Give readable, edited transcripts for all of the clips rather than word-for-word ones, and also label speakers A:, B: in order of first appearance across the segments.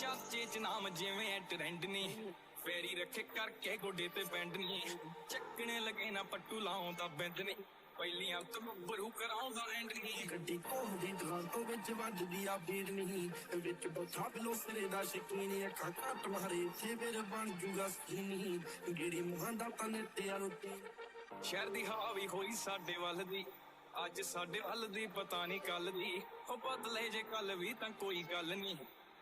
A: ਚਾਚੇ ਚ ਨਾਮ ਜਿਵੇਂ ਟ੍ਰੈਂਡ ਨਹੀਂ ਫੇਰੀ ਰੱਖੇ ਕਰਕੇ ਗੋਡੇ ਤੇ ਬੈਂਡ ਨਹੀਂ ਚੱਕਣੇ ਲਗੇ ਨਾ ਪੱਟੂ ਲਾਉਂਦਾ ਬਿੰਦ ਨਹੀਂ ਪਹਿਲੀਆਂ ਤੋਂ ਬਰੂ ਕਰਾਉਂਦਾ ਐਂਡ ਨਹੀਂ ਗੱਡੀ ਕੋਹਦੀ ਟਰਾਂਟੋ ਵਿੱਚ ਵੱਜਦੀ ਆ ਬੀੜ ਨਹੀਂ ਵਿੱਚ ਬੋਥਾ ਬਲੋ ਸਿਰੇ ਦਾ ਸ਼ਕੀਨੀ ਅੱਖਾਂ ਘੱਟ ਮਾਰੇ ਇੱਥੇ ਮੇਰੇ ਬਣ ਜੂਗਾ ਸਕੀਨੀ ਗੇੜੀ ਮੁਹਾਂਦਾ ਤਾਂ ਨੇਤੇ ਆ ਰੋਟੀ ਸ਼ਹਿਰ ਦੀ ਹਵਾ ਵੀ ਹੋਈ ਸਾਡੇ ਵੱਲ ਦੀ ਅੱਜ ਸਾਡੇ ਵੱਲ ਦੀ ਪਤਾ ਨਹੀਂ ਕੱਲ ਦੀ ਉਹ ਬਦਲੇ ਜੇ ਕੱਲ ਵੀ ਤਾਂ ਕੋਈ ਗੱਲ ਨਹੀਂ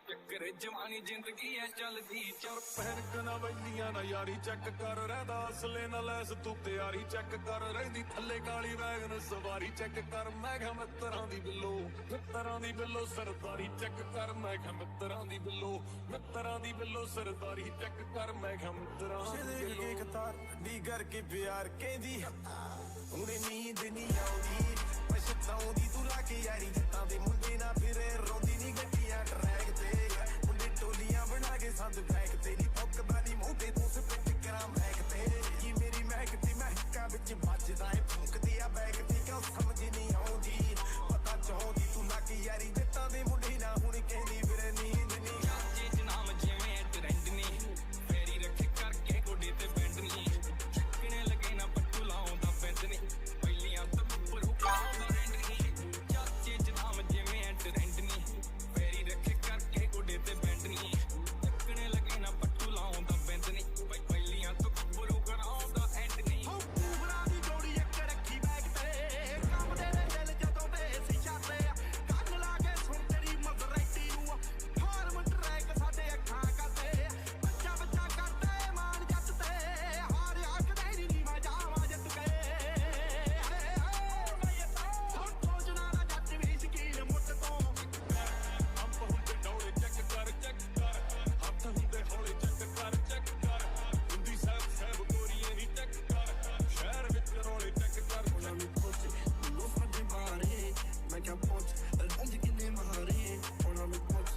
A: ਚੱਕਰ ਜਵਾਨੀ ਜ਼ਿੰਦਗੀ ਐ ਚੱਲਦੀ ਚਰ
B: ਪਹਿਰਕ ਨਾ ਵੈਲੀਆਂ ਨਾ ਯਾਰੀ ਚੈੱਕ ਕਰ ਰਹਿੰਦਾ ਅਸਲੇ ਨਾ ਲੈਸ ਤੂੰ ਤਿਆਰੀ ਚੈੱਕ ਕਰ ਰਹਿੰਦੀ ਥੱਲੇ ਕਾਲੀ ਵੈਗਨ ਸਵਾਰੀ ਚੈੱਕ ਕਰ ਮੈਂ ਕਿਹਾ ਮਿੱਤਰਾਂ ਦੀ ਬਿੱਲੋ ਸਰਦਾਰੀ ਚੈੱਕ ਕਰ ਮੈਂ ਕਿਹਾ ਮਿੱਤਰਾਂ ਦੀ ਬਿੱਲੋ ਸਰਦਾਰੀ ਚੈੱਕ ਕਰ ਮੈਂ ਕਿਹਾ ਮਿੱਤਰਾਂ ਦੀ ਇੱਕ ਤਾਰ ਡੀ ਕਰਕੇ ਪਿਆਰ ਕਹਿੰਦੀ ਹੁਣੇ ਨੀਂਦ ਨਹੀਂ ਆਉਂਦੀ ਪਛਤਾਉਂਦੀ ਤੂੰ ਲਾ ਕੇ ਯਾਰੀ ਜੱਟਾਂ ਦੇ ਮੁੰਡੇ ਨਾ ਫਿਰੇ ਰੋਂਦੀ ਨਹੀਂ ਗੱਡੀਆਂ ਟਰੈਕ ਤੇ ਮੁੰਡੇ ਟੋਲੀਆਂ ਬਣਾ ਕੇ ਸੰਦ ਬੈਕ ਤੇ ਨਹੀਂ ਫੁੱਕਦਾ ਨਹੀਂ ਮੋਢੇ ਤੋਂ ਸਪਿੱਟ ਕਰਾਂ ਮੈਕ ਤੇ ਕੀ ਮੇਰੀ ਮਹਿਕ ਤੇ ਮਹਿਕਾਂ ਵਿੱਚ ਵੱਜਦਾ ਏ ਫੁੱਕਦੀ ਆ ਬੈਕ ਤੇ ਕਿਉਂ ਸਮਝ ਨਹੀਂ ਆਉਂਦੀ ਪਤਾ ਚਾਹੁੰਦੀ ਤੂੰ ਲਾ ਕੇ ਯਾਰੀ ਜੱਟਾਂ ਦੇ ਮੁੰਡੇ ਨਾ ਹੁਣ ਕਹਿੰਦੀ ਫਿਰੇ ਨੀਂਦ ਨਹੀਂ
A: ਚਾਚੇ ਚ ਨਾਮ ਜਿਵੇਂ ਟ੍ਰੈਂਡ ਨਹੀਂ ਫੇਰੀ ਰੱਖੇ ਕਰਕੇ ਗੋਡੇ ਤੇ ਬੈਂਡ ਨਹੀਂ ਚੱਕਣੇ ਲਗੇ ਨਾ ਪੱਟੂ ਲਾਉਂਦਾ ਬਿੰਦ ਨਹੀਂ ਪਹਿਲੀਆਂ ਤੋਂ ਬਰੂ ਕਰਾਉਂਦਾ ਐਂਡ ਨਹੀਂ ਚਾਚੇ ਚ ਨਾਮ ਜਿਵੇਂ ਟ੍ਰੈਂਡ ਨਹੀਂ ਫੇਰੀ ਰੱਖੇ ਕਰਕੇ ਗੋਡੇ ਤੇ ਬੈਂਡ ਨਹੀਂ ਚੱਕਣੇ ਲਗੇ ਨਾ ਪੱਟੂ ਲਾਉਂਦਾ ਬਿੰਦ ਨਹੀਂ ਪਹਿਲੀਆਂ ਤੋਂ ਬਰੂ ਕਰਾਉਂਦਾ ਐਂਡ ਨਹੀਂ
B: ਪੂਰਾ ਦੀ ਜੋੜੀ ਇੱਕ ਰੱਖੀ ਬੈਗ ਤੇ ਕੰਮ ਦੇ ਦਿਲ ਜਦੋਂ ਬੇਸੀ ਛਾਤੇ ਕੰਨ ਲਾ ਕੇ ਸੁਣ ਤੇਰੀ ਮਜ਼ਰੈਟੀ ਨੂੰ ਫਾਰਮ ਟਰੈਕ ਸਾਡੇ ਅੱਖਾਂ ਕਰਦੇ ਬੱਚਾ ਕਰਦੇ ਮਾਨ ਜੱਟ ਤੇ ਹਾਰਿਆ ਕਦੇ ਨਹੀਂ ਮੈਂ ਜਾਵਾਂ ਜਿੱਤ ਕੇ ਸੋਚਣਾ ਨਾ ਜੱਟ ਵੀ ਸ਼ਕੀਨ ਮੁੱਟ ਤੋਂ ਅੰਬ ਹੁੰਦੇ ਡੌਲੇ ਚੈੱਕ ਕਰ ਹੱਥ ਹੁੰਦੇ ਹੌਲੇ ਚੈੱਕ ਕਰ ਹੁੰਦੀ ਸਹਿਬ ਗੋਰੀਏ ਨਹੀਂ ਚੈੱਕ ਕਰ ਸ਼ਹਿਰ ਵਿੱਚ ਰੋਲੇ ਚੈੱਕ ਕਰ
A: ਉਹਨਾਂ ਨੂੰ ਪੁੱਛ ਲੋ ਸਾਡੇ ਬਾਰੇ ਮੈਂ ਕਿਹਾ ਪੁੱਛ ਰੰਜ ਕਿੰਨੇ ਮਾਰੇ ਉਹਨਾਂ ਨੂੰ ਪੁੱਛ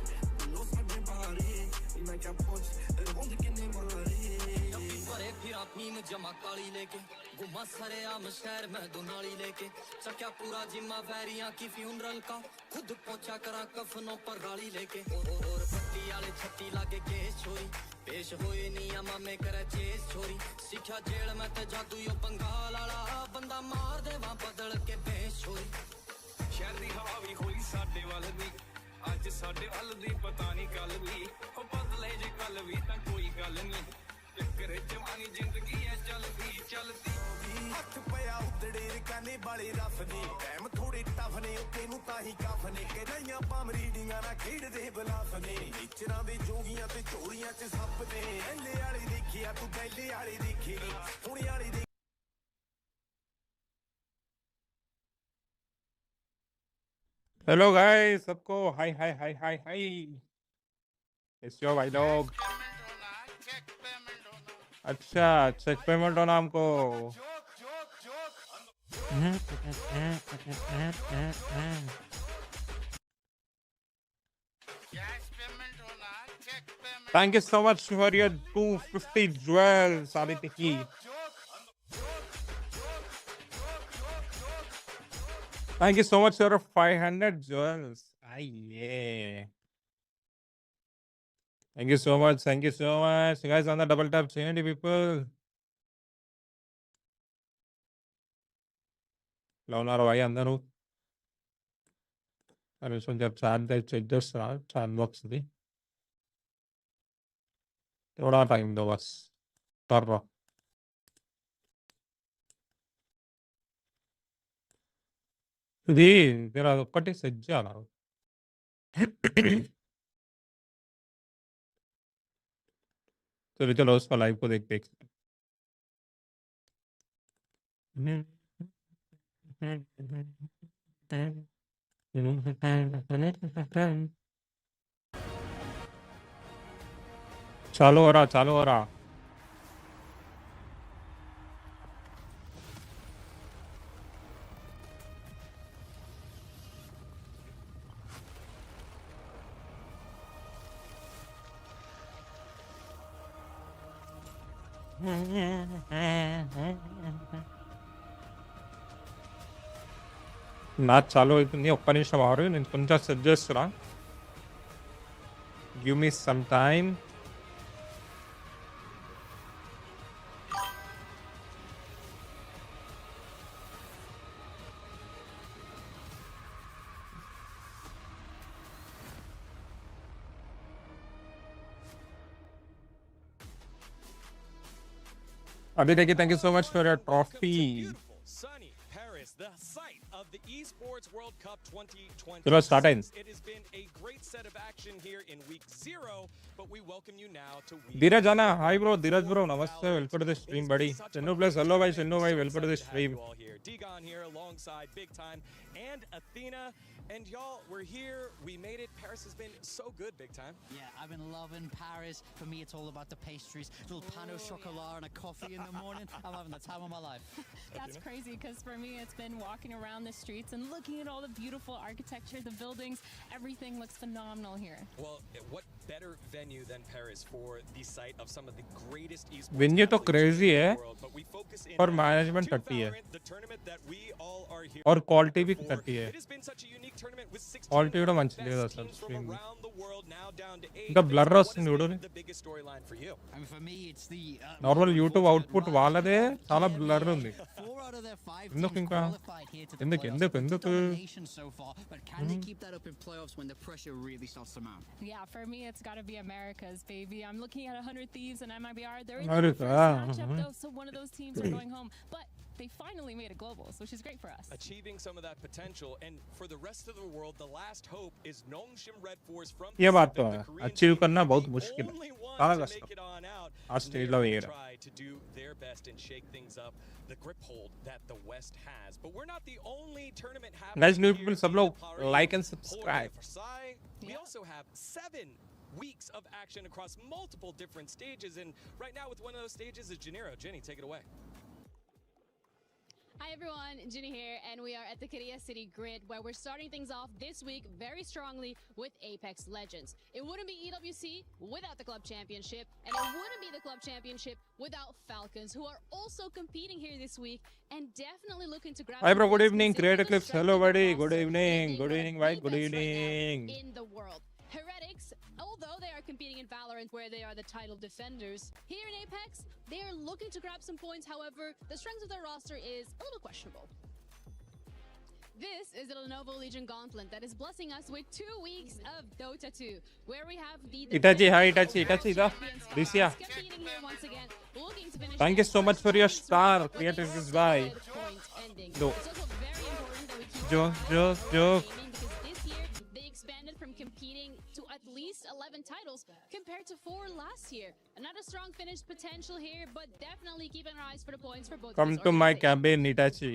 A: ਲੋ ਸਾਡੇ ਬਾਰੇ ਮੈਂ ਕਿਹਾ ਪੁੱਛ ਰੰਜ ਕਿੰਨੇ ਮਾਰੇ
C: ਡੱਬੀ ਭਰੇ ਫਿਰਾਂ ਫੀਮ ਜਮਾ ਕਾਲੀ ਲੈਕੇ ਗੁਮਾ ਸਰੇ ਆਮ ਸ਼ਹਿਰ में दो नाली लेके चक्या पूरा जिम्मा वैरियां की फ्यूनरल का खुद पहुंचा करा कफनों पर गाड़ी लेके और पट्टी वाले छत्ती लागे केस छोरी पेश होए नहीं मामे करे चेस छोरी सिखा जेल में ते जादू यो बंगाल वाला बंदा मार दे वहां बदल के भेस छोरी
A: ਸ਼ਹਿਰ ਦੀ ਹਵਾ ਵੀ ਹੋਈ ਸਾਡੇ ਵੱਲ ਦੀ ਅੱਜ ਸਾਡੇ ਵੱਲ ਦੀ ਪਤਾ ਨਹੀਂ ਕੱਲ ਦੀ ਉਹ ਬਦਲੇ ਜੇ ਕੱਲ ਵੀ ਤਾਂ ਕੋਈ ਗੱਲ ਨਹੀਂ ਚੱਕਰ ਜਵਾਨੀ ਜ਼ਿੰਦਗੀ ਐ ਚੱਲਦੀ
B: ਹੱਥ ਪਿਆ ਉਦੜੇ ਰਕਾਨੇ ਵਾਲੇ ਰਫ ਨੇ ਟਾਈਮ ਥੋੜੇ ਟਫ ਨੇ ਉੱਤੇ ਨੂੰ ਤਾਂ ਹੀ ਕਫ ਨੇ ਕਿ ਨਈਆਂ ਪਾਮ ਰੀਡਿੰਗਾਂ ਨਾ ਖੇਡਦੇ ਬਲਾਫ ਨੇ ਟੀਚਰਾਂ ਦੇ ਜੋਗੀਆਂ ਤੇ ਚੋਰੀਆਂ ਚ ਸੱਪ ਨੇ ਐਲੇ ਵਾਲੇ ਦੇਖਿਆ ਤੂੰ ਪਹਿਲੇ ਵਾਲੇ ਦੇਖੇ ਨੀ ਹੁਣ ਵਾਲੇ
D: हेलो गाइस सबको हाय हाय हाय हाय हाय इट्स योर भाई लोग अच्छा चेक पेमेंट होना हमको thank you so much for your 250 jewels Aditi. Thank you so much for 500 jewels. Yeah. Thank you so much. You guys on the double tap CND people. Launaro भाई अंदर हो. अरे सुन जब चार बॉक्स थी. थोड़ा टाइम दो बस. कर रहा. ఇది మీరు అదొక్కటి సెట్ చేయాలి चलो उसका लाइव को देख चालू हो रहा మ్యాచ్ చాలు అవుతుంది ఒక్క నిమిషం ఆరు నేను కొంచెం సెట్ చేస్తున్నా Give me some time. Abhishek, thank you so much for your trophy.
E: Beautiful, sunny Paris, the site of the Esports World Cup 2020.
D: Chalo, start in.
E: It has been a great set of action here in week 0, but we welcome you now to week
D: Dheeraj Anna, hi bro, Dheeraj bro, namaste, welcome to the stream, buddy. Chinnu plus, hello bhai, Chinnu bhai, welcome to the stream.
E: Digon here alongside Big Time and Athena. And y'all, we're here. We made it. Paris has been so good, Big Time.
F: Yeah, I've been loving Paris. For me, it's all about the pastries. A little pan au chocolat and a coffee in the morning. I'm having the time of my life.
G: That's crazy because for me, it's been walking around the streets and looking at all the beautiful architecture, the buildings. Everything looks phenomenal here.
E: Well, what better venue than Paris for the site of some of the greatest esports
D: Venue to
E: athletes
D: crazy
E: in
D: hai.
E: the world, but we focus in
D: और
E: on
D: management
E: to
D: 30 है.
E: Valorant, the tournament that we all are here
D: और quality भी
E: for.
D: 30 है.
E: It has been such a unique tournament with 16
D: Quality
E: of
D: కూడా
E: the
D: మంచి లేదు
E: best
D: అసలు
E: teams from
D: stream.
E: around the world now down to 8.
D: ఇంకా blur
E: What has
D: వస్తుంది
E: been
D: చూడు.
E: the biggest storyline for you?
F: I mean, for me, it's the
D: normal
F: most
D: YouTube
F: unfortunate
D: output
F: rise
D: వాళ్ళదే
F: of
D: చాలా
F: KVA.
D: Blur ఉంది.
F: 4 out of their 5
D: ఎందుకు
F: teams
D: ఇంకా?
F: qualified here to the
D: ఎందుకు
F: playoffs.
D: ఎందుకు
F: It's
D: ఎందుకు
F: domination so far, but can they keep that up in playoffs when the pressure really starts to mount?
G: Yeah, for me, it's got to be America's, baby. I'm looking at 100 Thieves and MIBR. They're in
D: America,
G: the first matchup,
D: mhm.
G: though, so one of those teams are going home. But they finally made it global, which is great for us.
E: Achieving some of that potential, and for the rest of the world, the last hope is Nongshim Red Force from
D: ये बात तो
E: Pacific,
D: है.
E: the Korean
D: achieve
E: team,
D: करना बहुत
E: the
D: मुश्किल है.
E: only one
D: सारा
E: to
D: कष्ट.
E: make it on out.
D: आज
E: And
D: stage
E: they
D: ला
E: are
D: वगैरह.
E: try to do their best and shake things up, the grip hold that the West has. But we're not the only tournament happening
D: Guys, new
E: here
D: people,
E: in
D: सब
E: the
D: लोग
E: Paris
D: like and
E: Polonia
D: subscribe.
E: Versailles. We
G: Yeah.
E: also have 7 weeks of action across multiple different stages, and right now with one of those stages is Janiro. Jenny, take it away.
H: Hi everyone, Ginny here, and we are at the Korea City Grid, where we're starting things off this week very strongly with Apex Legends. It wouldn't be EWC without the club championship, and it wouldn't be the club championship without Falcons, who are also competing here this week and definitely looking to grab.
D: Hi bro,
H: some
D: good
H: points
D: evening.
H: considering
D: Creator
H: the
D: Clips,
H: strength
D: hello
H: of their
D: buddy. Good
H: roster,
D: evening.
H: making
D: Good
H: them
D: evening,
H: the
D: bye. Good
H: best right now
D: evening.
H: in the world. Heretics, although they are competing in Valorant where they are the title defenders, here in Apex, they are looking to grab some points. However, the strength of their roster is a little questionable. This is the Lenovo Legion Gauntlet that is blessing us with 2 weeks of Dota 2, where we have the
D: Itachi, hi Itachi, Itachi, da.
H: champions
D: Risia.
H: competing here once again, looking to finish
D: Thank you
H: their
D: so much
H: first
D: for your
H: round
D: star.
H: with a
D: Creator Clips,
H: solid
D: bye.
H: point ending.
D: Do.
H: It's also very important that we keep
D: Joke,
H: our
D: joke,
H: focus
D: joke.
H: on gaming, because this year they expanded from competing to at least 11 titles compared to 4 last year. Another strong finish potential here, but definitely keeping our eyes for the points for both of
D: Come
H: these
D: to my
H: organizations.
D: cabin, Itachi.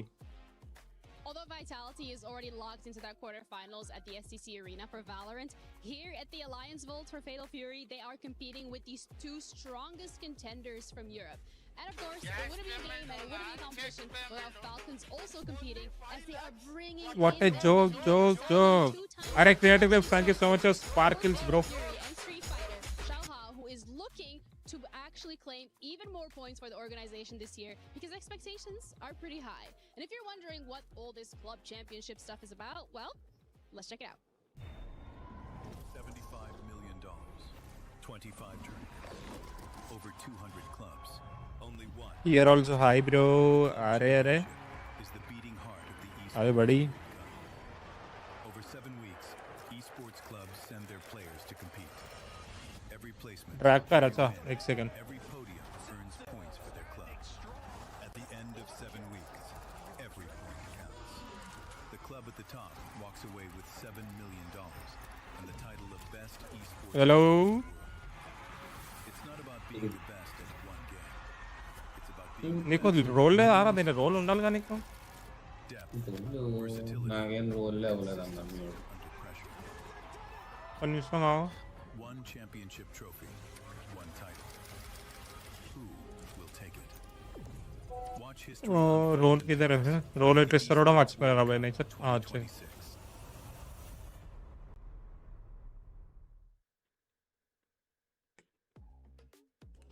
H: Although Vitality is already locked into that quarterfinals at the STC Arena for Valorant, here at the Alliance Vault for Fatal Fury, they are competing with these 2 strongest contenders from Europe. And of course, it wouldn't be a game and it wouldn't be a competition without Falcons also competing, as they are bringing
D: What
H: in
D: a
H: their
D: joke,
H: elite
D: joke,
H: strong
D: joke.
H: two-time
D: Alright, Creator Clips, thank you so much for sparkles, bro.
H: Fury and Street Fighter, Xiaohao, who is looking to actually claim even more points for the organization this year, because expectations are pretty high. And if you're wondering what all this club championship stuff is about, well, let's check it out.
I: $75 million, 25 tournaments, over 200 clubs. Only one
D: Here also, hi bro. Are are.
I: is the beating heart of the
D: Hi
I: esports.
D: buddy.
I: Over 7 weeks, esports clubs send their players to compete. Every placement,
D: Track कर
I: every
D: अच्छा.
I: win,
D: एक second.
I: every podium earns points for their club. At the end of 7 weeks, every point counts. The club at the top walks away with $7 million and the title of best esports.
D: Hello.
I: It's not about being the best at one game. It's about being
D: నీకు role లేదు ఆరా దీని role ఉండాలిగా నీకు
I: depth,
J: నాకేం role అవ్వలేదన్న మీరు
I: under pressure.
D: కొన్ని నిమిషం ఆగు.
I: One championship trophy, one title. Who will take it? Watch history
D: role కిధర్ है రోల్ ఎట్లా ఇస్తారో కూడా మర్చిపోయారు అబ్బాయి నేను వచ్చాయి
I: 26.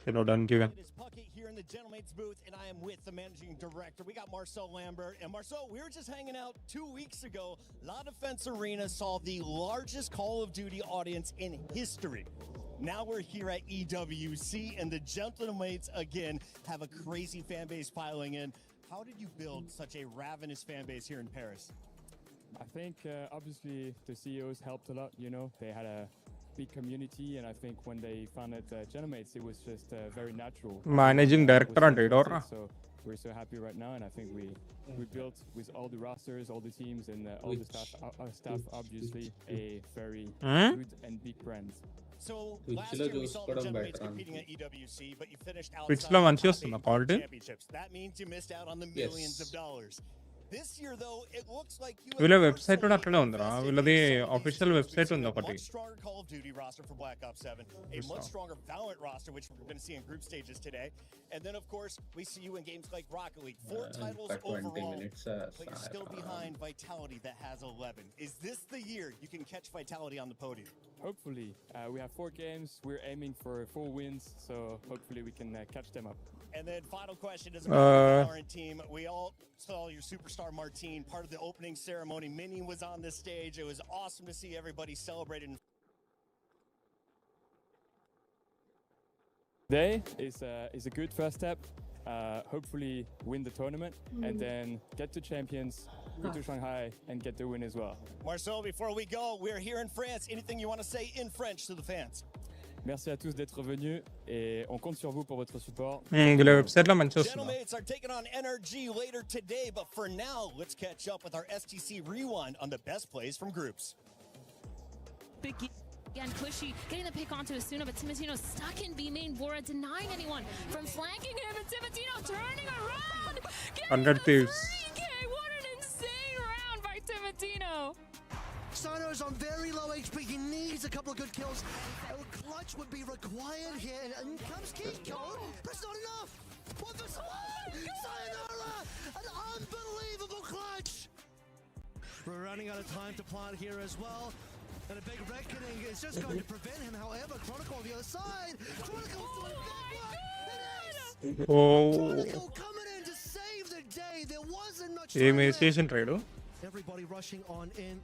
D: Hello, done given.
K: It is Puckett here in the Gentlemates booth, and I am with the managing director. We got Marcel Lambert. And Marcel, we were just hanging out 2 weeks ago. La Defense Arena saw the largest Call of Duty audience in history. Now we're here at EWC, and the Gentlemates, again, have a crazy fan base piling in. How did you build such a ravenous fan base here in Paris?
L: I think obviously the CEOs helped a lot. You know, they had a big community, and I think when they founded Gentlemates, it was just very natural.
D: Managing director and Edora.
L: So we're so happy right now, and I think we built with all the rosters, all the teams, and all the staff obviously a very good and big brand.
K: So last year we saw the Gentlemates competing at EWC, but you finished
D: Which
K: outside
D: లో
K: the
D: మంచిగా
K: top
D: వస్తుందా
K: 8
D: quality?
K: championships. That means you missed out on the millions of dollars. This year, though, it looks like you
D: వీళ్ళ
K: have
D: website కూడా అట్లనే
K: personally
D: ఉందిరా
K: invested
D: వీళ్ళది
K: in some of these
D: official
K: teams. We've
D: website
K: seen
D: ఉంది
K: a
D: ఒకటి
K: much stronger Call of Duty roster for Black Ops 7, a much stronger Valorant roster, which we're going to see in group stages today. And then, of course, we see you in games like Rocket League. 4 titles overall, but you're still behind Vitality that has 11. Is this the year you can catch Vitality on the podium?
L: Hopefully, we have 4 games. We're aiming for 4 wins, so hopefully we can catch them up.
K: And then final question is about the Valorant team. We all saw your superstar Martine, part of the opening ceremony. Minnie was on the stage. It was awesome to see everybody celebrating.
L: Today is a good first step. Hopefully win the tournament and then get to champions, go to Shanghai and get the win as well.
K: Marcel, before we go, we're here in France. Anything you want to say in French to the fans?
L: Merci à tous d'être venus et on compte sur vous pour votre support.
D: వీళ్ళ website లో మంచిగా వస్తుంది
K: Gentlemates are taking on NRG later today, but for now, let's catch up with our STC rewind on the best plays from groups.
G: Big again, Pushy getting the pick onto Asuna, but Timotino stuck in B main. Bora denying anyone from flanking him, and Timotino turning around.
D: 100 thieves.
G: 3K, what an insane round by Timotino.
F: Sano's on very low HP. He needs a couple of good kills. A clutch would be required here. And comes Kiko. That's not enough. What the Sayonara! An unbelievable clutch. We're running out of time to plant here as well. And a big reckoning is just going to prevent him. However, Chronicle on the other side. Chronicle's doing big work. It is. Chronicle coming in to save the day. There wasn't much
D: ఏం
F: time left.
D: చేసిన tried
F: Everybody rushing on in.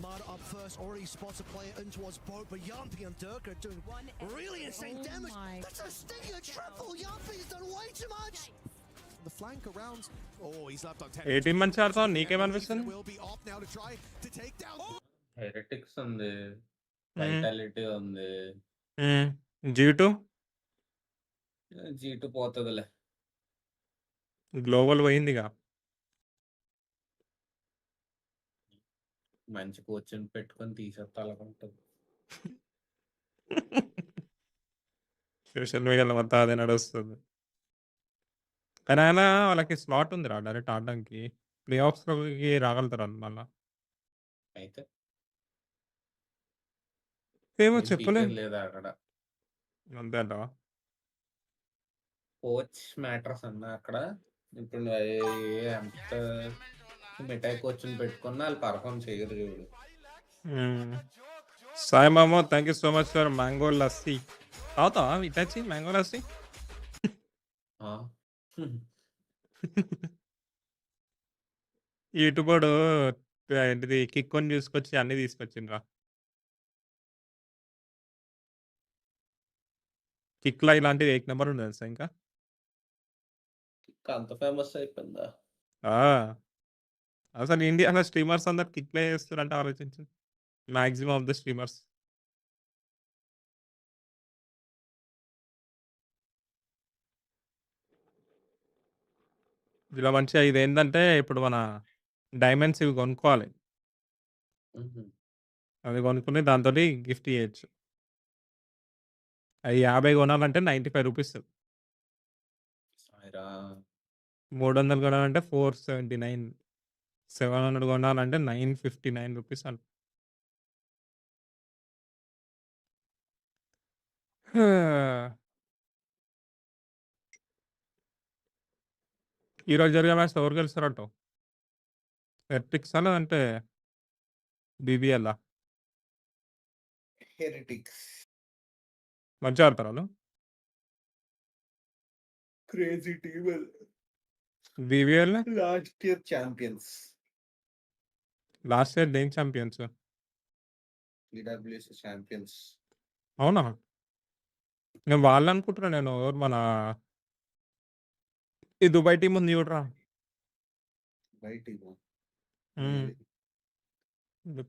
F: Mud up first, already spots a player in towards boat, but Yampi and Dirk are doing really insane damage. That's a stinger triple. Yampi's done way too much.
M: The flank around. Oh, he's left on 10.
D: A team మంచి ఆడతావు నీకేమనిపిస్తుంది
M: Will be off now to try to take down.
J: హెరిటిక్స్ ఉంది vitality ఉంది
D: G2
J: G2 పోతుందిలే
D: global పోయిందిగా
J: మంచి కోచ్ని పెట్టుకొని తీసేస్తాలనుకుంటుంది
D: social మీడియాలో మొత్తం అదే నడుస్తుంది కానీ ఆయన వాళ్ళకి స్లాట్ ఉంది రా డైరెక్ట్ ఆడడానికి ప్లే ఆఫ్స్లోకి రాగలుగుతారు మళ్ళా
J: అయితే
D: ఏమో చెప్పలేదు
J: లేదా అక్కడ
D: అంతే అంటావా
J: కోచ్ మ్యాటర్స్ అన్నా అక్కడ ఇప్పుడు ఎంత మిఠాయి కోచ్ని పెట్టుకున్నా వాళ్ళు పర్ఫామ్ చేయరు చూడు
D: సాయి మామో thank you so much for mango lassi తాగుతావా ఇటాచి మ్యాంగో లస్సీ యూట్యూబర్ ఏంటిది కిక్ కొని తీసుకొచ్చి అన్ని తీసుకొచ్చిండ్రా కిక్లా ఇలాంటివి 8 నెంబర్ ఉంది తెలుసా ఇంకా
J: అంత ఫేమస్ అయిపోయిందా
D: అసలు ఇండియాలో స్ట్రీమర్స్ అందరు కిక్ ప్లే చేస్తారంటే ఆలోచించు మాక్సిమం ఆఫ్ ద స్ట్రీమర్స్ ఇలా మంచిగా ఇది ఏంటంటే ఇప్పుడు మన డైమండ్స్ ఇవి కొనుక్కోవాలి అవి కొనుక్కుని దాంతో గిఫ్ట్ ఇవ్వచ్చు అవి 50 కొనాలంటే 95 రూపీస్ 300 కొనాలంటే 479 700 కొనాలంటే 959 రూపీస్ అంట ఈరోజు జరిగే మ్యాచ్ ఎవరు గెలుస్తారంటావు హెరిటిక్సా లేదంటే బీబీఎల్
J: హెరిటిక్స్
D: మంచిగా ఆడతారు వాళ్ళు
J: crazy team
D: BVL
J: last year champions.
D: Last year దేని ఛాంపియన్స్?
J: EWC champions.
D: అవునా? నేను వాళ్ళు అనుకుంటున్నా. నేను ఎవరు మన ఈ దుబాయ్ టీం ఉంది చూడరా.
J: బై టీమ్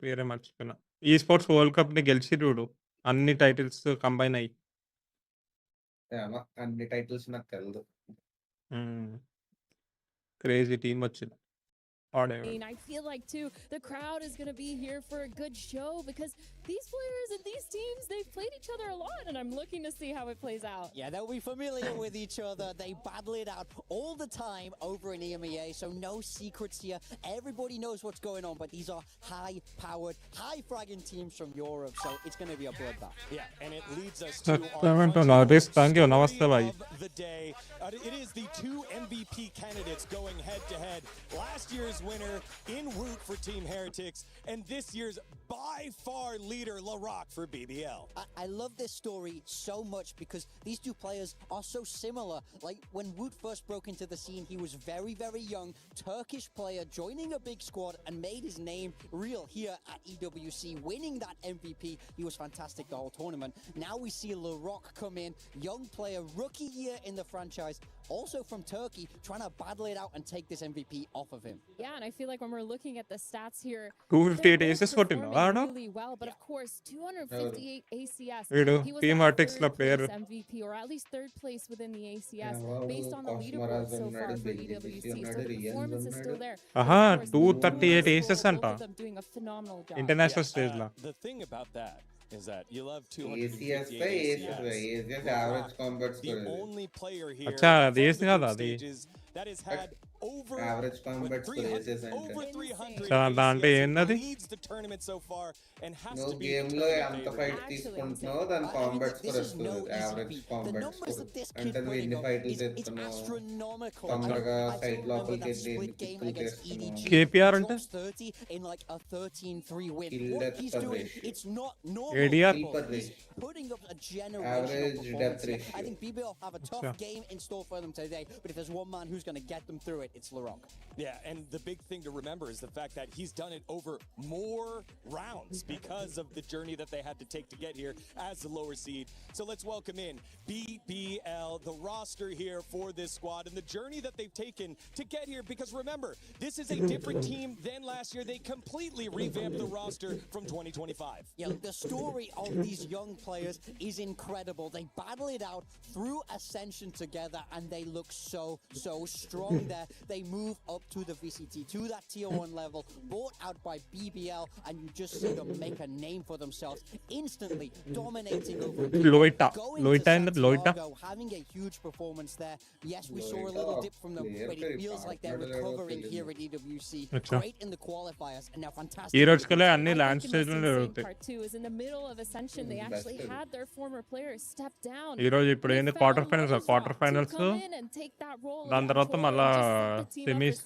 D: పేరే మర్చిపోయినా. ఈ స్పోర్ట్స్ వరల్డ్ కప్ ని గెలిచి చూడు, అన్ని టైటిల్స్ కంబైన్ అయ్యి.
J: అన్ని టైటిల్స్ నాకు తెలియదు.
D: క్రేజీ టీం వచ్చింది.
G: I feel like too the crowd is going to be here for a good show because these players and these teams, they've played each other a lot, and I'm looking to see how it plays out.
N: Yeah, they'll be familiar with each other. They battle it out all the time over in EMEA, so no secrets here. Everybody knows what's going on, but these are high-powered, high-fragging teams from Europe, so it's going to be a bloodbath.
E: Yeah, and it leads us to the day. It is the two MVP candidates going head-to-head. Last year's winner in Woot for Team Heretics, and this year's by far leader LaRock for BBL.
N: I love this story so much because these two players are so similar. Like when Woot first broke into the scene, he was very, very young, Turkish player joining a big squad and made his name real here at EWC, winning that MVP. He was fantastic the whole tournament. Now we see LaRock come in, young player, rookie year in the franchise, also from Turkey, trying to battle it out and take this MVP off of him.
G: Yeah, and I feel like when we're looking at the stats here,
D: 258 aces for him.
G: really well, but of course 258 ACS. He was
D: Team
G: the
D: Heretics la player
G: MVP, or at least third place within the ACS based on the leaderboard so far for EWC. So the performance is still there.
D: Aha, 238 aces anta.
G: Both of them doing a phenomenal job.
D: International stage la.
E: The thing about that is that you love
J: ACS
E: 258
J: ACS average combat
E: the
J: score.
E: only player here
D: Acha,
E: from
D: అది
E: the
D: ఏసి కాదా
E: group
D: అది?
E: stages that has had over
J: average combat score ACS
E: over
J: అంటే
E: 300
D: దాంట్లో ఏందది?
E: leads the tournament so far and has
J: నువ్వు
E: to be
J: game లో ఎంత fight
N: Actually,
J: తీసుకుంటున్నావు దాని
N: I mean,
J: combat
N: this
J: score
N: is no
J: వస్తుంది.
N: easy
J: average
N: feat. The
J: combat
N: numbers
J: score
N: that this kid
J: అంటే నువ్వు
N: putting
J: ఎన్ని
N: up
J: ఫైట్లు
N: is
J: చేస్తున్నావు,
N: astronomical.
J: తొందరగా
N: I still
J: సైట్
N: remember
J: లోపలికి
N: that
J: వెళ్ళి
N: split game
J: కిల్
N: against
J: చేస్తున్నావు.
N: EDG.
D: KPR అంటే?
N: Drops 30 in like a 13-3 win.
J: Kill
N: What
J: death
N: he's
J: per
N: doing,
J: ratio.
N: it's not normal.
D: ADR?
N: people.
J: Per
N: He's
J: ratio.
N: putting up a generational
J: Average
N: performance
J: death
N: here.
J: ratio.
N: I think BBL have a tough
D: Acha.
N: game in store for them today, but if there's one man who's going to get them through it, it's LaRock.
E: Yeah, and the big thing to remember is the fact that he's done it over more rounds because of the journey that they had to take to get here as the lower seed. So let's welcome in BBL, the roster here for this squad, and the journey that they've taken to get here. Because remember, this is a different team than last year. They completely revamped the roster from 2025.
N: Yeah, the story of these young players is incredible. They battle it out through Ascension together, and they look so strong there. They move up to the VCT, to that tier 1 level, bought out by BBL, and you just see them make a name for themselves, instantly dominating over
D: Loita.
N: going
D: Loita
N: to
D: and Loita.
N: Santiago, having a huge performance there. Yes, we saw a little dip from them, but it feels like they're recovering here at EWC.
D: Acha.
N: Great in the qualifiers, and now fantastic.
D: ఈ రోజు కల్లా అన్ని
G: I
D: land
G: think
D: stage
G: the
D: లోనే
G: missing
D: జరుగుతాయి.
G: part too is in the middle of Ascension, they actually had their former players step down.
D: ఈ రోజు ఇప్పుడు ఏంది క్వార్టర్ ఫైనల్స్, క్వార్టర్ ఫైనల్స్ దాని తర్వాత మళ్ళా సెమీస్,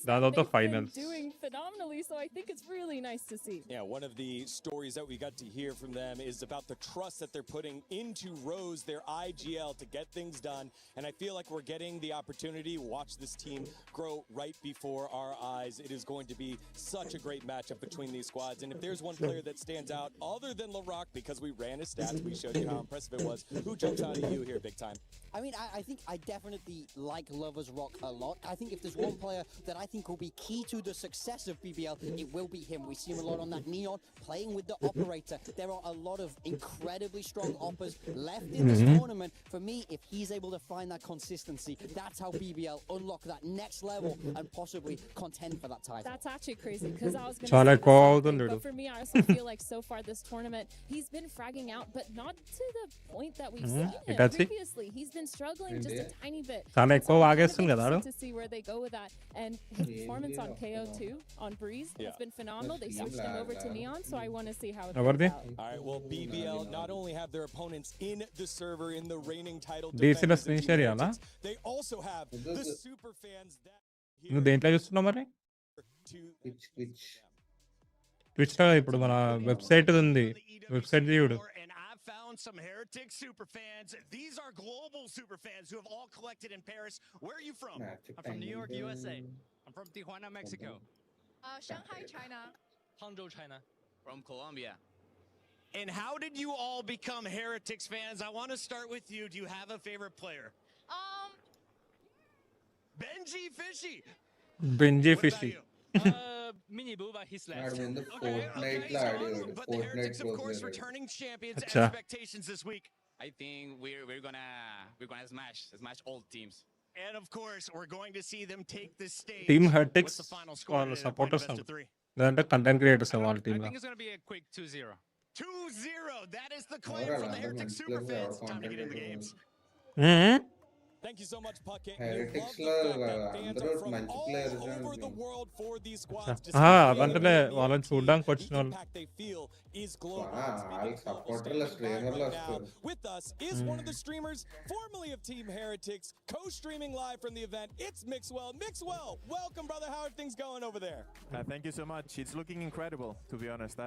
D: దాని తర్వాత finals.
G: Doing phenomenally, so I think it's really nice to see.
E: Yeah, one of the stories that we got to hear from them is about the trust that they're putting into Rose, their IGL, to get things done. And I feel like we're getting the opportunity to watch this team grow right before our eyes. It is going to be such a great matchup between these squads. And if there's one player that stands out, other than LaRock, because we ran his stats, we showed you how impressive it was, who jumps out at you here big time?
N: I mean, I think I definitely like Lovers Rock a lot. I think if there's one player that I think will be key to the success of BBL, it will be him. We see him a lot on that Neon, playing with the operator. There are a lot of incredibly strong oppers left in this tournament. For me, if he's able to find that consistency, that's how BBL unlock that next level and possibly contend for that title.
G: That's actually crazy because I was going
D: చాలా
G: to
D: ఎక్కువ అవుతుంది.
G: but for me, I also feel like so far this tournament, he's been fragging out, but not to the point that we've seen him previously. He's been struggling just a tiny bit.
D: చాలా ఎక్కువ
G: So I'm
D: వాగేస్తుంది కదా.
G: interested to see where they go with that. And his performance on KO too, on Breeze, has been phenomenal. They switched him over to Neon, so I want to see how it
D: ఎవరిది?
G: plays out.
E: All right, well, BBL not only have their opponents in the server in the reigning title
D: DC లో
E: defenders
D: screen
E: in
D: share
E: Team
D: చేయాలా?
E: Heretics, they also have the super fans that
D: నువ్వు దేంట్లో చూస్తున్నావు మరి?
E: to
D: twitch లో ఇప్పుడు మన website ఉంది, వెబ్సైట్ చూడు.
K: some Heretic super fans. These are global super fans who have all collected in Paris. Where are you from?
J: I'm from New York, USA.
O: I'm from Tijuana, Mexico.
P: Shanghai, China.
O: Hangzhou, China. From Colombia.
K: And how did you all become Heretics fans? I want to start with you. Do you have a favorite player? Benji Fishy.
D: Benji Fishy.
O: Mini Boo, but he's
J: I
O: left.
J: remember
K: Okay,
J: Fortnite.
K: but the Heretics, of course, returning champions.
D: Acha.
K: Expectations this week.
O: I think we're gonna smash all teams.
K: And of course, we're going to see them take this stage.
D: Team
K: What's
D: Heretics
K: the final score
D: వాళ్ళు
K: today? They're playing
D: supporters
K: best of three.
D: లేదంటే content creators వాళ్ళ
O: I
D: team
O: think it's gonna be a quick 2-0.
K: 2-0. That is the claim
J: Overall,
K: from the
J: other
K: Heretics
J: ones
K: super
J: play
K: fans.
J: our
K: Time to get in the
J: content
K: games.
E: Thank you so much, Puckett.
J: Heretics
E: We
J: లో
E: love the fact that fans
J: అందరూ
E: are from
J: మంచి
E: all
J: players
E: over the
J: అండి.
E: world for these squads. to
D: అదంటేనే
E: see
D: వాళ్ళని చూడడానికి వచ్చిన
E: the
D: వాళ్ళు
E: impact they feel is global.
J: వాళ్ళ
E: Speaking of global,
J: సపోర్టర్ల
E: standing by
J: స్ట్రీమర్లు
E: right now
J: వస్తారు.
E: with us is one of the streamers formerly of Team Heretics, co-streaming live from the event. It's Mixwell. Mixwell, welcome, brother. How are things going over there?
Q: Thank you so much. It's looking incredible, to be honest.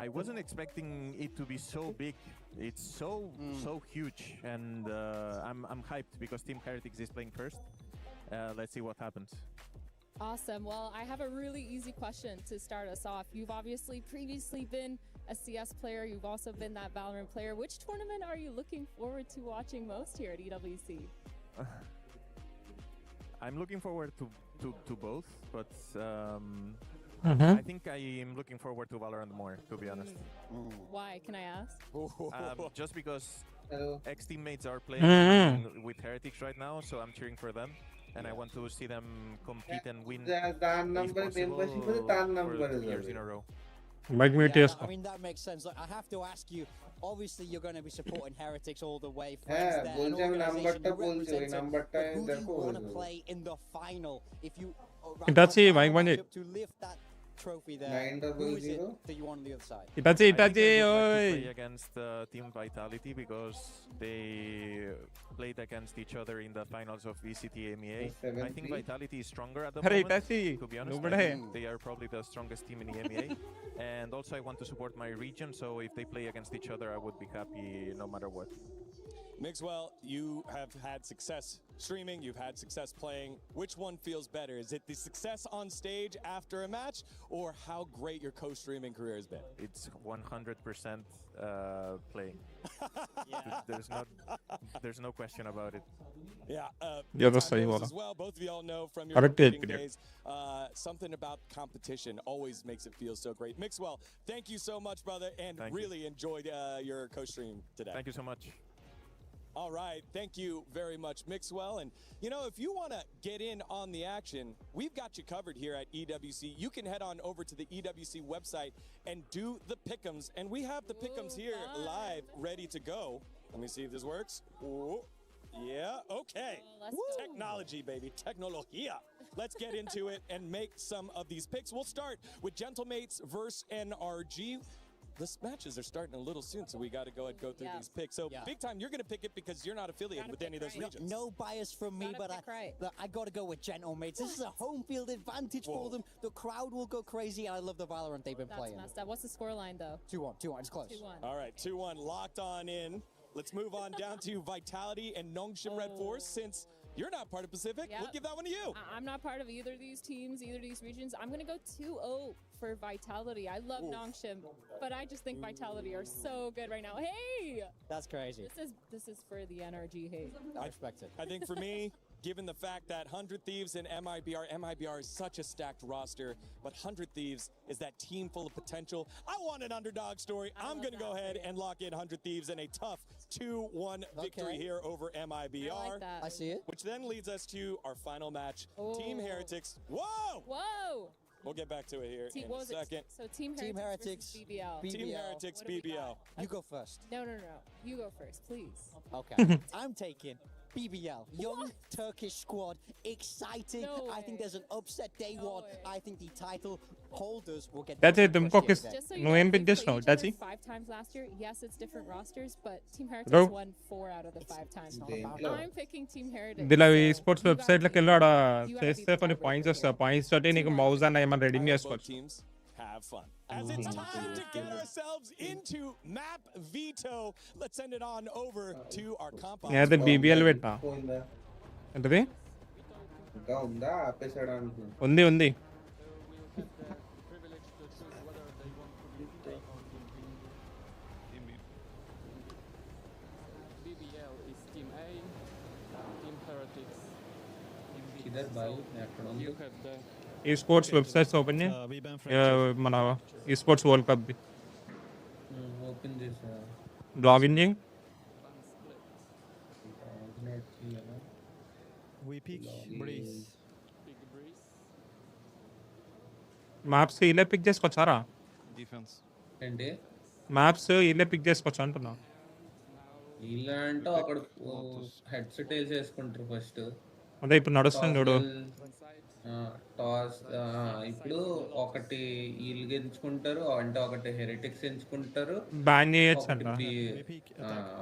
Q: I wasn't expecting it to be so big. It's so huge, and I'm hyped because Team Heretics is playing first. Let's see what happens.
R: Awesome. Well, I have a really easy question to start us off. You've obviously previously been a CS player. You've also been that Valorant player. Which tournament are you looking forward to watching most here at EWC?
Q: I'm looking forward to both, but I think I am looking forward to Valorant more, to be honest.
R: Why? Can I ask?
Q: Just because
J: Hello.
Q: ex-teammates are playing with Heretics right now, so I'm cheering for them, and I want to see them compete and win.
J: దాని
Q: if
J: number
Q: possible,
J: membership దాని
Q: for
J: number
Q: 2 years in a row.
D: Mic mute
N: I
D: చేసుకో
N: mean, that makes sense. Like, I have to ask you, obviously you're going to be supporting Heretics all the way.
J: হ্যাঁ
N: Friends there, an
J: বলছি আমি
N: organization
J: নাম্বারটা
N: you
J: বলছি ওই
N: represented,
J: নাম্বারটা
N: but who do
J: দেখো
N: you want to play in the final? If you
D: Itachi, Mike Banje.
N: to lift that trophy there,
J: 900.
N: who is it that you want on the other side?
D: Itachi,
Q: I think I would like to
D: oi.
Q: play against Team Vitality because they played against each other in the finals of VCT MEA. I think
J: 7-3.
Q: Vitality is stronger at the
D: Hey,
Q: moment.
D: Itachi,
Q: To be honest,
D: no
Q: I
D: bad
Q: think they are probably the strongest team in the MEA. And also, I want to support my region, so if they play against each other, I would be happy no matter what.
E: Mixwell, you have had success streaming, you've had success playing. Which one feels better? Is it the success on stage after a match, or how great your co-streaming career has been?
Q: It's 100% playing. There's no question about it.
E: Yeah,
D: Yeah, that's
E: time
D: sahi
E: goes
D: bola.
E: as well. Both of y'all know from your
D: Correct
E: recruiting
D: period.
E: days, something about competition always makes it feel so great. Mixwell, thank you so much, brother, and
Q: Thank you.
E: really enjoyed your co-stream today.
Q: Thank you so much.
E: All right, thank you very much, Mixwell. And you know, if you want to get in on the action, we've got you covered here at EWC. You can head on over to the EWC website and do the pick'ems. And we have the pick'ems here live, ready to go. Let me see if this works. Ooh. Yeah, okay. Technology, baby. Technologia. Let's get into it and make some of these picks. We'll start with Gentlemates versus NRG. The matches are starting a little soon, so we got to go and go through these picks. So, big time, you're going to pick it because you're not affiliated with any of those regions.
N: No bias from me, but I got to go with Gentlemates. This is a home field advantage for them. The crowd will go crazy, and I love the Valorant they've been playing.
R: That's messed up. What's the scoreline, though?
N: 2-1. It's close.
R: 2-1.
E: All right, 2-1 locked on in. Let's move on down to Vitality and Nongshim Red Force. Since you're not part of Pacific, we'll give that one to you.
R: I'm not part of either of these teams, either of these regions. I'm going to go 2-0 for Vitality. I love Nongshim, but I just think Vitality are so good right now. Hey!
N: That's crazy.
R: This is for the NRG hate.
N: I respect it.
E: I think for me, given the fact that 100 Thieves and MIBR is such a stacked roster, but 100 Thieves is that team full of potential. I want an underdog story. I'm going to go ahead and lock in 100 Thieves in a tough 2-1 victory here over MIBR.
R: I like that.
N: I see it.
E: Which then leads us to our final match, Team Heretics. Whoa!
R: Whoa!
E: We'll get back to it here in a second.
R: So Team Heretics versus BBL.
E: Team Heretics, BBL.
N: You go first.
R: No. You go first, please.
N: Okay. I'm taking BBL. Young Turkish squad. Exciting. I think there's an upset day one. I think the title holders will get...
D: That's it. तुमको किस
R: Just so you
D: నువ్వేం
R: know,
D: pick
R: we
D: చేసినావు
R: played each
D: Itachi?
R: other 5 times last year. Yes, it's different rosters, but Team
D: Bro.
R: Heretics won 4 out of the 5 times.
J: దేంట్లో?
R: I'm picking Team Heretics.
D: ఇందులో ఈ
R: so
D: sports
R: you
D: వెబ్సైట్లోకి
R: gotta
D: వెళ్ళి ఆడ
R: be- you gotta be
D: చేస్తే
R: the
D: కొన్ని
R: tiebreaker
D: points
R: here.
D: వస్తాయి points తోటి నీకు మౌజ్ అన్న ఏమన్నా రెడీమ్
E: Both
D: చేసుకోవచ్చు
E: teams have have fun. As it's time to get ourselves into map veto, let's send it on over to our comp ops.
D: నేనైతే BBL పెట్టా.
J: పోయిందా
D: ఏంటది?
J: ఇంకా ఉందా ఆపేసాడు అనుకుంటా.
D: ఉంది.
L: BBL is Team A, Team Heretics.
J: ఇద్దరు బాయ్ ఎక్కడ ఉంది?
L: You have the
D: ఈ స్పోర్ట్స్ వెబ్సైట్స్ ఓపెన్ మన ఈ స్పోర్ట్స్ వరల్డ్ కప్
J: ఓపెన్ చేసా.
D: లాగిన్ చేయి.
Q: We pick Breeze.
L: Big Breeze.
D: Maps ఇలా పిక్ చేసుకోవచ్చారా?
Q: Defense.
J: ఏంటి
D: మ్యాప్స్ ఇలా పిక్ చేసుకోవచ్చు అంటున్నా.
J: ఇలా అంటే అక్కడ హెడ్సెట్ వేసి వేసుకుంటారు ఫస్ట్.
D: అదే ఇప్పుడు నడుస్తుంది చూడు.
J: టాస్ ఇప్పుడు ఒకటి వీళ్ళు ఎంచుకుంటారు అంటే ఒకటి హెరిటిక్స్ ఎంచుకుంటారు,
D: బ్యాన్ చేయొచ్చు అంట.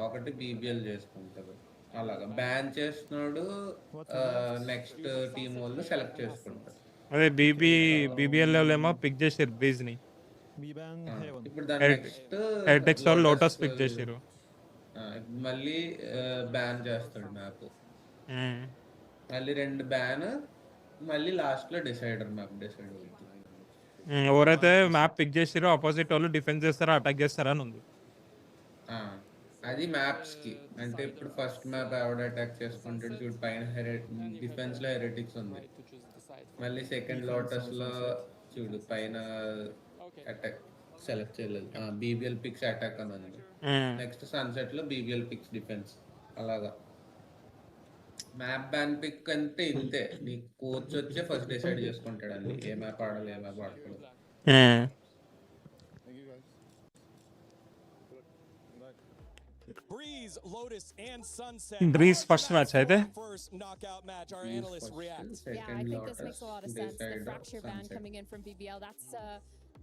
J: ఒకటి బీబీఎల్ చేసుకుంటారు. అలాగా బ్యాన్ చేస్తున్నాడు నెక్స్ట్ టీం వాళ్ళు సెలెక్ట్ చేసుకుంటారు.
D: అదే బీబీఎల్ ఏమో పిక్ చేసారు బ్రీజ్ ని.
J: ఇప్పుడు దాని నెక్స్ట్
D: హెరిటిక్స్ వాళ్ళు లోటస్ పిక్ చేసారు.
J: మళ్ళీ బ్యాన్ చేస్తాడు మ్యాప్, మళ్ళీ 2 బ్యాన్, మళ్ళీ లాస్ట్ లో డిసైడర్ మ్యాప్ డిసైడ్ అవుతుంది.
D: ఎవరైతే మ్యాప్ పిక్ చేసారో ఆపోజిట్ వాళ్ళు డిఫెన్స్ చేస్తారా అటాక్ చేస్తారా అని ఉంది.
J: అది మ్యాప్స్ కి అంటే ఇప్పుడు ఫస్ట్ మ్యాప్ ఎవడ అటాక్ చేసుకుంటాడు చూడు, పైన డిఫెన్స్ లో హెరిటిక్స్ ఉంది, మళ్ళీ సెకండ్ లోటస్ లో చూడు పైన అటాక్ సెలెక్ట్ చేయలేదు, బీబీఎల్ పిక్స్ అటాక్ అని ఉంది. నెక్స్ట్ సన్సెట్ లో బీబీఎల్ పిక్స్ డిఫెన్స్. అలాగా మ్యాప్ బ్యాన్ పిక్ అంటే ఇంతే, నీ కోచ్ వచ్చే ఫస్ట్ డిసైడ్ చేసుకుంటాడు అండి ఏ మ్యాప్ ఆడాలి ఏ మ్యాప్ ఆడకూడదు.
E: Breeze, Lotus, and Sunset.
D: Breeze first match అయితే.
E: First knockout match. Our analysts react.
G: Yeah, I think this makes a lot of sense. The fracture ban coming in from BBL. That's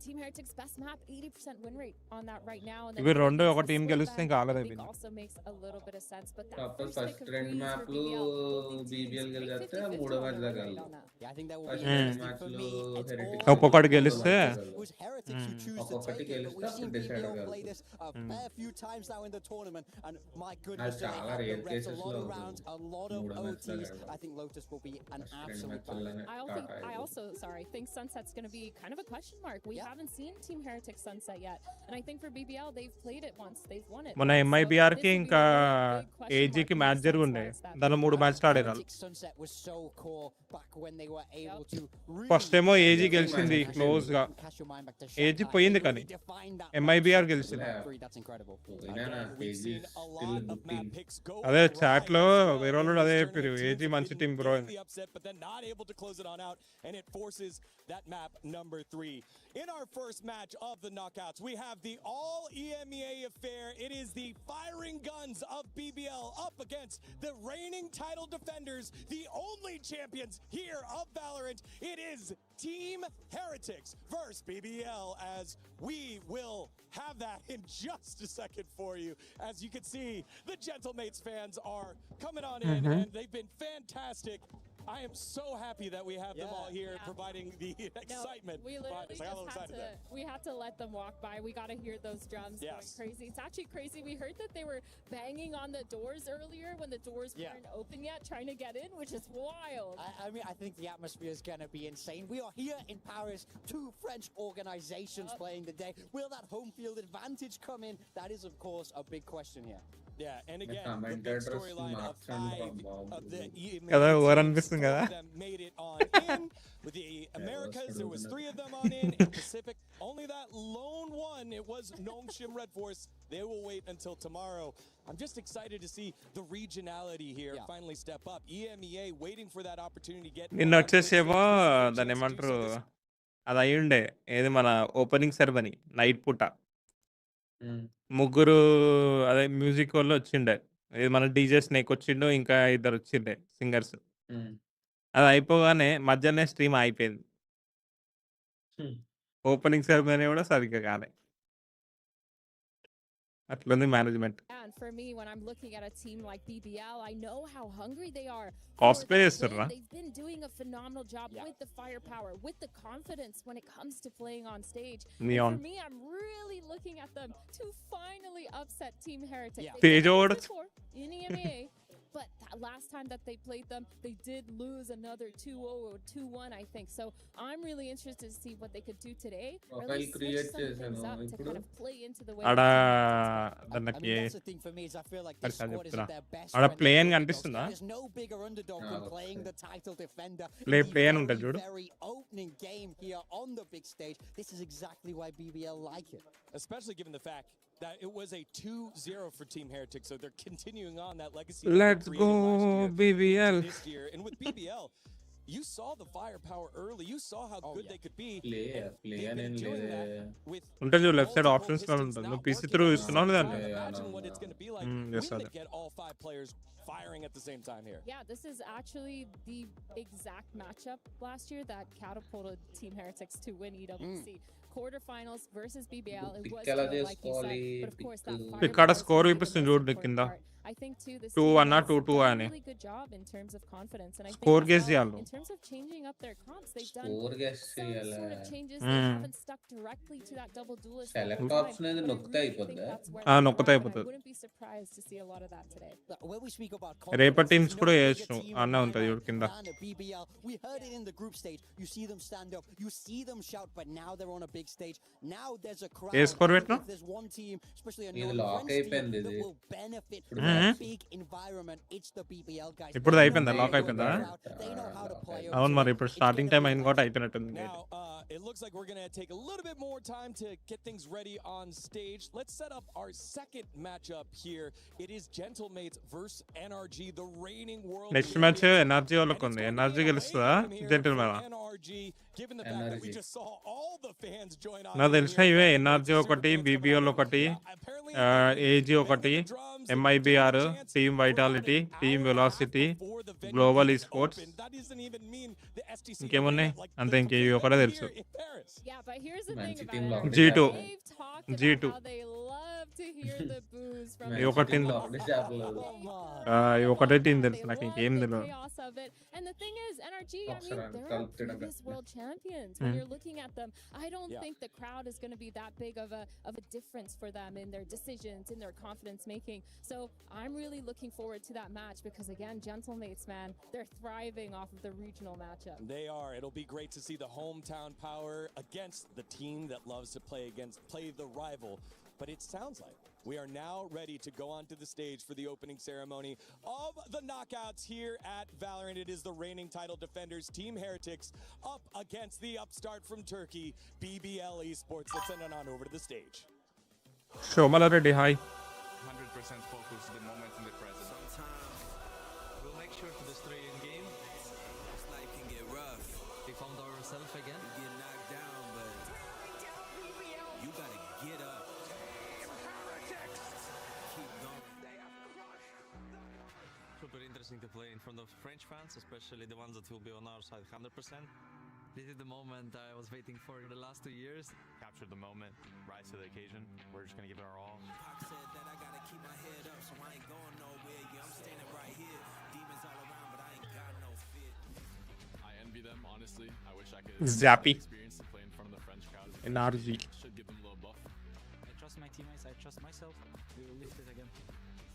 G: Team Heretics' best map, 80% win rate on that right now. And
D: ఇవి రెండు ఒక team గెలిస్తే ఇంకా ఆగదు
G: I think also makes a little bit of sense. But that
J: కాకపోతే
G: first pick
J: first
G: of
J: 2
G: Breeze for
J: మ్యాప్లు
G: BBL,
J: BBL గెలిస్తే 3వ match దాకా వెళ్ళదు.
N: Yeah, I think that will
J: first
N: be
J: 2 మ్యాచ్లు హెరిటిక్స్
D: ఒక్కొక్కటి గెలిస్తే
J: ఒక్కొక్కటి గెలిస్తే అప్పుడు డిసైడ్
N: play
J: కాదు.
N: this a fair few times now in the tournament, and my
J: అది
N: goodness, they
J: చాలా
N: have the
J: rare
N: reps, a
J: cases
N: lot
J: లో
N: of rounds, a lot of
J: 3వ match
N: OTs. I think Lotus will be an absolute battle.
G: I also think Sunset's going to be kind of a question mark. We haven't seen Team Heretics Sunset yet, and I think for BBL they've played it once, they've won it.
D: మన ఎంఐబిఆర్ కి ఇంకా ఏజీకి match జరుగుండే, దానిలో 3 మ్యాచ్లు ఆడారు.
N: Sunset was so core back when they were able to
D: first ఏమో AG గెలిచింది close గా, AG పోయింది కానీ ఎంఐబిఆర్ గెలిచింది. అదే చాట్ లో వేరే వాళ్ళు అదే చెప్పారు, ఏజీ మంచి టీం బ్రో అని.
E: But then not able to close it on out, and it forces that map number 3. In our first match of the knockouts, we have the all EMEA affair. It is the firing guns of BBL up against the reigning title defenders, the only champions here of Valorant. It is Team Heretics versus BBL, as we will have that in just a second for you. As you can see, the Gentlemates fans are coming on in, and they've been fantastic. I am so happy that we have them all here providing the excitement.
G: We literally we had to let them walk by. We got to hear those drums going crazy. It's actually crazy. We heard that they were banging on the doors earlier when the doors weren't open yet, trying to get in, which is wild.
N: I mean, I think the atmosphere is going to be insane. We are here in Paris, 2 French organizations playing the day. Will that home field advantage come in? That is, of course, a big question here.
E: Yeah, and again, the big storyline of 5 of the
D: కదా over అనిపిస్తుంది కదా.
E: made it on in. With the Americas, there was 3 of them on in. In Pacific, only that lone one, it was Nongshim Red Force. They will wait until tomorrow. I'm just excited to see the regionality here finally step up. EMEA waiting for that opportunity to get.
D: నిన్న వచ్చేసేమో దాన్ని ఏమంటారు, అది అయ్యుండే ఏది మన opening ceremony night పూట. 3 అదే music వాళ్ళు వచ్చిండే, ఇది మన డీజే స్నేక్ వచ్చిండు, ఇంకా 2 వచ్చిండే సింగర్స్. అది అయిపోగానే మధ్యాహ్నం స్ట్రీమ్ అయిపోయింది. ఓపెనింగ్ సెరమనీ కూడా సరిగ్గా కాలే. అట్లుంది management.
G: And for me, when I'm looking at a team like BBL, I know how hungry they are.
D: Cosplay
G: for
D: చేస్తుర్రా?
G: win. They've been doing a phenomenal job with the firepower, with the confidence when it comes to playing on stage. And
D: Neon.
G: for me, I'm really looking at them to finally upset Team Heretic.
D: Yeah.
G: They've done
D: Tejo
G: this before in EMEA. But that last time that they played them, they did lose another 2-0 or 2-1, I think. So I'm really interested to see what they could do today. Or at least switch some things up to kind of play into the way.
D: ఆడ
N: I
D: దానికి
N: mean, that's the thing for me is I feel like this squad isn't their best.
D: ఆడ
N: when
D: play
N: they're
D: అని
N: underdogs.
D: కనిపిస్తుందా?
N: There's no bigger underdog than playing the title defender.
D: Play అని
N: in
D: ఉంటుంది
N: the
D: చూడు.
N: very opening game here on the big stage. This is exactly why BBL like it.
E: Especially given the fact that it was a 2-0 for Team Heretic, so they're continuing on that legacy.
D: Let's go BBL.
E: This year. And with BBL, you saw the firepower early. You saw how good they could be.
J: Play
E: They've been doing that with
D: ఉంటుంది చూడు left side
E: multiple
D: options
E: pistons
D: ఉంటుంది.
E: now
D: నువ్వు PC
E: working
D: through
E: on
D: ఇస్తున్నావు
E: it.
D: దాన్ని.
E: Imagine what it's going to be like
D: yes,
E: when
D: అదే.
E: they get all 5 players firing at the same time here.
G: Yeah, this is actually the exact matchup last year that catapulted Team Heretics to win EWC. Quarterfinals versus BBL. It was
J: Pick ఎలా
G: still, like you said,
J: చేసుకోవాలి,
G: but of course that
J: pick.
G: firepower
D: ఇక్కడ
G: is
D: score
G: gonna be the
D: చూపిస్తుంది
G: most
D: చూడు
G: important
D: కింద.
G: part. I think too this
D: 2-1
G: team has
D: 2-2
G: done
D: అని.
G: a really good job in terms of confidence, and I think
D: Score
G: as
D: guess
G: well,
D: చేయాలి.
G: in terms of changing up their comps, they've done
J: Score guess
G: some
J: చేయాలా?
G: sort of changes. They haven't stuck directly to that double duelist the
J: Select
G: whole time,
J: option అనేది
G: but I
J: నొక్కితే
G: really think
J: అయిపోద్దా?
G: that's where
D: ఆ,
G: they're
D: నొక్కితే
G: at, and I
D: అయిపోతుంది.
G: wouldn't be surprised to see a lot of that today.
N: When we speak about
D: రేపటి
N: confidence,
D: teams
N: there's
D: కూడా
N: no bigger
D: వేయచ్చు
N: team
D: అన్న
N: in
D: ఉంటుంది
N: my
D: చూడు
N: mind
D: కింద.
N: than the BBL. We heard it in the group stage. You see them stand up. You see them shout. But now they're on a big stage. Now there's a crowd.
D: A score
N: If
D: పెట్టినావు?
N: there's one team, especially a
J: ఇది
N: non-friends
J: lock
N: team,
J: అయిపోయింది
N: that
J: ఇది.
N: will benefit
J: ఇప్పుడు
N: from a
D: hmm.
N: big environment, it's the BBL guys.
D: ఇప్పుడు
N: They
D: అయిపోయిందా?
N: know
D: lock
N: how to
D: అయిపోయిందా?
N: work out. They know how to play up
D: అవును
N: to
D: మరి
N: it.
D: ఇప్పుడు
N: It's
D: starting
N: gonna
D: time
N: be
D: అయింది కూడా అయిపోయినట్టుంది.
E: Now, it looks like we're going to take a little bit more time to get things ready on stage. Let's set up our second matchup here. It is Gentlemates versus NRG, the reigning world
D: next match NRG వాళ్ళకు ఉంది. NRG గెలుస్తుందా gentleman?
E: NRG, given the fact that we just saw all the fans join on.
D: నాకు తెలిసిన ఇవే NRG ఒకటి, BBL ఒకటి, AG ఒకటి, MIBR, team Vitality, team Velocity, Global Esports, ఇంకేమున్నాయి అంతే. ఇంకేవి ఒకటే తెలుసు.
G: Yeah, but here's the thing
J: మంచి
G: about
J: team
G: it.
J: లో ఒకటి
D: G2.
G: They've talked about
D: G2.
G: how they love to hear the boos from
J: మంచి
D: ఈ ఒకటి
J: team లో ఒకటి చేపలేదు.
D: ఈ ఒకటే టీం తెలుసు నాకు, ఇంకేం తెలియదు.
G: chaos of it. And the thing is, NRG, I mean,
J: ఒకసారి
G: they're
J: కలుపుతాడు
G: previous
J: కదా.
G: world champions. When you're looking at them, I don't think the crowd is going to be that big of a difference for them in their decisions, in their confidence making. So I'm really looking forward to that match because, again, Gentlemates, man, they're thriving off of the regional matchup.
E: They are. It'll be great to see the hometown power against the team that loves to play the rival. But it sounds like we are now ready to go onto the stage for the opening ceremony of the knockouts here at Valorant. It is the reigning title defenders, Team Heretics, up against the upstart from Turkey, BBL Esports. Let's send it on over to the stage.
D: Shomala Reddy, hi.
S: 100% focus the moment in the present. Sometimes we'll make sure to destroy in game.
C: Life can get rough. We found ourselves again. You get knocked down, but you gotta get up. Keep going.
S: Super interesting to play in front of French fans, especially the ones that will be on our side 100%.
C: This is the moment I was waiting for the last 2 years.
Q: Capture the moment, rise to the occasion. We're just gonna give it our all.
C: Pac said that I gotta keep my head up, so I ain't going nowhere. Yeah, I'm standing right here. Demons all around, but I ain't got no fear.
S: I envy them, honestly. I wish I could
D: Zappy.
S: experience to play in front of the French crowd.
D: NRG.
S: Should give them a little buff.
T: I trust my teammates, I trust myself. We will lift it again.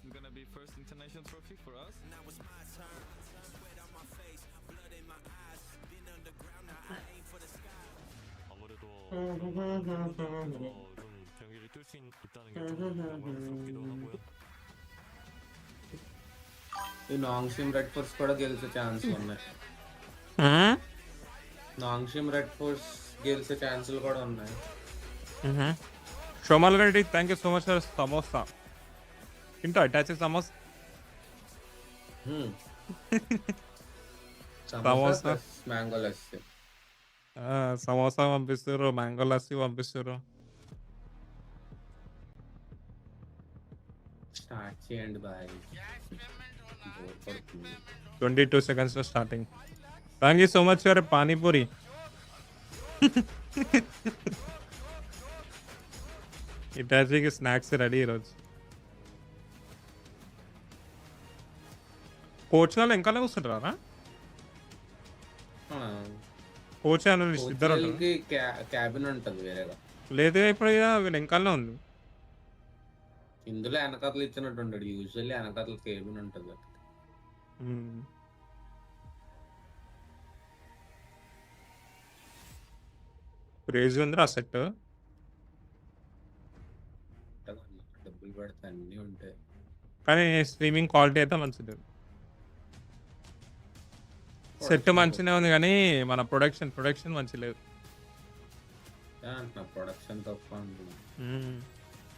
S: It's gonna be first international trophy for us.
C: Now it's my turn. Sweat on my face, blood in my eyes. Been underground, now I aim for the sky.
S: 아무래도 좀 경기를 뛸 수 있다는 게 좀 영광스럽기도 하고요.
J: ఈ wrong SIM red force కూడా గెలిచే chance ఉన్నాయి. Wrong SIM red force గెలిచే ఛాన్సులు కూడా ఉన్నాయి.
D: Shomala Reddy, thank you so much for samosa. Into attach samosa.
J: Samosa mango lassi.
D: Samosa పంపిస్తారు, mango lassi పంపిస్తారు.
J: స్టార్ట్ చేయండి బాయ్.
D: 22 seconds లో starting. Thank you so much for panipuri. ఇటాచీకి స్నాక్స్ రెడీ ఈరోజు. కోచ్ వాళ్ళు వెనకాలే కూర్చుంటారా? కోచ్ అనలిస్ట్ ఇద్దరు ఉంటారా?
J: కోచ్‌లకి క్యాబిన్ ఉంటది వేరేగా.
D: లేదు ఇప్పుడు ఇక వీళ్ళ వెనకాలనే ఉంది.
J: ఇందులో వెనకాతలు ఇచ్చినట్టు ఉంటాడు. యూజువల్లీ వెనకాతల కేబిన్ ఉంటది.
D: క్రేజీ ఉందిరా సెట్.
J: డబ్బులు పెడితే అన్నీ ఉంటాయి.
D: కానీ స్ట్రీమింగ్ క్వాలిటీ అయితే మంచిది. సెట్ మంచిగానే ఉంది కానీ మన ప్రొడక్షన్ మంచి లేదు.
J: ప్రొడక్షన్ తప్ప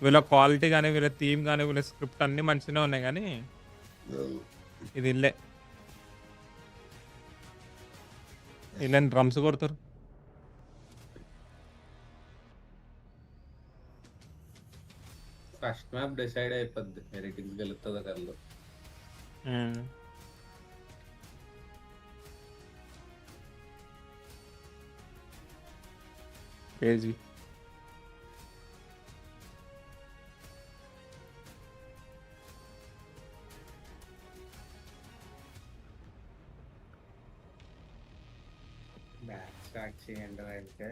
D: వీళ్ళ క్వాలిటీ కానీ వీళ్ళ థీమ్ కానీ వీళ్ళ స్క్రిప్ట్ అన్నీ మంచిగానే ఉన్నాయి కానీ ఇది ఇల్లే డ్రమ్స్ కొడతారు.
J: ఫస్ట్ మ్యాప్ డిసైడ్ అయిపోద్ది హెరిటిక్స్ గెలుస్తుందో కల్లు.
D: క్రేజీ.
J: బ్యాక్ స్టార్ట్ చేయండి అంటే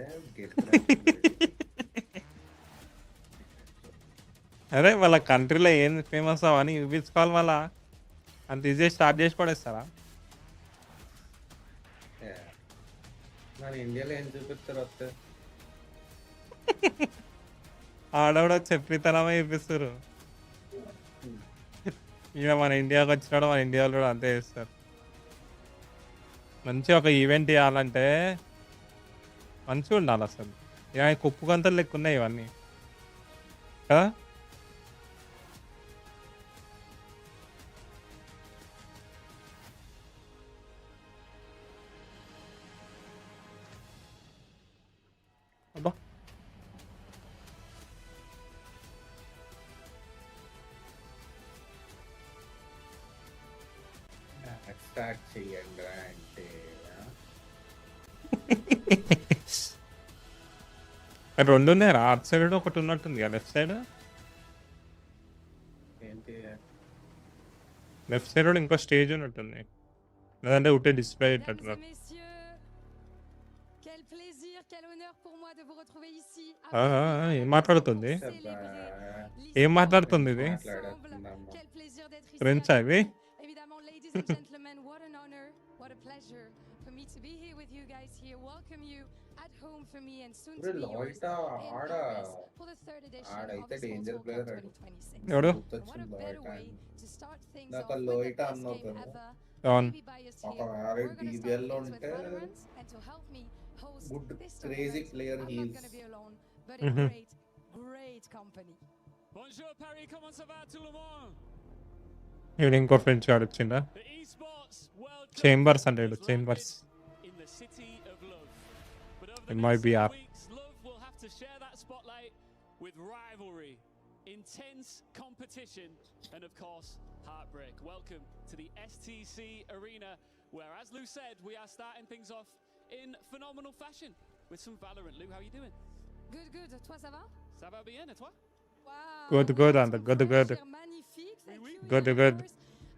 D: అరే వాళ్ళ కంట్రీలో ఏం ఫేమస్ అవని చూపించుకోవాలి. మళ్ళా అంత ఈజీ స్టార్ట్ చేసి పడేస్తారా?
J: మన ఇండియాలో ఏం చూపిస్తారు వస్తే
D: ఆడవిడ చెప్పితనమే చూపిస్తారు. ఇక మన ఇండియాకి వచ్చినాడు మన ఇండియాలో కూడా అంతే చేస్తారు. మంచి ఒక ఈవెంట్ ఇవ్వాలంటే మంచిగా ఉండాలి అసలు. ఇక కుప్పు గంతలు లెక్క ఉన్నాయి ఇవన్నీ కదా. అబ్బా
J: స్టార్ట్ చేయండి అంటే
D: రెండు ఉన్నాయి. అటు సైడ్ ఒకటి ఉన్నట్టుంది కదా. లెఫ్ట్ సైడ్
J: ఏంటి
D: లెఫ్ట్ సైడ్ కూడా ఇంకో స్టేజ్ ఉన్నట్టుంది. లేదంటే ఒకటే డిస్ప్లే ఇట్టట్టున్నారు. ఏం మాట్లాడుతుంది ఏం మాట్లాడుతుంది ఇది? ఫ్రెంచ్ అవి
J: ఆడైతే డేంజర్ ప్లేయర్.
D: ఎవడు
J: నాకు లోయిటా అన్నావు కదా.
D: అవును.
J: ఒక DBL లో ఉంటే గుడ్ క్రేజీ ప్లేయర్ హీల్స్.
D: ఈవిడ ఇంకో ఫ్రెంచ్ గాడు వచ్చిందా? చేంబర్స్ అంటే chambers MIBR.
U: With rivalry, intense competition, and of course, heartbreak. Welcome to the STC Arena, where, as Lou said, we are starting things off in phenomenal fashion with some Valorant. Lou, how are you doing?
P: Good, good. Toi, ça va?
U: Ça va bien, et toi?
P: Wow.
D: Good, and good.
P: Magnifique. Thank you.
D: Good.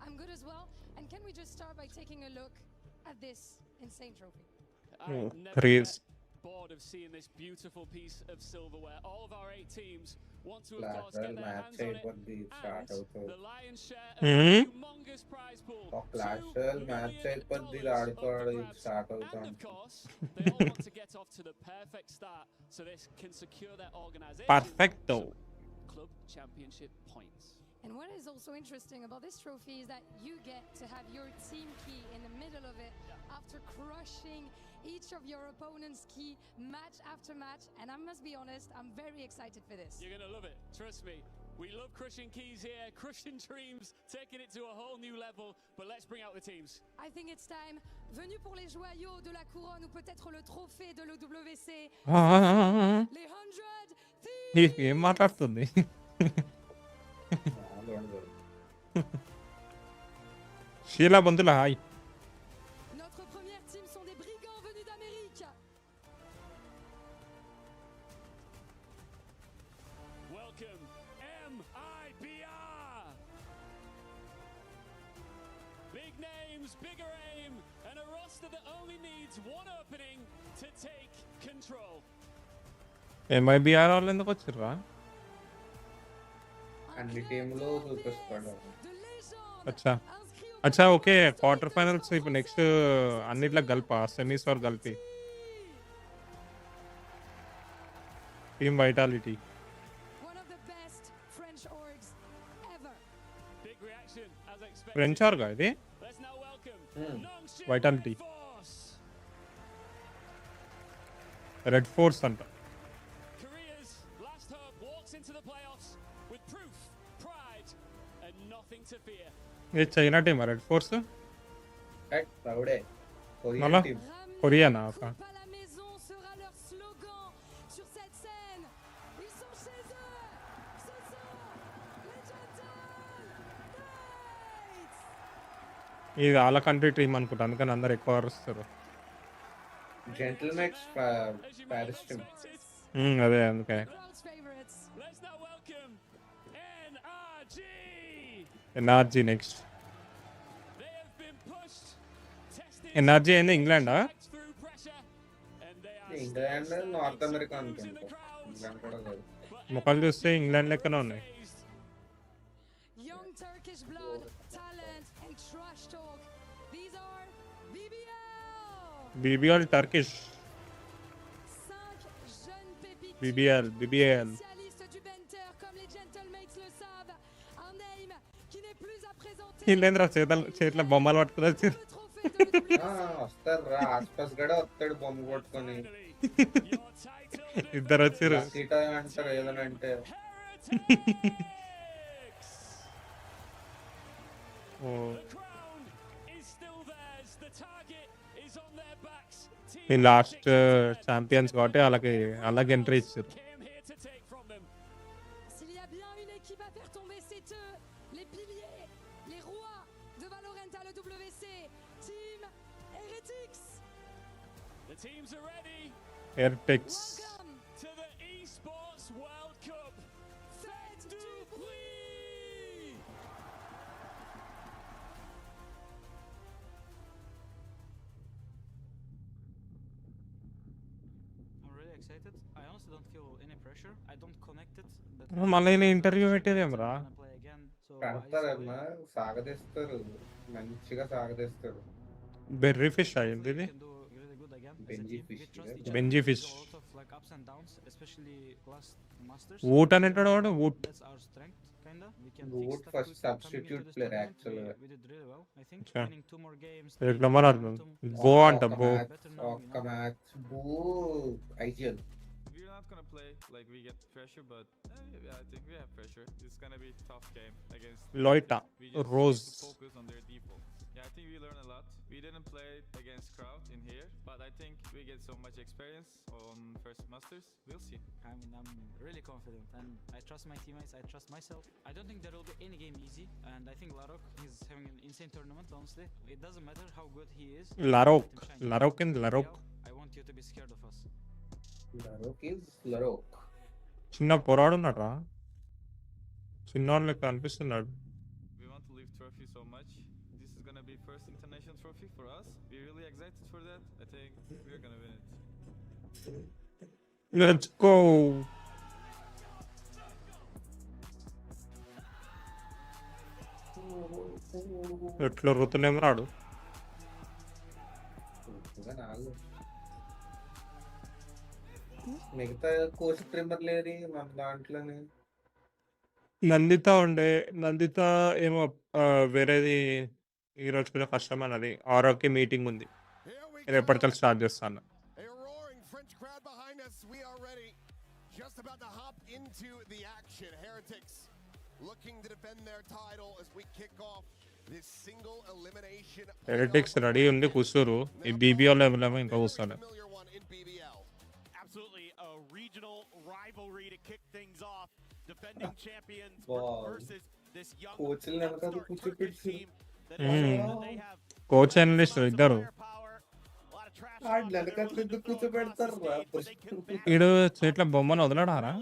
P: I'm good as well. And can we just start by taking a look at this insane trophy?
D: Reels.
U: Bored of seeing this beautiful piece of silverware. All of our 8 teams want to, of course, get their hands on it. And the lion's share of the humongous prize pool.
J: match అయిపోద్ది ఆడుకోవడం start అవుతాం.
U: And of course, they all want to get off to the perfect start so this can secure their organization.
D: Perfecto.
U: Club championship points.
P: And what is also interesting about this trophy is that you get to have your team key in the middle of it after crushing each of your opponent's key match after match. And I must be honest, I'm very excited for this.
U: You're gonna love it, trust me. We love crushing keys here, crushing dreams, taking it to a whole new level. But let's bring out the teams.
P: I think it's time. Venu pour les joyaux de la couronne ou peut-être le trophée de l'EWC. Les 100 Thieves.
D: ఏం మాట్లాడుతుంది? షీలా బంధుల hi.
P: Notre première team sont des brigands venus d'Amérique.
U: Welcome, MIBR. Big names, bigger aim, and a roster that only needs one opening to take control.
D: MIBR వాళ్ళు ఎందుకు వచ్చిర్రా?
J: అన్ని టీంలో చూపిస్తాడు.
D: అచ్చా అచ్చా ఓకే. క్వార్టర్ ఫైనల్స్ ఇప్పుడు నెక్స్ట్ అన్నిట్లో కలిపా semis వరకు కలిపి టీమ్ వైటాలిటీ. ఫ్రెంచ్ ఆర్గా ఇది వైటాలిటీ రెడ్ ఫోర్స్ అంట. ఇది చైనా టీమా రెడ్ ఫోర్స్? మళ్ళా కొరియానా? ఇది వాళ్ళ కంట్రీ టీం అనుకుంటా, అందుకని అందరు ఎక్కువ అరుస్తారు. అదే అందుకే ఎన్ఆర్జీ నెక్స్ట్. ఎన్ఆర్జీ ఏంది ఇంగ్లాండా?
J: ఇంగ్లాండ్ నార్త్ అమెరికా అనుకుంటా. ఇంగ్లాండ్ కూడా కాదు.
D: ముఖాలు చూస్తే ఇంగ్లాండ్ లెక్కనే ఉన్నాయి. BBL Turkish. BBL. వీళ్ళేంద్ర చేతిలో బొమ్మలు పట్టుకుని వచ్చారు.
J: వస్తారు రా, ఆస్పాస్ గడ వస్తాడు బొమ్మ కొట్టుకొని.
D: ఇద్దరు వచ్చారు
J: అంటారు ఏదైనా అంటే. లాస్ట్ ఛాంపియన్స్ కాబట్టి వాళ్ళకి అలాగే ఎంట్రీ ఇచ్చారు.
P: S'il y a bien une équipe à faire tomber, c'est eux, les piliers, les rois de Valorant à l'EWC, Team Heretics.
U: The teams are ready.
D: Heretics.
U: Welcome to the Esports World Cup. Faites du bruit.
T: I'm really excited. I honestly don't feel any pressure. I don't connect it.
D: మళ్ళీ interview పెట్టేదేమరా?
J: పెడతారమ్మా, సాగదీస్తారు, మంచిగా సాగదీస్తారు.
D: Berry fish అయింది ఇది. Benji fish. ఊట్ అని అంటాడు వాడు. ఊట్
J: first substitute player యాక్చువల్గా.
D: బో అంట బో.
J: ఒక్క మ్యాచ్ బో IGL.
A: We're not gonna play like we get pressure, but yeah, I think we have pressure. It's gonna be a tough game against
D: Loita, Rose.
A: Focus on their default. Yeah, I think we learn a lot. We didn't play against crowd in here, but I think we get so much experience on first masters. We'll see.
T: I mean, I'm really confident, and I trust my teammates. I trust myself. I don't think there will be any game easy, and I think Larok is having an insane tournament. Honestly, it doesn't matter how good he is.
D: Larok.
T: I want you to be scared of us.
D: చిన్న పొరాడు ఉన్నాడు రా, చిన్నవాడు లెక్క అనిపిస్తున్నాడు.
A: We want to lift trophy so much. This is gonna be first international trophy for us. We're really excited for that. I think we're gonna win it.
D: Let's go. ఎట్లా రుతున్నాం రాడు.
J: మిగతా coach trimmer లేరు మన దాంట్లోనే.
D: నందిత ఉండే, నందిత ఏమో వేరేది ఈరోజు కొంచెం కష్టం అన్నది. ఆరోకి మీటింగ్ ఉంది, రేపటితో స్టార్ట్ చేస్తాను. హెరిటిక్స్ రెడీ ఉంది, కూర్చోరు. ఈ బీబీఓలో ఏమో ఇంకా కూర్చోను.
V: Absolutely a regional rivalry to kick things off. Defending champions versus this young Turkish team that they have.
D: Coach analyst ఇద్దరు. ఈడు చేట్ల బొమ్మను వదలడారా?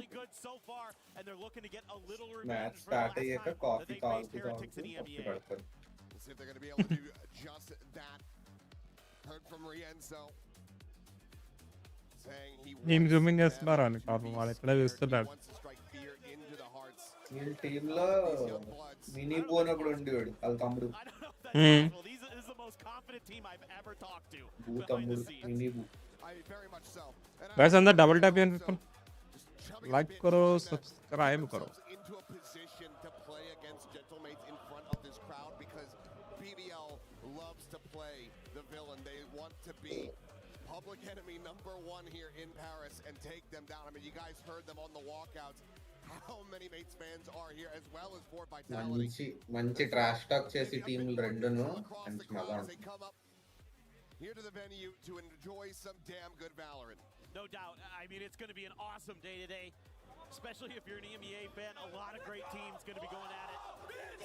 J: మ్యాచ్ స్టార్ట్ అయ్యాక కాఫీ తాగుతూ పెడతారు.
B: We'll see if they're going to be able to do just that. Heard from Rienzo saying he
D: Team zooming చేస్తున్నారు అని పాపం వాళ్ళు ఇక్కడే చూస్తున్నాడు.
B: wants to strike fear into the hearts.
J: వీళ్ళ టీంలో మినీ బోన్ ఒకడు ఉండేవాడు వాళ్ళ తమ్ముడు.
V: This is the most confident team I've ever talked to.
J: బూ తమ్ముడు మినీ బూ.
B: Very much so.
D: Guys अंदर डबल टैप इन लाइक करो सब्सक्राइब करो.
B: Into a position to play against gentlemates in front of this crowd because BBL loves to play the villain. They want to be public enemy number 1 here in Paris and take them down. I mean, you guys heard them on the walkouts. How many Mates fans are here as well as for Vitality.
J: మంచి trash talk చేసి టీంలు రెండును మంచి మజా
B: They come up here to the venue to enjoy some damn good Valorant.
V: No doubt. I mean, it's going to be an awesome day today, especially if you're an EMEA fan. A lot of great teams going to be going at it.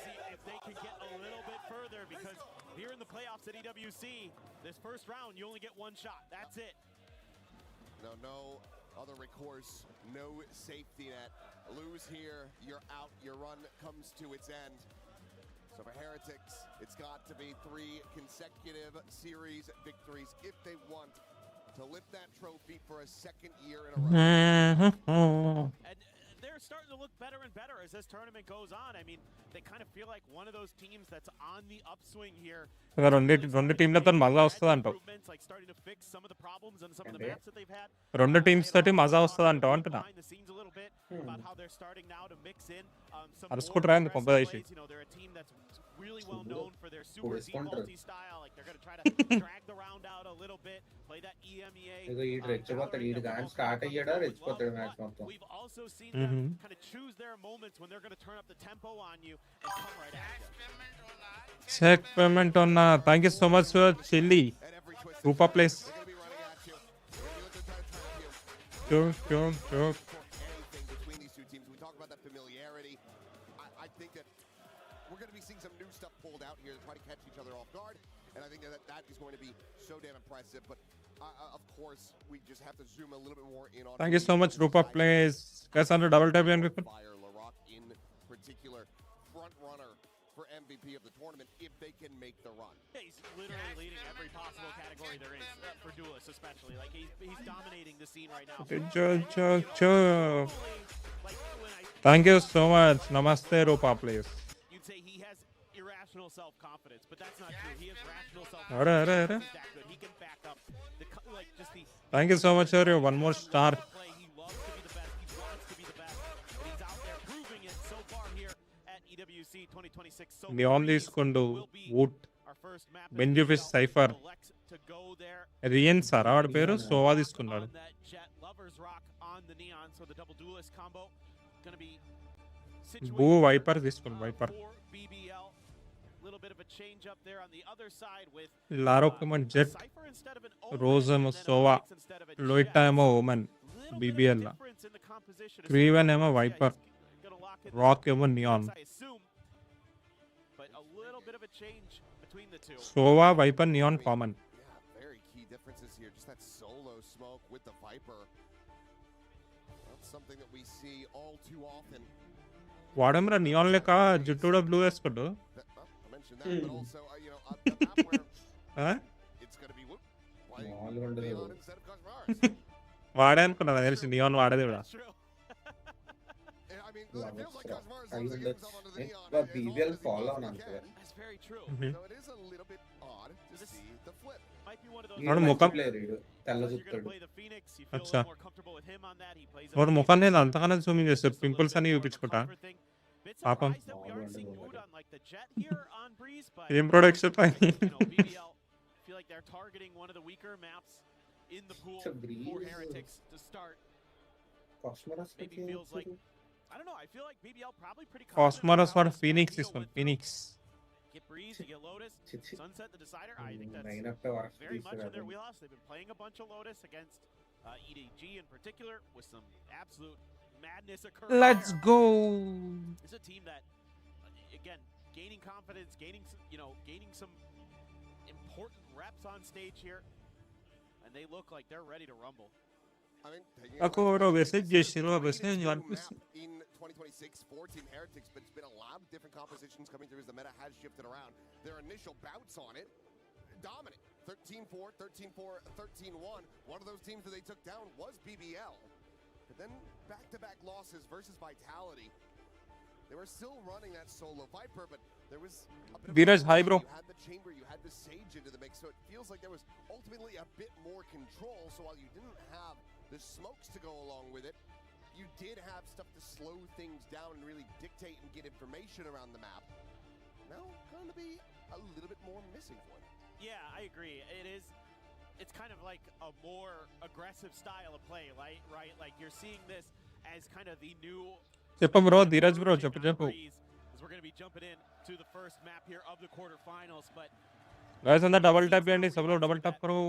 V: See if they can get a little bit further because here in the playoffs at EWC, this first round, you only get one shot. That's it.
B: No other recourse, no safety net. Lose here, you're out. Your run comes to its end. So for Heretics, it's got to be 3 consecutive series victories if they want to lift that trophy for a second year in a row.
V: And they're starting to look better and better as this tournament goes on. I mean, they kind of feel like one of those teams that's on the upswing here.
D: రెండు టీంలతో మజా వస్తుంది అంటావు.
V: Like starting to fix some of the problems and some of the maps that they've had.
D: రెండు teams తోటి మజా వస్తుంది అంటావు అంటున్నా.
V: Behind the scenes a little bit about how they're starting now to mix in some
D: అరుచుకుంటారా ఎందుకు కొంపదీసి.
V: You know, they're a team that's really well known for their super multi style. Like they're going to try to drag the round out a little bit, play that EMEA.
J: ఈడు రెచ్చిపోతాడు ఈడు గాని start అయ్యాడా రెచ్చిపోతాడు match మొత్తం.
V: We've also seen them kind of choose their moments when they're going to turn up the tempo on you and come right at you.
D: Check payment on thank you so much for Chili. Rupa place. Sure.
B: Anything between these two teams. We talk about that familiarity. I think that we're going to be seeing some new stuff pulled out here to try to catch each other off guard. And I think that is going to be so damn impressive. But of course, we just have to zoom a little bit more in on.
D: Thank you so much, Rupa plays. Guys, under double tap and people.
B: LaRock in particular, front runner for MVP of the tournament if they can make the run.
V: Yeah, he's literally leading every possible category there is for duelists, especially. Like he's dominating the scene right now.
D: Thank you so much. Namaste, Rupa plays.
V: You'd say he has irrational self-confidence, but that's not true. He has rational self-confidence. That good. He can back up just the.
D: Thank you so much, sir. One more star.
V: He loves to be the best. He wants to be the best. And he's out there proving it so far here at EWC 2026. So
D: Neon తీసుకుండు wood Benjufish Cypher Rien sir ఆవిడ పేరు సోవా తీసుకున్నాడు. బూ wiper తీసుకున్నాడు. Wiper లారోకమన్ jet rose ఏమో సోవా లోయిటా ఏమో ఓమన్ BBL క్రీవెన్ ఏమో వైపర్ రాక్ ఏమో Neon Sova Viper Neon common.
B: Very key differences here. Just that solo smoke with the Viper. That's something that we see all too often.
D: వాడేమరా నియాన్ లెక్క జుట్టు కూడా బ్లూ వేసుకోడు. వాడే అనుకున్నా తెలిసి నియాన్ వాడేది కూడా.
J: BBL follow on
V: That's very true. So it is a little bit odd to see the flip. Might be one of those.
D: వాడు ముఖం అచ్చా వాడు ముఖాన్ని అంతగానే జూమింగ్ చేస్తారు పింపుల్స్ అని చూపించుకుంటా పాపం. ఏం production pi
V: feel like they're targeting one of the weaker maps in the pool for Heretics to start. Maybe feels like I don't know. I feel like BBL probably pretty
D: Cosmos for Phoenix is one. Phoenix.
V: Get Breeze, you get Lotus, Sunset the Decider. I think that's very much in their wheelhouse. They've been playing a bunch of Lotus against EDG in particular with some absolute madness occurring.
D: Let's go.
V: It's a team that, again, gaining confidence, gaining some important reps on stage here, and they look like they're ready to rumble.
D: Ako bro, message చేసిరు message అనిపిస్తుంది.
B: 2026 for Team Heretics, but it's been a lot of different compositions coming through as the meta has shifted around. Their initial bouts on it, dominant. 13-4, 13-4, 13-1. One of those teams that they took down was BBL. But then back-to-back losses versus Vitality. They were still running that solo Viper, but there was a bit of
D: Viraj, hi bro.
B: You had the Chamber, you had the Sage into the mix, so it feels like there was ultimately a bit more control. So while you didn't have the smokes to go along with it, you did have stuff to slow things down and really dictate and get information around the map. Now, going to be a little bit more missing for them.
V: Yeah, I agree. It's kind of like a more aggressive style of play, right? Like you're seeing this as kind of the new
D: చెప్పు bro Dheeraj bro చెప్పు
V: as we're going to be jumping in to the first map here of the quarterfinals, but
D: guys अंदर double tap చేయండి सब लोग double tap करो.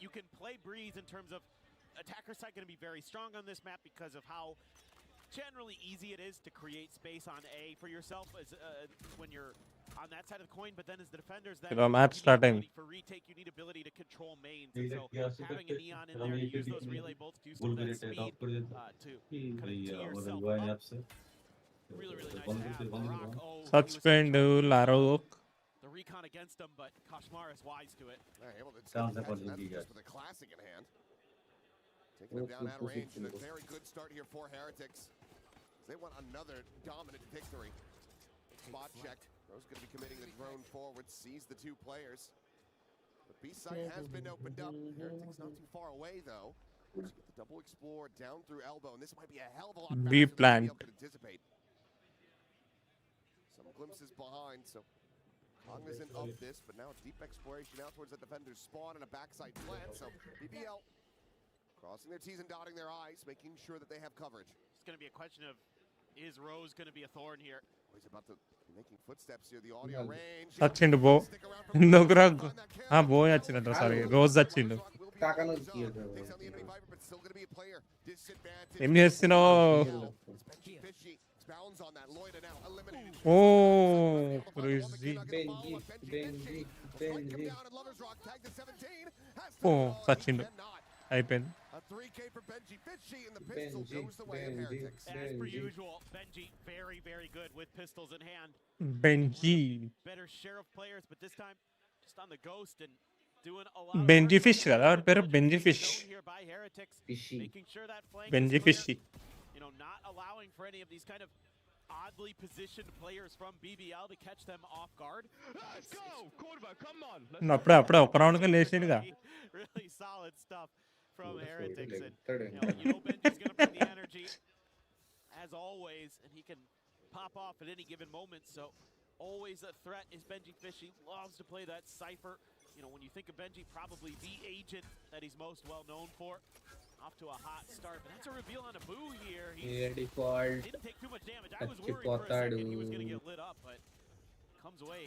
V: You can play Breeze in terms of attacker side going to be very strong on this map because of how generally easy it is to create space on A for yourself as when you're on that side of the coin, but then as the defenders that
D: match starting
V: for retake, you need ability to control mains, and so having a Neon in there, use those relay bolts to use some of that speed to kind of tee yourself up. Really nice to have. Rock,
D: Suspend Larok.
V: the recon against him, but Kashmar is wise to it.
B: Able to that's with a classic in hand. Taking them down out of range, and a very good start here for Heretics. They want another dominant victory. Spot checked. Rose going to be committing the drone forward, sees the two players. The B side has been opened up. Heretics not too far away though. Let's get the double explore down through elbow, and this might be a hell of a lot faster
D: Be
B: than
D: planned.
B: we could anticipate. Some glimpses behind, so cognizant of this, but now deep exploration out towards the defender's spawn and a backside plant. So BBL crossing their T's and dotting their I's, making sure that they have coverage.
V: It's going to be a question of, is Rose going to be a thorn here?
B: Oh, he's about to be making footsteps here. The audio range.
D: చచ్చిండు బో నొకరా బో వచ్చిందంట sorry రోజు చచ్చిండు. ఏం చేస్తున్నావు? ఓ crazy ఓ చచ్చిండు అయిపోయింది.
B: A 3K for Benji Fishy, and the pistol goes the way of Heretics.
V: As per usual, Benji very good with pistols in hand.
D: Benji.
V: Better share of players, but this time just on the ghost and doing a lot of
D: Benji Fish కదా వాడి పేరు Benji Fish.
V: here by Heretics, making sure that flank
D: Benji
V: is
D: Fishy.
V: clear, you know, not allowing for any of these kind of oddly positioned players from BBL to catch them off guard.
S: Let's go! Quarterback, come on!
D: అప్పుడే ఒక రౌండ్గా లేచిండుగా.
V: Really solid stuff from Heretics, and you know Benji's going to bring the energy as always, and he can pop off at any given moment, so always a threat is Benji Fishy. Loves to play that Cypher. You know, when you think of Benji, probably the agent that he's most well known for. Off to a hot start, but that's a reveal on Abu here. He didn't take too much damage. I was worried for a second he was going to get lit up, but comes away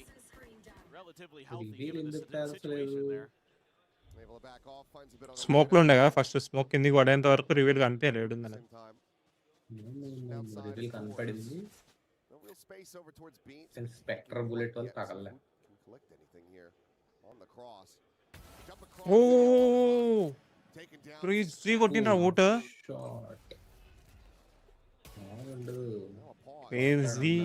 V: relatively healthy given the situation there.
D: Smoke లో ఉండే కదా first smoke కిందికి పడేంత వరకు reveal కనిపించలేడు.
J: కనపడింది Spectre bullet వల్ల తగలలే.
D: ఓ crazy కొట్టిన ఊట crazy.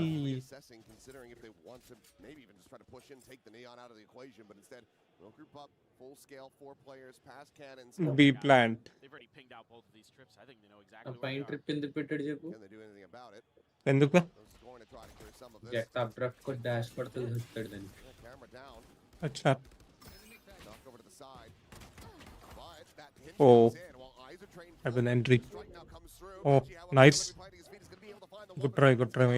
B: Considering if they want to maybe even just try to push in, take the Neon out of the equation, but instead we'll group up full scale, 4 players, pass cannons.
D: B plant.
V: They've already pinged out both of these trips. I think they know exactly
J: where they are. Trip in the pitted
B: Can they do anything about it?
D: ఎందుకు?
B: Going to try to clear some of this.
J: Jet up draft को dash पड़ता है third then.
B: Camera down.
D: अच्छा.
B: Knock over to the side. But that hit
D: Oh.
B: is in while eyes are trained.
D: Have an entry. Oh, nice. Good try.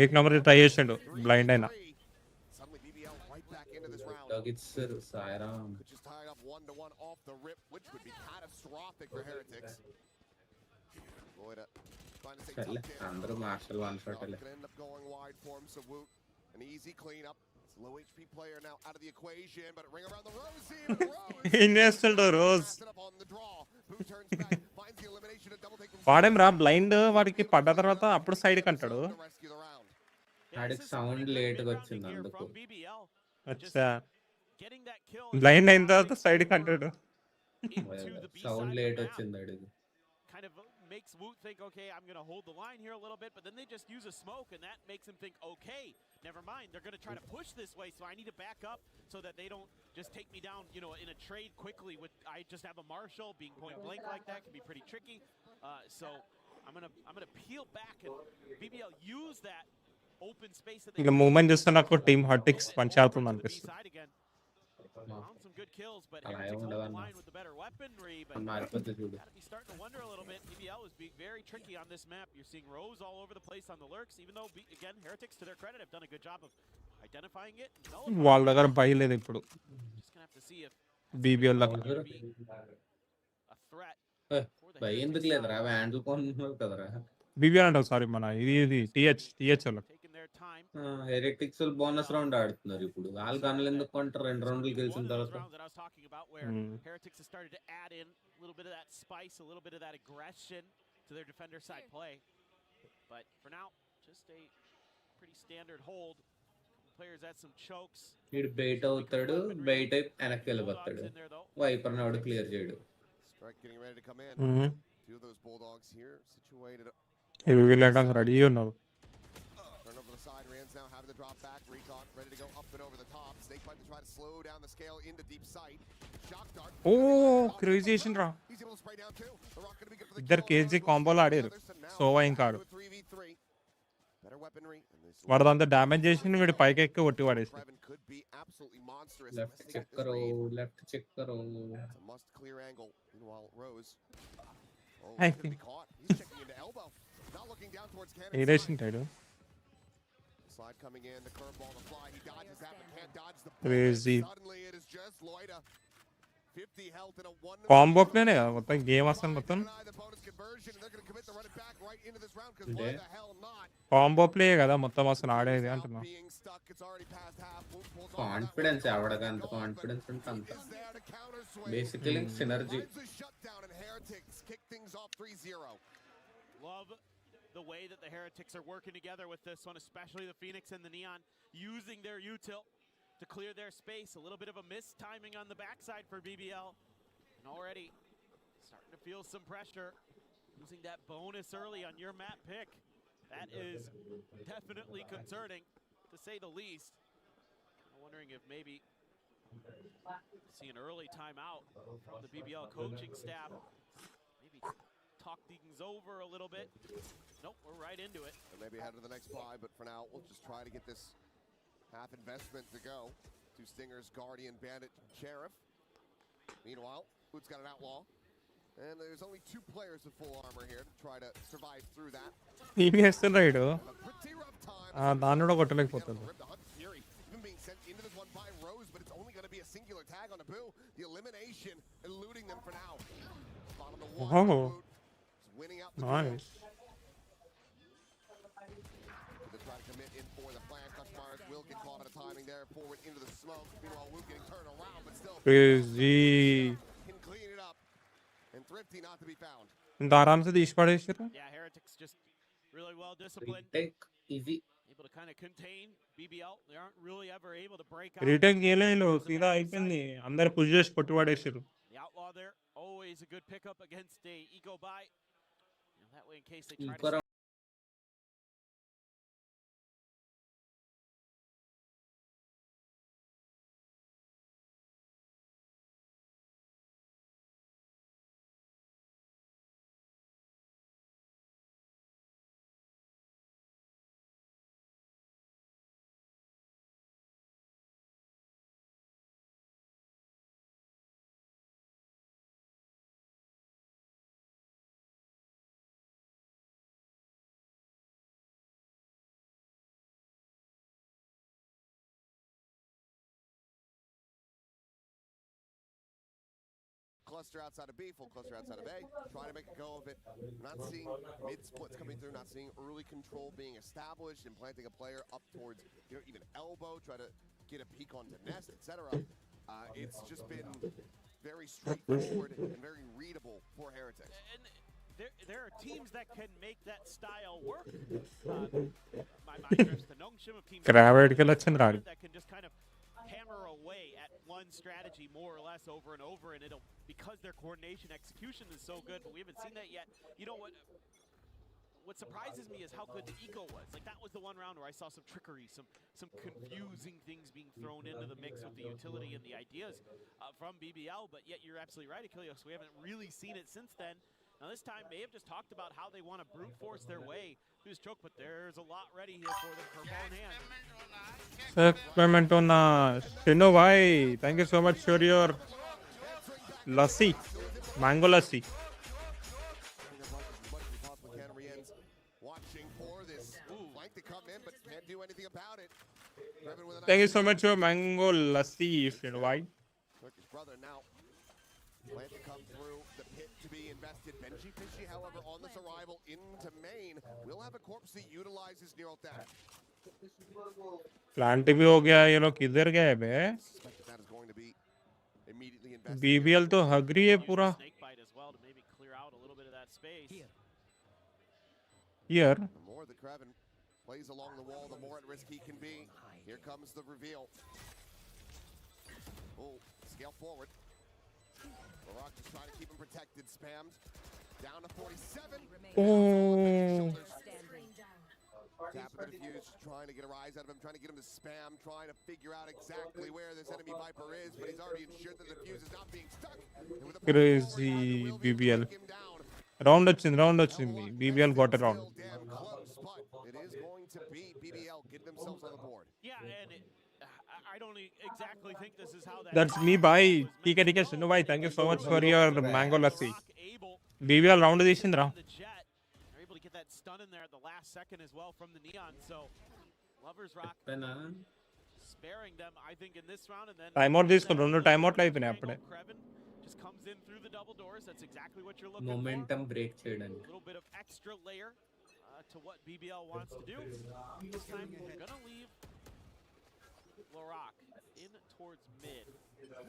D: एक number try చేసిండు blind అయినా.
J: It's Sairam.
B: Just tied up 1-1 off the rip, which would be catastrophic for Heretics. Quater trying to stay tucked in.
J: Andrew Marshall one shot.
B: Gonna end up going wide for him, so Woot, an easy cleanup. It's a low HP player now out of the equation, but ring around the Rose.
D: Invested rose వాడేం రా blind వాడికి పడ్డ తర్వాత అప్పుడు side కంటాడు.
J: ఆడికి sound late గా వచ్చింది అందుకు.
D: అచ్చా బ్లైండ్ అయిన తర్వాత సైడ్ కంటాడు.
J: సౌండ్ లేట్ వచ్చింది ఆడికి.
V: Kind of makes Woot think, okay, I'm going to hold the line here a little bit, but then they just use a smoke, and that makes him think, okay, never mind, they're going to try to push this way, so I need to back up so that they don't just take me down, you know, in a trade quickly. With I just have a Marshall being point blank like that can be pretty tricky. So I'm gonna peel back and BBL use that open space that they
D: ఇంకా moment చూస్తే నాకు team హార్టిక్స్ పంచాడుతుంది అనిపిస్తుంది.
V: found some good kills, but
J: అలా
V: Heretics hold the
J: ఉండదన్న
V: line with the better weaponry. But
J: మారిపోతుంది చూడు.
V: gotta be starting to wonder a little bit. BBL is being very tricky on this map. You're seeing Rose all over the place on the lurks, even though again Heretics, to their credit, have done a good job of identifying it.
D: వాళ్ళ దగ్గర by లేదు ఇప్పుడు
V: Just gonna have to see if
D: BBL
V: a
D: దగ్గర
V: threat.
J: భయ ఎందుకు లేదురా handle కొనున్నారు కదరా.
D: BBL అంటావు సారీ మన ఇది టీహెచ్ వాళ్ళకి.
J: హెరిటిక్స్ బోనస్ రౌండ్ ఆడుతున్నారు ఇప్పుడు. వాళ్ళు గన్నులు ఎందుకు కొంటారు 2 రౌండ్లు గెలిచిన తర్వాత.
V: Heretics has started to add in a little bit of that spice, a little bit of that aggression to their defender side play. But for now, just a pretty standard hold. Players had some chokes.
J: వీడు bait అవుతాడు, bait అయి వెనక్కి వెళ్ళిపోతాడు. Wiper నాడు clear చేయడు.
B: Strike getting ready to come in. Two of those bulldogs here situated.
D: ఇవి వెళ్ళడానికి ready ఉన్నారు.
B: Turn over the side, Rans now having the drop back. Recon ready to go up and over the top. Snake bite to try to slow down the scale into deep sight. Shock dart.
D: Oh, crazy action రా.
B: He's able to spray down too. The rock gonna be good for the
D: ఇద్దరు KG కాంబోలో ఆడారు. సోవా ఇంకా ఆడు.
B: Better weaponry.
D: వాడంతా damage చేసి వీడి పైకి ఎక్కి కొట్టి పడేసి.
B: Could be absolutely monstrous.
J: Left check కరో, లెఫ్ట్ చెక్ కరో.
B: It's a must clear angle. Meanwhile, Rose. Oh,
D: I
B: could be caught. He's checking into elbow. Not looking down towards cannon.
D: Aeration tide.
B: Slide coming in, the curveball to fly. He dodges that, but can't dodge the
D: Crazy.
B: Suddenly it is just Loida. 50 health in a 1.
D: Combo ప్లేనే కదా మొత్తం game అసలు మొత్తం.
B: The bonus conversion, and they're going to commit to run it back right into this round because why the hell not?
D: Combo play కదా మొత్తం అసలు ఆడేది అంటున్నా.
B: Being stuck, it's already past half.
J: Confidence ఎవడగా అంత confidence ఉంటే అంత. Basically synergy.
B: Shutdown and Heretics kick things off 3-0.
V: Love the way that the Heretics are working together with this one, especially the Phoenix and the Neon, using their util to clear their space. A little bit of a missed timing on the backside for BBL. And already starting to feel some pressure. Losing that bonus early on your map pick. That is definitely concerning, to say the least. I'm wondering if maybe see an early timeout from the BBL coaching staff. Maybe talk things over a little bit. Nope, we're right into it.
B: And maybe head to the next buy, but for now, we'll just try to get this half investment to go. Two Stingers, Guardian, Bandit, Sheriff. Meanwhile, Boot's got an Outlaw. And there's only 2 players with full armor here to try to survive through that.
D: ఏమి చేస్తున్నాడు దాన్ని కూడా కొట్టలేకపోతాడు.
B: Even being sent into this one by Rose, but it's only going to be a singular tag on Abu. The elimination eluding them for now. Bottom of the wall.
D: Oh,
B: Winning out
D: nice.
B: To try to commit in for the flank. Kushmars will get caught at a timing there. Forward into the smoke. Meanwhile, Luke getting turned around, but still
D: crazy.
B: can clean it up. And Thrifty not to be found.
D: ఇంత ఆరామ్సే తీసి పడేసారు.
V: Yeah, Heretics just really well disciplined.
J: Easy.
V: Able to kind of contain BBL. They aren't really ever able to break out.
D: Return చేయలేదు సీదా అయిపోయింది. అందరు push చేసి కొట్టి పడేసారు.
V: The Outlaw there, always a good pickup against a eco buy. That way in case they try to
B: cluster outside of B, full cluster outside of A, trying to make a go of it. Not seeing mid-splits coming through, not seeing early control being established, and planting a player up towards, even elbow, try to get a peek onto Nest, etc. It's just been very straightforward and very readable for Heretics.
V: And there are teams that can make that style work. My mind drifts to Nongshim of Team that can just kind of hammer away at one strategy more or less over and over, and it'll become because their coordination execution is so good, but we haven't seen that yet. You know what surprises me is how good the eco was. Like, that was the one round where I saw some trickery, some confusing things being thrown into the mix with the utility and the ideas from BBL, but yet you're absolutely right, Achilles. We haven't really seen it since then. Now this time they have just talked about how they want to brute force their way through this choke, but there's a lot ready here for them. Curveball in hand.
D: Experiment on Shino bhai. Thank you so much for your lassi, mango lassi. Thank you so much for mango lassi, Shino bhai.
B: Brother now plan to come through the pit to be invested. Benji Fishy, however, on this arrival into main, will have a corpse that utilizes neural tech.
D: Plant भी हो गया, ये लोग किधर गए बे? BBL तो हग रही है पूरा. Here.
B: The more the Kraven plays along the wall, the more at risk he can be. Here comes the reveal. Oh, scale forward. Rock just trying to keep him protected. Spammed. Down to 47.
D: Oh.
B: Tap the defuse, trying to get a rise out of him, trying to get him to spam, trying to figure out exactly where this enemy Viper is, but he's already ensured that the defuse is not being stuck.
D: Crazy BBL. Round వచ్చింది. BBL got a round.
B: Damn close, but it is going to be BBL get themselves on the board.
V: Yeah, and I don't exactly think this is how that.
D: That's me, bhai. ठीक है Shino bhai. Thank you so much for your mango lassi. BBL round తీసిందిరా.
V: They're able to get that stun in there at the last second as well from the Neon. So Lovers Rock sparing them, I think, in this round, and then
D: Timeout తీసుకుని 2 timeout అయిపోయినాయి అప్పుడే.
V: just comes in through the double doors. That's exactly what you're looking for.
J: Momentum break చేయడానికి.
V: A little bit of extra layer to what BBL wants to do. This time they're gonna leave Lorak in towards mid.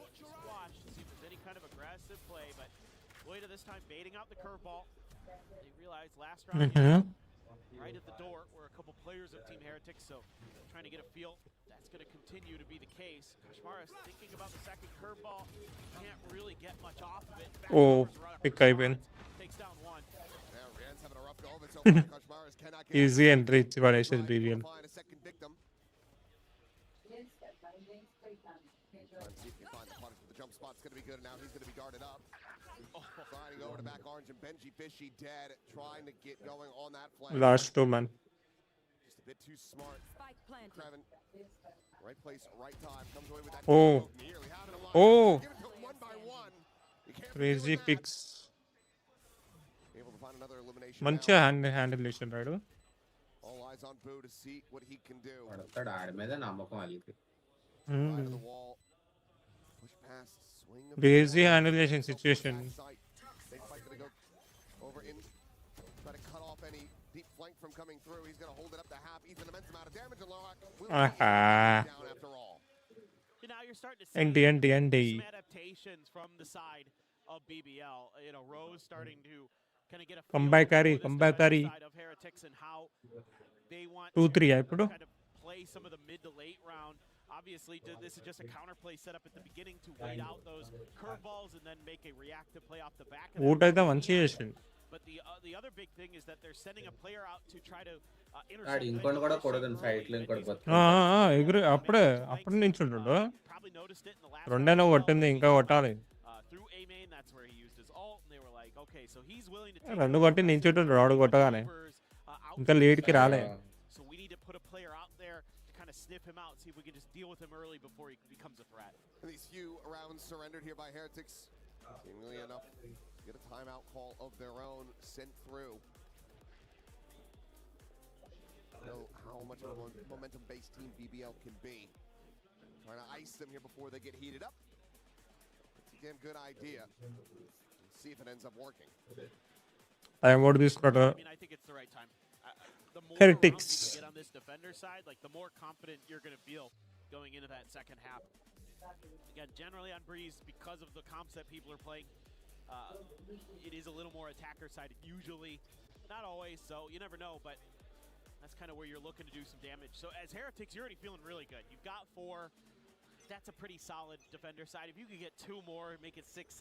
V: Watch to see if there's any kind of aggressive play, but Quater this time baiting out the curveball. They realized last round right at the door were a couple players of Team Heretics, so trying to get a feel. That's going to continue to be the case. Kashmara is thinking about the second curveball. Can't really get much off of it.
D: Oh, pick అయిపోయింది.
V: Takes down one.
B: Now Rand's having a rough go of it, so Kashmara cannot get
D: Easy entry ఇచ్చి పడేసేది BBL.
B: find a second victim. Trying to see if he can find the punish, but the jump spot's going to be good, and now he's going to be guarded up. Sliding over to back orange, and Benji Fishy dead, trying to get going on that flank.
D: Last two, man.
B: Just a bit too smart. Kraven, right place, right time, comes away with that.
D: Oh.
B: Nearly having a lot.
D: Oh.
B: Give it to him one by one. You can't
D: Crazy
B: that.
D: picks.
B: Able to find another elimination.
D: మంచిగా handle చేసిండ్రాడు.
B: All eyes on Boo to see what he can do.
J: ఆడి మీద నమ్మకం వాళ్ళకి.
B: Side of the wall. Push past, swing of
D: Crazy handle చేసిన situation.
B: They fight to go over in, try to cut off any deep flank from coming through. He's going to hold it up to half. He's an immense amount of damage, and Lorak will be down after all.
V: Now you're starting to see some adaptations from the side of BBL. You know, Rose starting to kind of get a feel side of Heretics and how they want to kind of play some of the mid to late round. Obviously, this is just a counterplay set up at the beginning to wait out those curveballs and then make a reactive play off the back of that. But the other big thing is that they're sending a player out to try to intercept.
J: ఇంకొన్ని కూడా కొడదని fight లో ఇంకొకటి
D: అప్పుడే నుంచి ఉంటుండు. రెండైనా కొట్టింది ఇంకా కొట్టాలి. రెండు కొట్టి నించుంటుండు రాడు కొట్టగానే ఇంకా లీడ్కి రాలే.
V: Sniff him out, see if we can just deal with him early before he becomes a threat.
B: These few rounds surrendered here by Heretics. Seemingly enough, get a timeout call of their own sent through. Know how much of a momentum-based team BBL can be. Trying to ice them here before they get heated up. It's a damn good idea. Let's see if it ends up working.
D: I am this quarter.
V: I mean, I think it's the right time. The more
D: Heretics
V: you get on this defender side, like the more confident you're going to feel going into that second half. Again, generally on Breeze, because of the comps that people are playing, it is a little more attacker sided usually. Not always, so you never know, but that's kind of where you're looking to do some damage. So as Heretics, you're already feeling really good. You've got 4. That's a pretty solid defender side. If you could get 2 more and make it 6-6,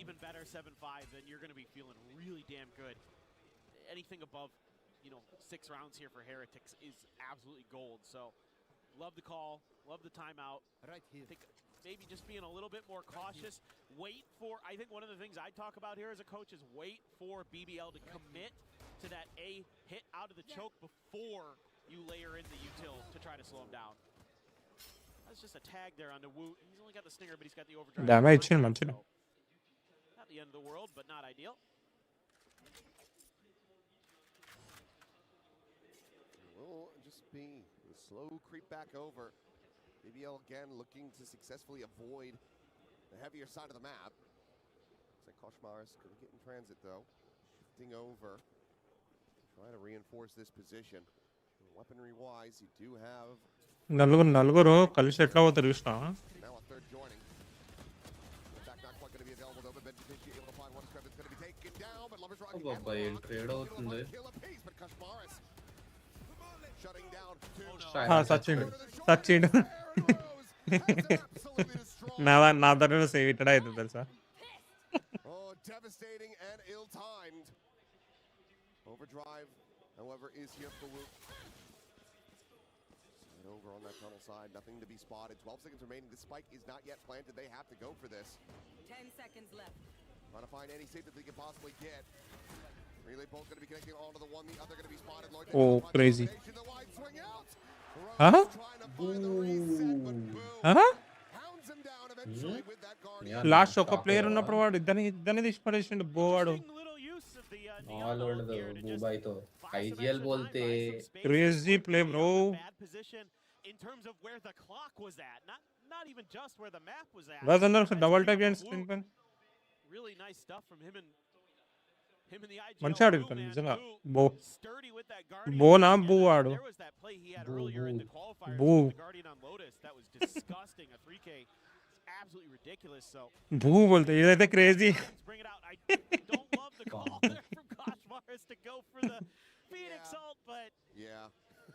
V: even better, 7-5, then you're going to be feeling really damn good. Anything above, 6 rounds here for Heretics is absolutely gold. So, love the call, love the timeout. Right here. I think maybe just being a little bit more cautious. Wait for, I think one of the things I talk about here as a coach is wait for BBL to commit to that A hit out of the choke before you layer in the util to try to slow him down. That's just a tag there on the Woot. He's only got the stinger, but he's got the overdrive.
D: Damage
V: So,
D: మంచిది.
V: not the end of the world, but not ideal.
B: Will just be a slow creep back over. BBL again looking to successfully avoid the heavier side of the map. Looks like Koshmar is going to get in transit though. Shifting over. Trying to reinforce this position. Weaponry wise, you do have
D: నలుగురు కలిసి ఎట్లా పోతారు చూసినా?
B: now a third joining. In fact, not quite going to be available though, but Benji able to find one scrap that's going to be taken down, but Lovers Rock
J: Mobile trade అవుతుంది.
B: kill a piece, but Koshmaris shutting down two.
D: సచిండు నా దగ్గర save ఇట్టడా అవుతుంది తెలుసా?
B: Oh, devastating and ill-timed. Overdrive, however, is here for Woot. Over on that tunnel side, nothing to be spotted. 12 seconds remaining. This spike is not yet planted. They have to go for this.
H: 10 seconds left.
B: Trying to find any safe that they can possibly get. Relay both going to be connecting onto the one, the other going to be spotted. Lord,
D: Oh, crazy.
B: the wide swing out.
D: Huh?
B: Trying to find the reset, but boom.
D: Huh?
B: Hounds him down eventually with that guardian.
D: Last ఒక player ఉన్నప్పుడు వాడు ఇద్దరిని తీసి పడేసిండు బోవాడు.
J: all over the Dubai to IGL bolte
D: Crazy play, bro.
V: In terms of where the clock was at, not even just where the map was at.
D: Was under double tap and spin pen.
V: Really nice stuff from him and the IGL.
D: మంచి ఆడిండు నిజంగా. బో నా బో ఆడు.
V: There was that play he had earlier in the qualifiers
D: Boo.
V: with the Guardian on Lotus that was disgusting. A 3K. It's absolutely ridiculous. So
D: బూ బోల్తే ఇదైతే crazy.
V: Bring it out. I don't love the call there from Koshmaris to go for the Phoenix ult, but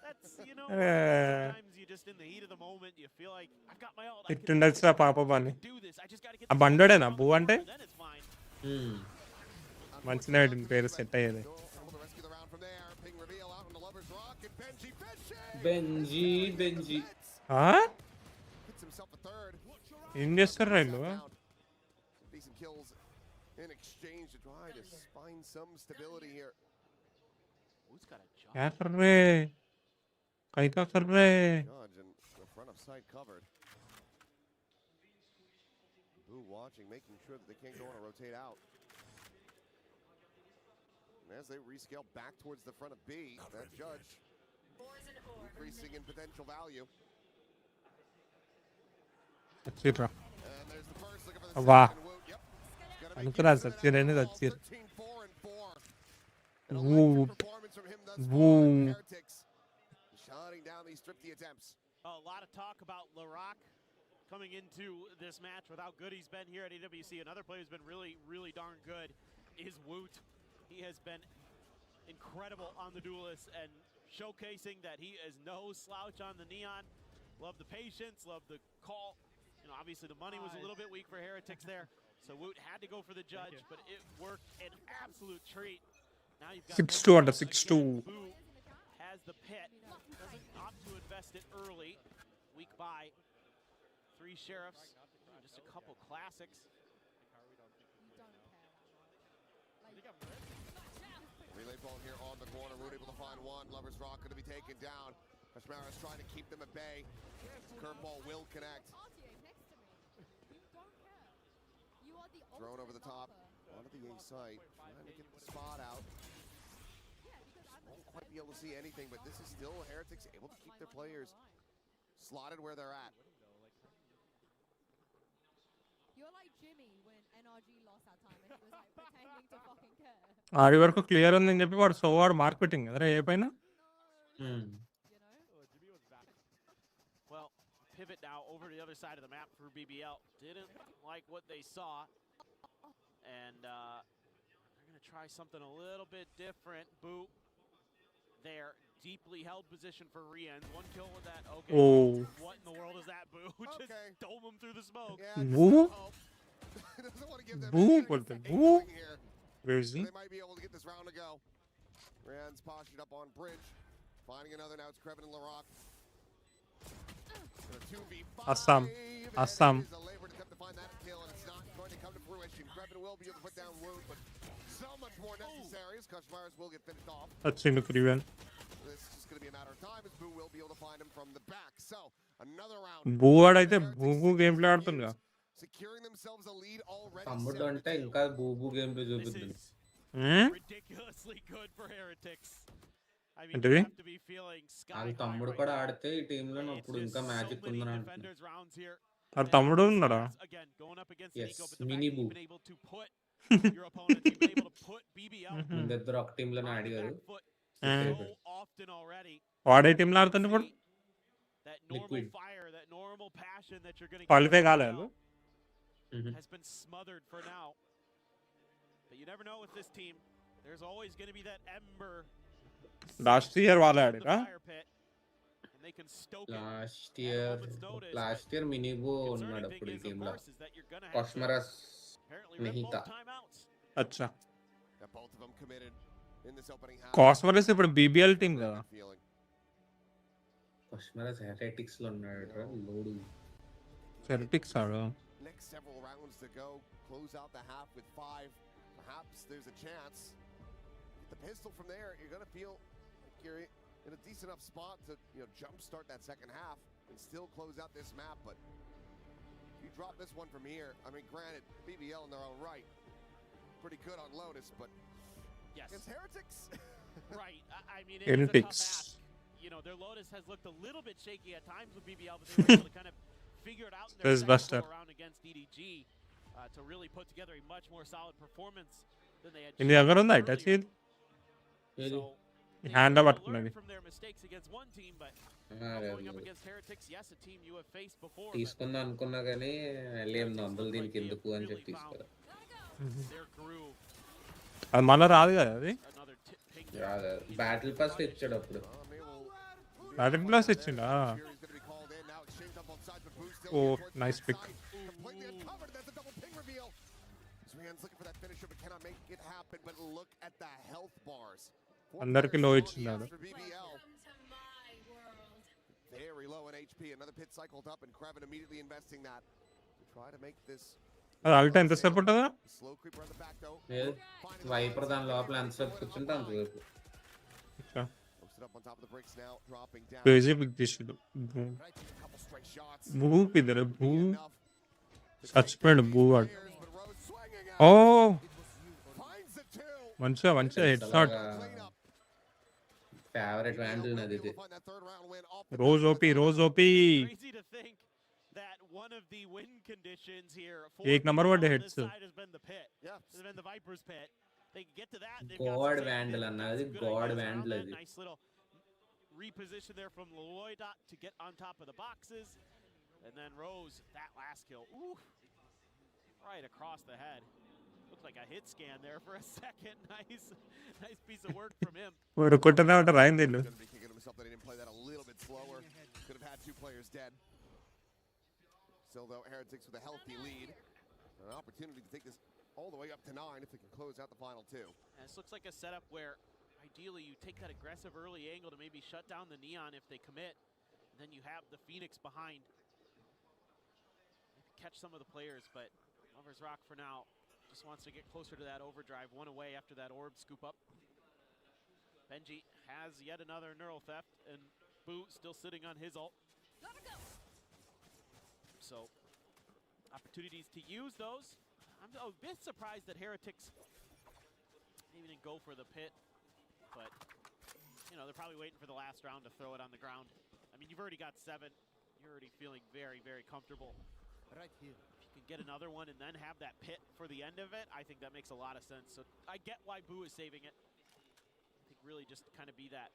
V: that's, sometimes you just in the heat of the moment, you feel like, I've got my ult.
D: ఇట్టుండొచ్చురా పాప బాని. ఆ బండోడేనా బూ అంటే? మంచిగా ఆడిండు పేరు set అయ్యేది.
J: Benji.
D: ఏం చేస్తారు రైలు?
B: Decent kills in exchange to try to find some stability here.
D: क्या कर रहे? कहीं क्या कर रहे?
B: Judge and the front of sight covered. Boo watching, making sure that they can't go on a rotate out. And as they rescale back towards the front of B, that Judge increasing in potential value.
D: Sachira. Wow. అనుకున్నా సచిన్ అని Sachin.
V: Shutting down these thrifty attempts. A lot of talk about Laroc coming into this match with how good he's been here at EWC. Another player who's been really, really darn good is Woot. He has been incredible on the Duelist and showcasing that he is no slouch on the Neon. Love the patience, love the call. Obviously the money was a little bit weak for Heretics there, so Woot had to go for the Judge, but it worked an absolute treat. Now you've got
D: 6-2 under 6-2.
V: Has the pit, doesn't opt to invest it early. Weak buy, 3 sheriffs, just a couple classics.
B: Relay ball here on the corner. Root able to find one. Lovers Rock going to be taken down. Koshmaris trying to keep them at bay. Curveball will connect. Thrown over the top onto the A site. Trying to get the spot out. Won't quite be able to see anything, but this is still Heretics able to keep their players slotted where they're at.
G: You're like Jimmy when NRG lost that time and he was like pretending to fucking care.
D: ఆడి వరకు clear ఉందని చెప్పి వాడు so వాడు marketing అదే ఏ పైన.
V: Well, pivot now over to the other side of the map for BBL. Didn't like what they saw. And they're going to try something a little bit different. Boo. There. Deeply held position for Rian. 1 kill with that. Okay.
D: Oh.
V: What in the world is that, Boo? Just dome him through the smoke.
D: Boo?
B: Doesn't want to give them
D: Boo
B: any
D: बोलते
B: second
D: boo.
B: going here.
D: Where is he?
B: They might be able to get this round to go. Rand's postured up on bridge. Finding another now. It's Krevin and Larock.
D: Assam. Assam.
B: Is a labor attempt to find that kill, and it's not going to come to fruition. Krevin will be able to put down Wound, but so much more necessary as Kushmars will get finished off.
D: That's in the Korean.
B: This is just going to be a matter of time as Boo will be able to find him from the back. So another round.
D: Boo ఆడైతే Boo game play ఆడుతుందిగా.
B: Securing themselves a lead already.
J: తమ్ముడు అంటే ఇంకా బూబు game play చూపిస్తుంది.
V: Ridiculously good for Heretics. I mean,
D: ఏంటిది?
V: you have to be feeling sky
J: వాళ్ళ
V: high
J: తమ్ముడు
V: right
J: కూడా
V: now.
J: ఆడితే ఈ టీమ్ లో అప్పుడు ఇంకా
V: Just
J: మ్యాజిక్
V: so many
J: ఉందని అంటున్నాను.
V: defenders rounds here.
D: వాళ్ళ తమ్ముడు ఉన్నాడా?
V: Again, going up against
J: Yes,
V: Nico, but the fact
J: mini
V: that
J: boo.
V: you've been able to put your opponents, you've been able to put BBL
J: వీళ్ళిద్దరు ఒక team లోనే ఆడారు.
V: so often already.
D: వాడే టీంలో ఆడుతుండే ఇప్పుడు
V: That normal
J: Liquid.
V: fire, that normal passion that you're going to
D: qualify కాలేదు.
V: has been smothered for now. But you never know with this team. There's always going to be that ember.
D: Last year వాళ్ళే ఆడిరా.
V: And they can stoke
J: last year మినీబో ఉన్నాడు అప్పుడు ఈ team లో. కాస్మరస్ నిహిత.
D: అచ్చా.
B: Both of them committed in this opening half.
D: కాస్మరస్ ఇప్పుడు BBL team కదా.
J: కాస్మరస్ హెరెటిక్స్ లో ఉన్నాడు లోడు.
D: హెరెటిక్స్ ఆడు.
B: Next several rounds to go. Close out the half with 5. Perhaps there's a chance. Get the pistol from there. You're going to feel like you're in a decent enough spot to, jumpstart that second half and still close out this map. But if you drop this one from here, I mean, granted, BBL in their own right, pretty good on Lotus, but
V: yes,
B: against Heretics,
V: right? I mean, it is a tough ask. Their Lotus has looked a little bit shaky at times with BBL, but they were able to kind of figure it out in their second go around against DDG to really put together a much more solid performance than they had.
D: ఇది ఎక్కడ ఉందా touch ఇది? Hand పట్టుకున్నది.
J: తీసుకుందాం అనుకున్నా కానీ వెళ్ళి 800 దీనికి ఎందుకు అని చెప్పి తీసుకోవాలి.
D: అది మళ్ళీ రాదు కదా అది.
J: బ్యాటిల్ పాస్ ఇచ్చాడు అప్పుడు.
D: బ్యాటిల్ పాస్ ఇచ్చిండా? Oh nice pick.
B: looking for that finisher but cannot make it happen. But look at the health bars.
D: అందరికి లో ఇచ్చినాడు.
B: Very low in HP. Another pit cycled up and Krevin immediately investing that to try to make this.
D: అది అల్టా ఎంత సేపు ఉంటుందా?
B: Slow creeper on the back though.
J: Viper దాని లోపల ఎంత సేపు కూర్చుంటే అంత సేపు.
B: Up on top of the bricks now, dropping down.
D: Crazy pick చేసిండు. బూ ఇద్దరు బూ చచ్చిపోయాడు బూ వాడు. ఓ మంచిగా హెడ్ షాట్.
J: ఫేవరెట్ వ్యాండిల్ నాది ఇది.
D: రోజ్ ఓపీ एक number one heads
J: God Vandal అన్నది God Vandal అది.
V: Reposition there from Lloyd to get on top of the boxes, and then Rose that last kill, ooh, right across the head. Looked like a hit scan there for a second. Nice piece of work from him.
D: We're కొట్టనా అంటే రాయింది ఇల్లు.
B: They didn't play that a little bit slower. Could have had 2 players dead. Still though, Heretics with a healthy lead, an opportunity to take this all the way up to 9 if they can close out the final 2.
V: And this looks like a setup where ideally you take that aggressive early angle to maybe shut down the Neon if they commit, and then you have the Phoenix behind. Maybe catch some of the players, but Lovers Rock for now just wants to get closer to that overdrive, 1 away after that orb scoop up. Benji has yet another neural theft, and Boo still sitting on his ult. So, opportunities to use those. I'm a bit surprised that Heretics maybe didn't go for the pit, but they're probably waiting for the last round to throw it on the ground. I mean, you've already got 7. You're already feeling very, very comfortable. Right here. If you can get another one and then have that pit for the end of it, I think that makes a lot of sense. So I get why Boo is saving it. I think really just kind of be that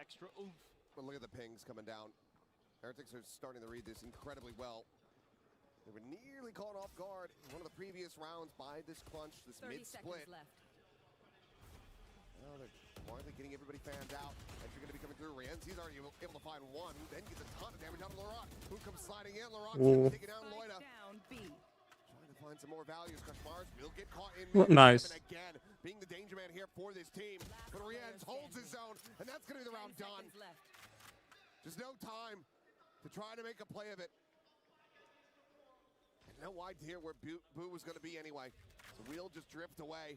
V: extra oomph.
B: But look at the pings coming down. Heretics are starting to read this incredibly well. They were nearly caught off guard in one of the previous rounds by this clutch, this mid-split. Why are they getting everybody fanned out? As you're going to be coming through, Rienz, he's already able to find one, then gets a ton of damage out of Larock, who comes sliding in. Larock taking down Loida. Trying to find some more values. Mars will get caught in
D: Nice.
B: again, being the danger man here for this team. But Rienz holds his zone, and that's going to be the round done. Just no time to try to make a play of it. And no idea where Boo was going to be anyway. So we'll just drift away.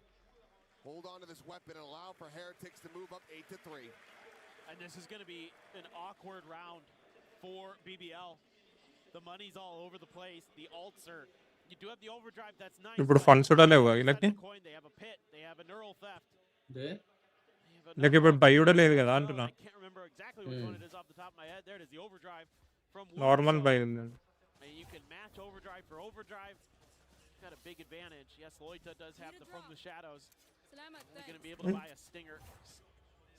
B: Hold on to this weapon and allow for Heretics to move up 8-3.
V: And this is going to be an awkward round for BBL. The money's all over the place. The ults are... You do have the overdrive, that's nice.
D: ఇప్పుడు funds కూడా లేవు వీళ్ళకి
V: They have a pit, they have a neural theft.
D: వీళ్ళకి ఇప్పుడు by కూడా లేదు కదా అంటున్నా
V: I can't remember exactly which one it is off the top of my head. There it is, the overdrive from
D: normal by ఉంది.
V: And you can match overdrive for overdrive. Got a big advantage. Yes, Loita does have the from the shadows. They're going to be able to buy a stinger.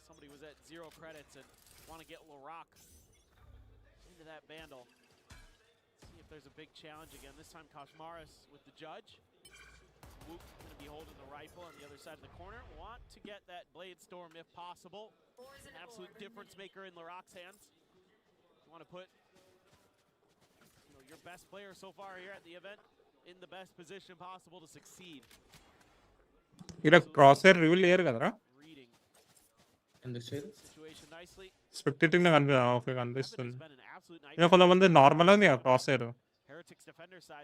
V: Somebody was at 0 credits and want to get Laroc into that bandle. See if there's a big challenge again. This time Koshmaris with the judge. Wook going to be holding the rifle on the other side of the corner. Want to get that Blade Storm if possible. An absolute difference maker in Laroc's hands. You want to put your best player so far here at the event in the best position possible to succeed.
D: ఇలా cross hair reveal చేయరు కదరా spectating కనిపిస్తుంది ఇంకా కొంతమంది normal ఉంది cross hair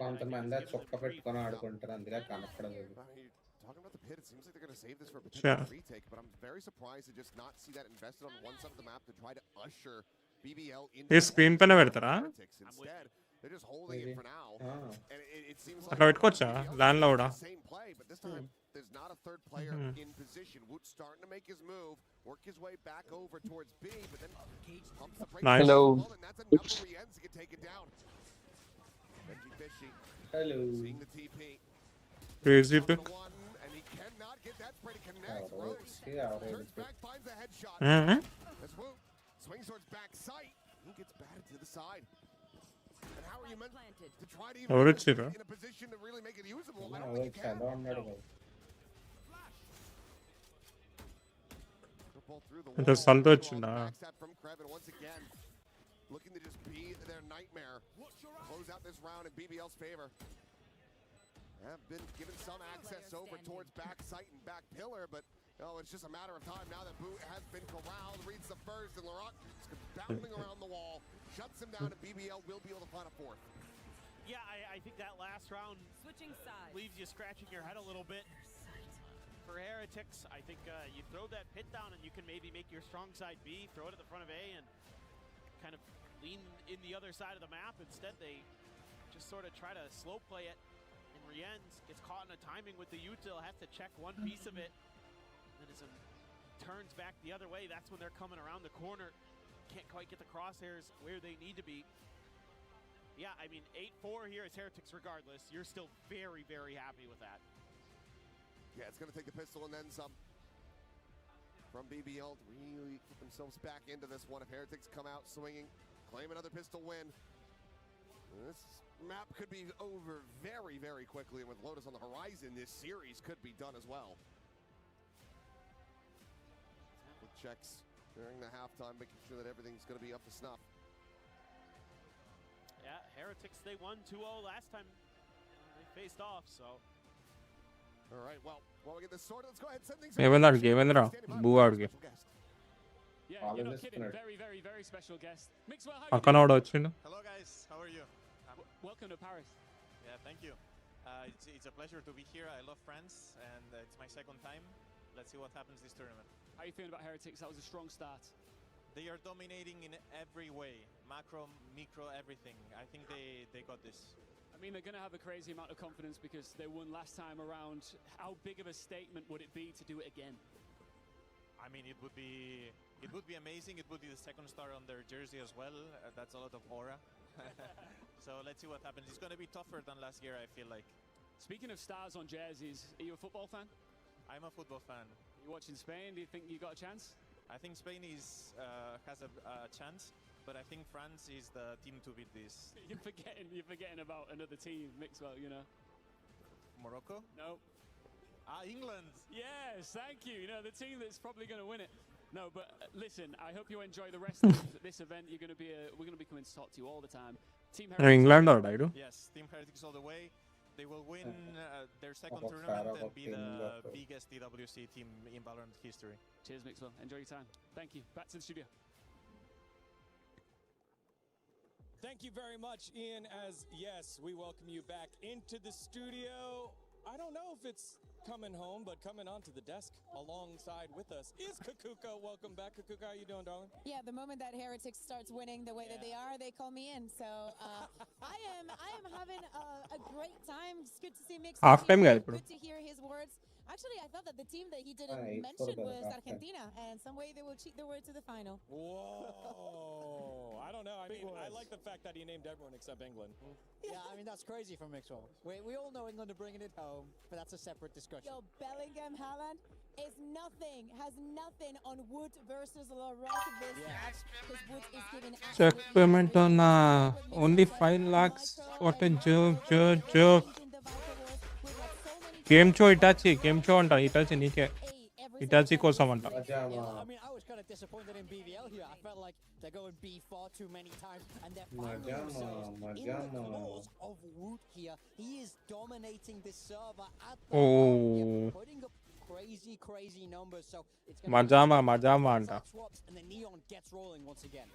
J: కొంతమంది చొక్క పెట్టుకొని ఆడుకుంటారు అందుకే కనపడదు
B: Talking about the pit, it seems like they're going to save this for a potential retake, but I'm very surprised to just not see that invested on one side of the map to try to usher BBL into
D: ఈ screen పైన పెడతారా
B: instead. They're just holding it for now. And it seems like
D: అట్లా పెట్టుకోవచ్చా land లో కూడా
B: same play, but this time there's not a third player in position. Woot's starting to make his move, work his way back over towards B, but then pumps the brake.
D: Nice.
B: Hello. And that's enough for Rienz to get taken down. Benji Fishy.
J: Hello.
B: Seeing the TP.
D: Crazy pick.
B: And he cannot get that spray to connect. Rose turns back, finds a headshot. As Woot swings towards back sight. He gets batted to the side. And how are you meant to try to even get in a position to really make it usable? I don't think you can.
D: అంటే సంత వచ్చిందా
B: From Krevin once again, looking to just be their nightmare. Close out this round in BBL's favor. Have been given some access over towards back sight and back pillar, but it's just a matter of time now that Boo has been corralled, reads the first, and Laroc is bounding around the wall, shuts him down, and BBL will be able to find a fourth.
V: Yeah, I think that last round leaves you scratching your head a little bit. For Heretics, I think you throw that pit down and you can maybe make your strong side B, throw it at the front of A, and kind of lean in the other side of the map. Instead, they just sort of try to slow play it. And Rienz gets caught in a timing with the util, has to check one piece of it. And then as it turns back the other way, that's when they're coming around the corner. Can't quite get the crosshairs where they need to be. Yeah, I mean, 8-4 here is Heretics regardless. You're still very, very happy with that.
B: Yeah, it's going to take the pistol and then some from BBL to really put themselves back into this one. If Heretics come out swinging, claim another pistol win, this map could be over very, very quickly. And with Lotus on the horizon, this series could be done as well. With checks during the halftime, making sure that everything's going to be up to snuff.
V: Yeah, Heretics, they won 2-0 last time they faced off, so...
B: All right, well, while we get this sorted, let's go ahead and send things
D: ఏమైందిరా బూ ఆడికి
U: Yeah, you're not kidding. Very, very, very special guest. Mixwell, how
D: పక్కన వాడు వచ్చిండు
F: Hello guys, how are you?
U: Welcome to Paris.
F: Yeah, thank you. It's a pleasure to be here. I love France, and it's my second time. Let's see what happens this tournament.
U: How are you feeling about Heretics? That was a strong start.
F: They are dominating in every way, macro, micro, everything. I think they got this.
U: I mean, they're going to have a crazy amount of confidence because they won last time around. How big of a statement would it be to do it again?
F: I mean, it would be amazing. It would be the second star on their jersey as well. That's a lot of aura. So let's see what happens. It's going to be tougher than last year, I feel like.
U: Speaking of stars on jerseys, are you a football fan?
F: I'm a football fan.
U: You watching Spain? Do you think you got a chance?
F: I think Spain has a chance. But I think France is the team to beat this.
U: You're forgetting about another team, Mixwell, you know.
F: Morocco?
U: No.
F: England.
U: Yes, thank you. You know, the team that's probably going to win it. No, but listen, I hope you enjoy the rest of this event. We're going to be coming to talk to you all the time. Team Heretics.
D: England or I do?
F: Yes, Team Heretics all the way. They will win their second
J: Of
F: tournament
J: Farah
F: and be the
J: Bakti.
F: biggest EWC team in Valorant history.
U: Cheers, Mixwell. Enjoy your time. Thank you. Back to the studio.
E: Thank you very much, Ian, as yes, we welcome you back into the studio. I don't know if it's coming home, but coming onto the desk alongside with us is Kakuka. Welcome back, Kakuka. How you doing, darling?
I: Yeah, the moment that Heretics starts winning the way that they are, they call me in. So I am having a great time. It's good to see Mix.
D: Half time guy.
I: Good to hear his words. Actually, I thought that the team that he didn't
J: It's
I: mention
J: for the
I: was
J: half time.
I: Argentina, and some way they will cheat their way to the final.
E: Whoa. I don't know. I mean, I like the fact that he named everyone except England.
N: Yeah, I mean, that's crazy from Mixwell. We all know England are bringing it home, but that's a separate discussion.
I: Yo, Bellingham Haaland is nothing, has nothing on Wood versus LaRock this match, because Wood is giving
D: Check payment on only 5 lakhs. What a joke. Game show Itachi. Game show anta Itachi nike. Itachi kosam anta.
N: I mean, I was kind of disappointed in BVL here. I felt like they're going B far too many times, and they're finding themselves in the claws of Woot here. He is dominating this server at the
D: Oh.
N: putting up crazy numbers. So it's gonna
D: Majama anta.
N: swaps, and the Neon gets rolling once again.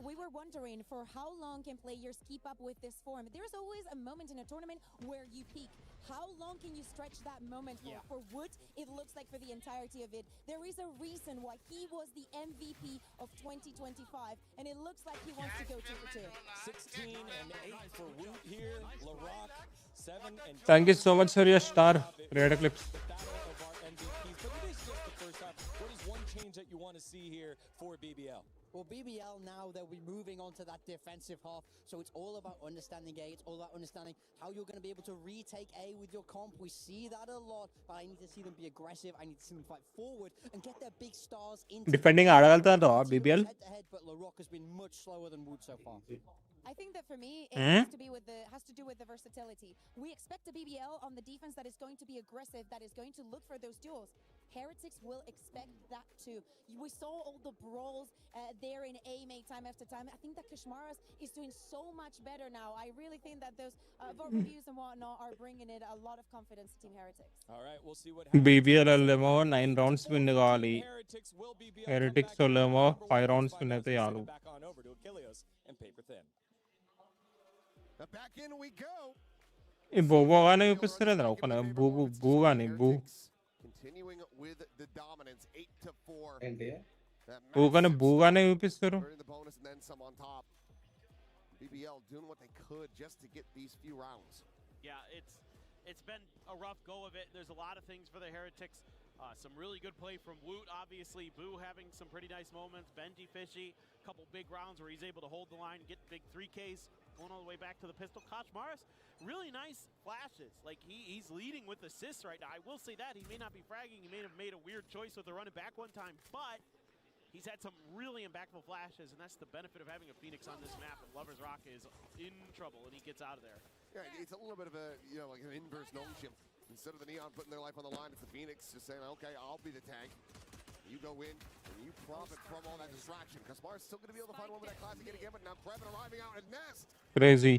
N: We were wondering for how long can players keep up with this form. There's always a moment in a tournament where you peak. How long can you stretch that moment for? For Wood, it looks like for the entirety of it. There is a reason why he was the MVP of 2025, and it looks like he wants to go 2-for-2.
E: 16 and 8 for Woot here. LaRock, 7 and
D: Thank you so much for your star. Great clips.
E: the battle of our MVPs, but it is just the first half. What is one change that you want to see here for BBL?
N: Well, BBL now, they'll be moving on to that defensive half, so it's all about understanding A, it's all about understanding how you're going to be able to retake A with your comp. We see that a lot, but I need to see them be aggressive, I need to see them fight forward and get their big stars into
D: Defending ఆడగలుగుతారు BBL.
N: head-to-head, but LaRock has been much slower than Wood so far. I think that for me, it
D: Hmm?
N: has to do with the versatility. We expect a BBL on the defense that is going to be aggressive, that is going to look for those duels. Heretics will expect that too. We saw all the brawls there in A mate time after time. I think that Kashmaras is doing so much better now. I really think that those vote reviews and whatnot are bringing it a lot of confidence to Team Heretics.
E: All right, we'll see what happens.
D: BBL ఏమో 9 rounds win కావాలి. Heretics ఏమో 5 rounds win అయితే చాలు.
E: Back on over to Achilles and paper thin.
B: Back in we go.
D: ఈ బోగానే చూపిస్తలేదురా ఒక బూగాని బూ.
B: Continuing with the dominance, 8-4.
D: బూగానే చూపిస్తారు.
B: The bonus and then some on top. BBL doing what they could just to get these few rounds.
K: Yeah, it's been a rough go of it. There's a lot of things for the Heretics. Some really good play from Woot, obviously. Boo having some pretty nice moments. Benji Fishy, a couple big rounds where he's able to hold the line, get big 3Ks, going all the way back to the pistol. Koch Maris, really nice flashes. Like, he's leading with assists right now. I will say that. He may not be fragging. He may have made a weird choice with the running back one time, but he's had some really impactful flashes, and that's the benefit of having a Phoenix on this map. And Lovers Rock is in trouble, and he gets out of there.
B: Yeah, it's a little bit of a, like an inverse gnome ship. Instead of the Neon putting their life on the line, it's the Phoenix just saying, okay, I'll be the tank. You go in, and you profit from all that distraction. Kaspar's still going to be able to find one with that classic hit again, but now Krevin arriving out at Nest.
D: Crazy.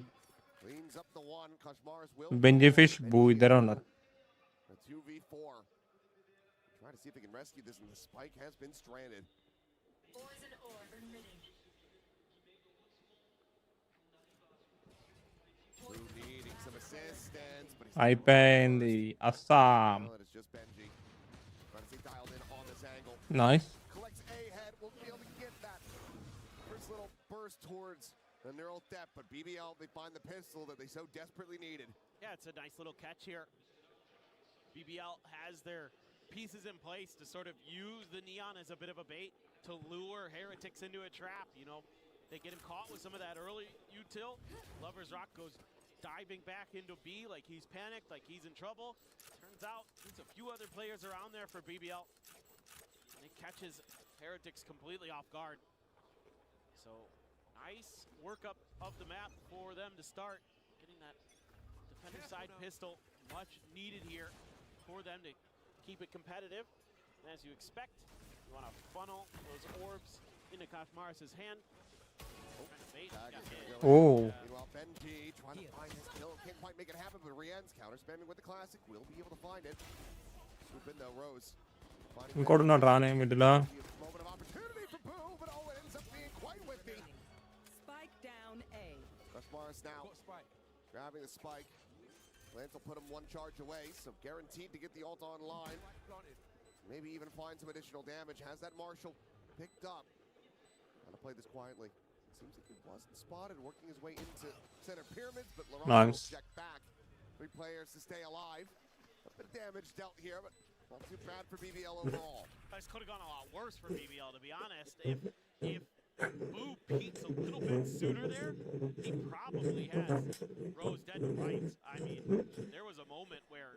B: Cleans up the one. Kashmars will.
D: Benji Fish బూ ఇద్దరు ఉన్నారు.
B: A 2v4. Try to see if they can rescue this, and the spike has been stranded. Needing some assistance, but he's
D: అయిపోయింది Assam.
B: it's just Benji. Trying to stay dialed in on this angle.
D: Nice.
B: Collects A head, will be able to get that first little burst towards the neural depth, but BBL, they find the pistol that they so desperately needed.
K: Yeah, it's a nice little catch here. BBL has their pieces in place to sort of use the Neon as a bit of a bait to lure Heretics into a trap. You know, they get him caught with some of that early util. Lovers Rock goes diving back into B like he's panicked, like he's in trouble. Turns out there's a few other players around there for BBL. And it catches Heretics completely off guard. So nice work up of the map for them to start getting that defender side pistol, much needed here for them to keep it competitive. And as you expect, you want to funnel those orbs into Kashmaris' hand.
D: Oh.
B: Meanwhile, Benji trying to find his kill. Can't quite make it happen, but Rien's counter spamming with the classic. Will be able to find it. Swoop in though, Rose.
D: ఇంకోడున్నాడు రానే మిడిలో.
B: Moment of opportunity for Boo, but oh, it ends up being quite whippy.
H: Spike down A.
B: Morris now grabbing the spike. Lance will put him one charge away, so guaranteed to get the ult online. Maybe even find some additional damage. Has that Marshall picked up? Trying to play this quietly. Seems like he wasn't spotted, working his way into center pyramids, but Laurent will check back. 3 players to stay alive. A bit of damage dealt here, but not too bad for BBL overall.
K: This could have gone a lot worse for BBL, to be honest. If Boo peaks a little bit sooner there, he probably has Rose dead to rights. I mean, there was a moment where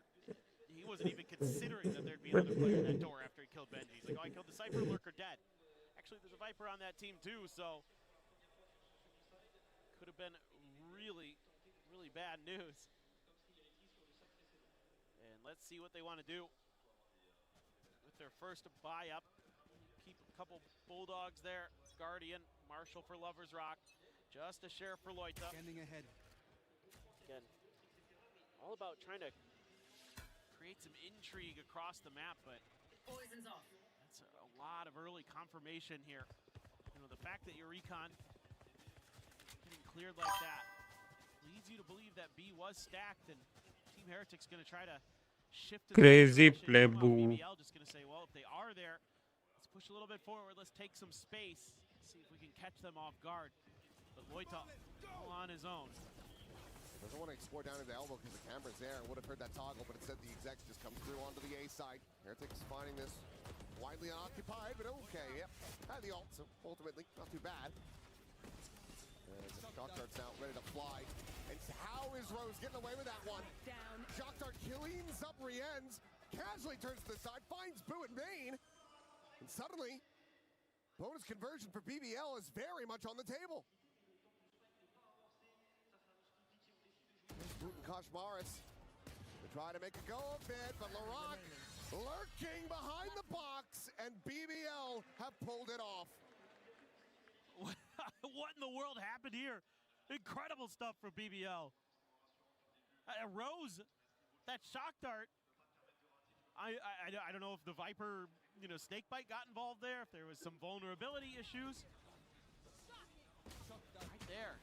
K: he wasn't even considering that there'd be another player in that door after he killed Benji. He's like, oh, I killed the Cypher, Lurker dead. Actually, there's a Viper on that team too, so could have been really, really bad news. And let's see what they want to do with their first buy up. Keep a couple Bulldogs there. Guardian, Marshall for Lover's Rock. Just a share for Loita.
M: Standing ahead.
K: Again, all about trying to create some intrigue across the map, but
H: Poison's off.
K: that's a lot of early confirmation here. You know, the fact that your recon getting cleared like that leads you to believe that B was stacked, and Team Heretic's going to try to shift.
D: Crazy play, Boo.
K: BBL just going to say, well, if they are there, let's push a little bit forward. Let's take some space. See if we can catch them off guard. But Loita all on his own.
B: Doesn't want to explore down into elbow because the camera's there. Would have heard that toggle, but instead the execs just come through onto the A side. Heretics finding this widely unoccupied, but okay, yep. Had the ult, so ultimately not too bad. Shock Dart's now ready to fly. And how is Rose getting away with that one? Shock Dart cleans up Rien's, casually turns to the side, finds Boo and Main. And suddenly, bonus conversion for BBL is very much on the table. Boot and Koshmaris to try to make a go of it, but Laurent lurking behind the box, and BBL have pulled it off.
K: What in the world happened here? Incredible stuff from BBL. Rose, that shock dart. I don't know if the Viper, you know, snakebite got involved there, if there was some vulnerability issues. Right there.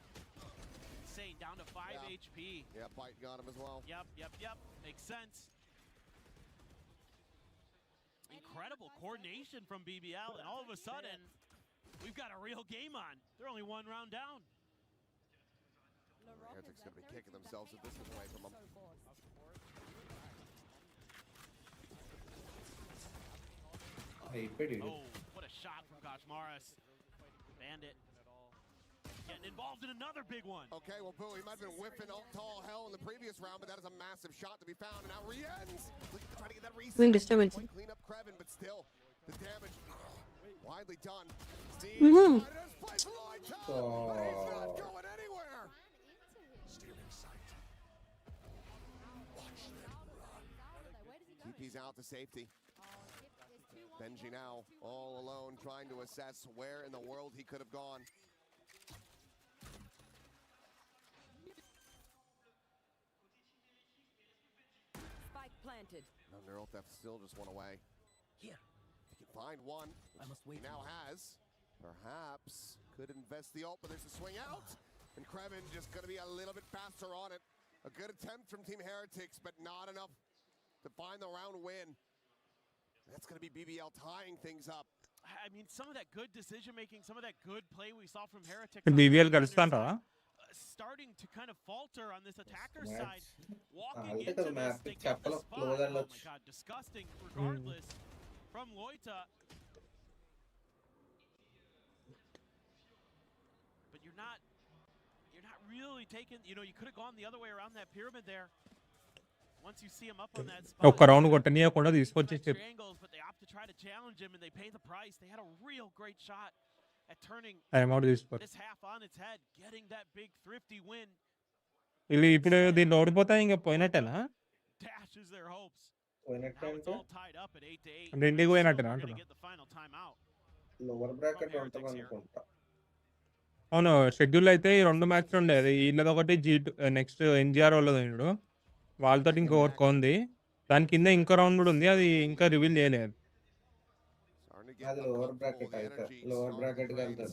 K: Insane, down to 5 HP.
B: Yeah, bite got him as well.
K: Yep. Makes sense. Incredible coordination from BBL, and all of a sudden, we've got a real game on. They're only 1 round down.
B: Heretics going to be kicking themselves if this is away from them.
K: Oh, what a shot from Koshmaris. Bandit getting involved in another big one.
B: Okay, well, Boo, he might have been whiffing tall hell in the previous round, but that is a massive shot to be found. And now Rien's looking to try to get that reset.
O: Disturbance.
B: Clean up Krevin, but still, the damage widely done. Steve,
O: Mhm.
B: but he's not going anywhere. TP's out to safety. Benji now all alone trying to assess where in the world he could have gone.
H: Spike planted.
B: No, neural theft still just went away.
H: Here.
B: He can find one.
H: I must wait.
B: He now has. Perhaps could invest the ult, but there's a swing out. And Krevin just going to be a little bit faster on it. A good attempt from Team Heretics, but not enough to find the round win. That's going to be BBL tying things up.
K: I mean, some of that good decision-making, some of that good play we saw from Heretics.
D: BBL గడుస్తాంటావా?
K: Starting to kind of falter on this attacker
J: Match.
K: side. Walking
J: Already
K: into
J: the
K: this,
J: map
K: they
J: is
K: get the
J: chapel
K: spot.
J: closer
K: Oh
J: look.
K: my god, disgusting regardless from Loita. But you're not really taking, you know, you could have gone the other way around that pyramid there. Once you see him up on that spot.
D: ఒక్క round కొట్టనీయకుండా తీసుకొచ్చి
K: Angles, but they opt to try to challenge him and they pay the price. They had a real great shot at turning this half on its head, getting that big thrifty win.
D: వీళ్ళు ఇప్పుడు దీన్ని ఓడిపోతే ఇంకా పోయినట్టేనా?
K: Dashes their hopes.
J: పోయినట్టే
K: Now it's
J: అంటే
K: all tied up at 8-8.
D: అంటే ఇంటికి పోయినట్టేనా
K: We're
D: అంటున్నా.
K: gonna get the final timeout.
J: Lower bracket ఉంటుంది అనుకుంటా.
D: అవును. షెడ్యూల్ అయితే ఈ 2 మ్యాచ్‌లు ఉండేది. ఈళ్ళదొకటి నెక్స్ట్ ఎన్‌జీఆర్ వాళ్ళది చూడు. వాళ్ళతోటి ఇంకొకటి ఉంది. దాని కింద ఇంకో రౌండ్ కూడా ఉంది. అది ఇంకా రివీల్ చేయలేదు.
J: అది లోవర్ బ్రాకెట్ అయితే లోవర్ బ్రాకెట్‌కి వెళ్తాడు.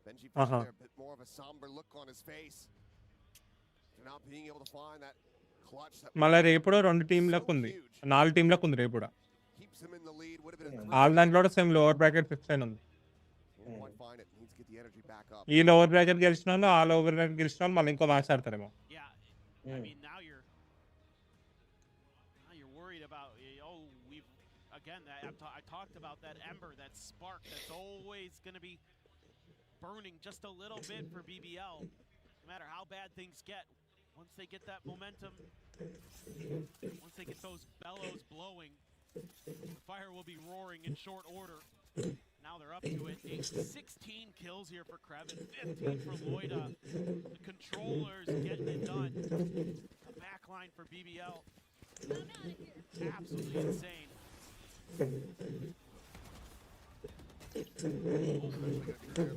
B: Benji
D: ఆహా!
B: there, a bit more of a somber look on his face. They're not being able to find that clutch that
D: మళ్ళా రేపు కూడా 2 టీమ్‌లకు ఉంది. 4 టీమ్‌లకు ఉంది రేపు కూడా.
B: keeps him in the lead. Would have been a
D: ఆళ్ళ దాంట్లో కూడా సేమ్ లోవర్ బ్రాకెట్ ఫిక్స్ అయిన ఉంది.
B: Can't quite find it. Needs to get the energy back up.
D: ఈ లోవర్ బ్రాకెట్ గెలిచినోళ్ళు, ఆ లోవర్ బ్రాకెట్ గెలిచినోళ్ళు మళ్ళీ ఇంకో match ఆడతారేమో.
K: I mean, now you're worried about, we've, again, I talked about that ember, that spark that's always going to be burning just a little bit for BBL. No matter how bad things get, once they get that momentum, once they get those bellows blowing, the fire will be roaring in short order. Now they're up to it. 16 kills here for Krevin, 15 for Loida. The controllers getting it done. The back line for BBL. Absolutely insane.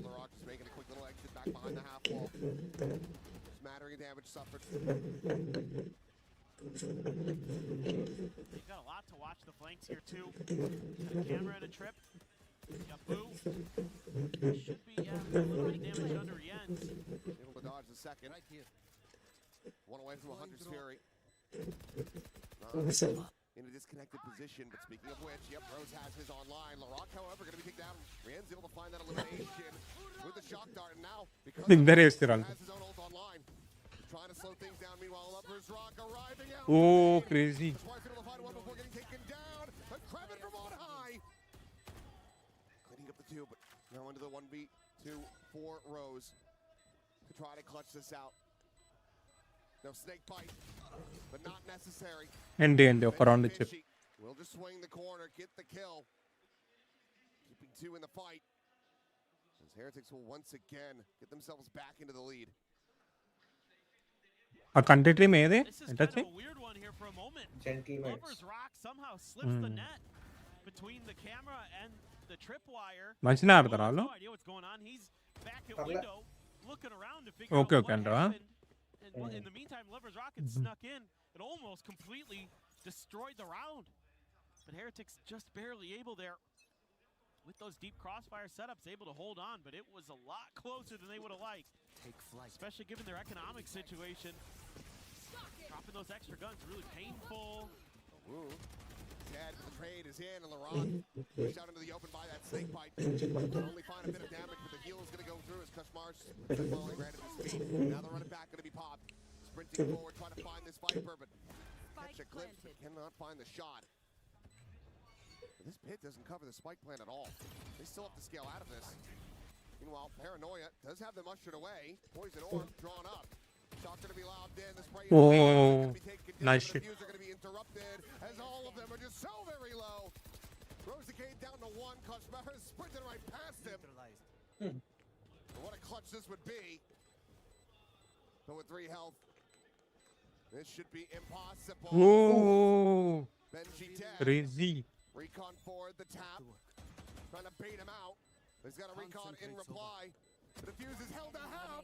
B: Laroc just making a quick little exit back behind the half wall. Smattering damage suffered.
K: You've got a lot to watch the flanks here too. Got a camera and a trip. You got Boo. Should be a little bit of damage under Jens.
B: Able to dodge the second. Right here. One away from a Hunter's Fury. In a disconnected position, but speaking of which, yep, Rose has his online. Laroc, however, going to be kicked down. Rien's able to find that elimination with the shock dart, and now because he has his own ult online, trying to slow things down. Meanwhile, Lovers Rock arriving out.
D: Oh, crazy!
B: Twice able to find one before getting taken down. But Krevin from on high, cleaning up the two, but now into the 1v2 for Rose to try to clutch this out. No snake bite, but not necessary.
D: ఎండి ఒక round ఇచ్చారు.
B: Will just swing the corner, get the kill. Keeping two in the fight. As Heretics will once again get themselves back into the lead.
D: ఆ country team ఏది? ఎంత వచ్చి?
J: Gentlemen.
K: Lovers Rock somehow slips the net between the camera and the tripwire.
D: మంచిగా ఆడతారు వాళ్ళు.
K: No idea what's going on. He's back at window looking around to figure out what
D: అంటావా?
K: happened. And in the meantime, Lovers Rock had snuck in and almost completely destroyed the round. But Heretics just barely able there with those deep crossfire setups, able to hold on, but it was a lot closer than they would have liked. Take flight. Especially given their economic situation. Dropping those extra guns really painful.
B: Ooh. Dead, the trade is in, and Laroc pushed out into the open by that snake bite. Only find a bit of damage, but the heal is going to go through as Kushmar's falling right at his feet. Now the running back going to be popped. Sprinting forward, trying to find this Viper, but catch a glimpse, but cannot find the shot. But this pit doesn't cover the spike plant at all. They still have to scale out of this. Meanwhile, Paranoia does have them ushered away. Poison Orb drawn up. Shot going to be lobbed in. The spray is going to be taken down.
D: Nice
B: The
D: shit.
B: defuse are going to be interrupted as all of them are just so very low. Rosicade down to one. Kushmar is sprinting right past him. What a clutch this would be. But with 3 health, this should be impossible.
D: Oh,
B: Benji dead.
D: crazy!
B: Recon forward, the tap. Trying to bait him out. He's got a recon in reply. The defuse is held to half.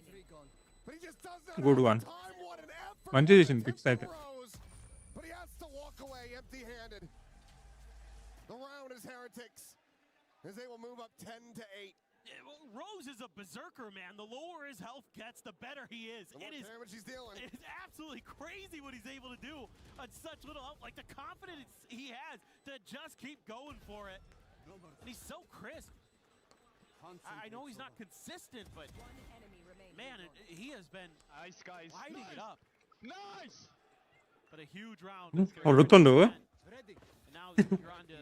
B: But he just does not
D: Good
B: have
D: one.
B: the time. What an effort.
D: మంచి చేసింది fix అయితే.
B: But he has to walk away empty-handed. The round is Heretics as they will move up 10-8.
K: Yeah, well, Rose is a berserker, man. The lower his health gets, the better he is.
B: The more damage he's dealing.
K: It is absolutely crazy what he's able to do on such little health. Like the confidence he has to just keep going for it. And he's so crisp. I know he's not consistent, but man, he has been lighting it up.
U: Nice!
K: But a huge round.
D: కొడుతుండు.
K: And now you're on to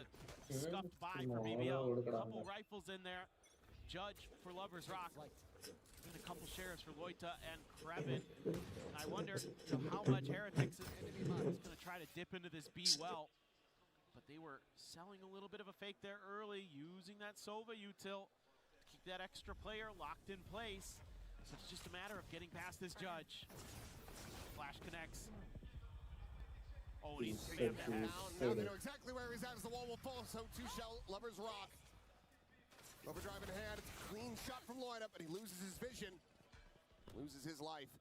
K: scuffed by for BBL. A couple rifles in there. Judge for Lovers Rock. And a couple shares for Loita and Krevin. And I wonder how much Heretics is going to try to dip into this B well. But they were selling a little bit of a fake there early, using that Sova util to keep that extra player locked in place. So it's just a matter of getting past this Judge. Flash connects. Oh, and he's jammed that down.
B: Now they know exactly where he's at as the wall will fall. So 2 shell Lovers Rock. Overdrive in hand. It's a clean shot from Lloyd up, but he loses his vision. Loses his life.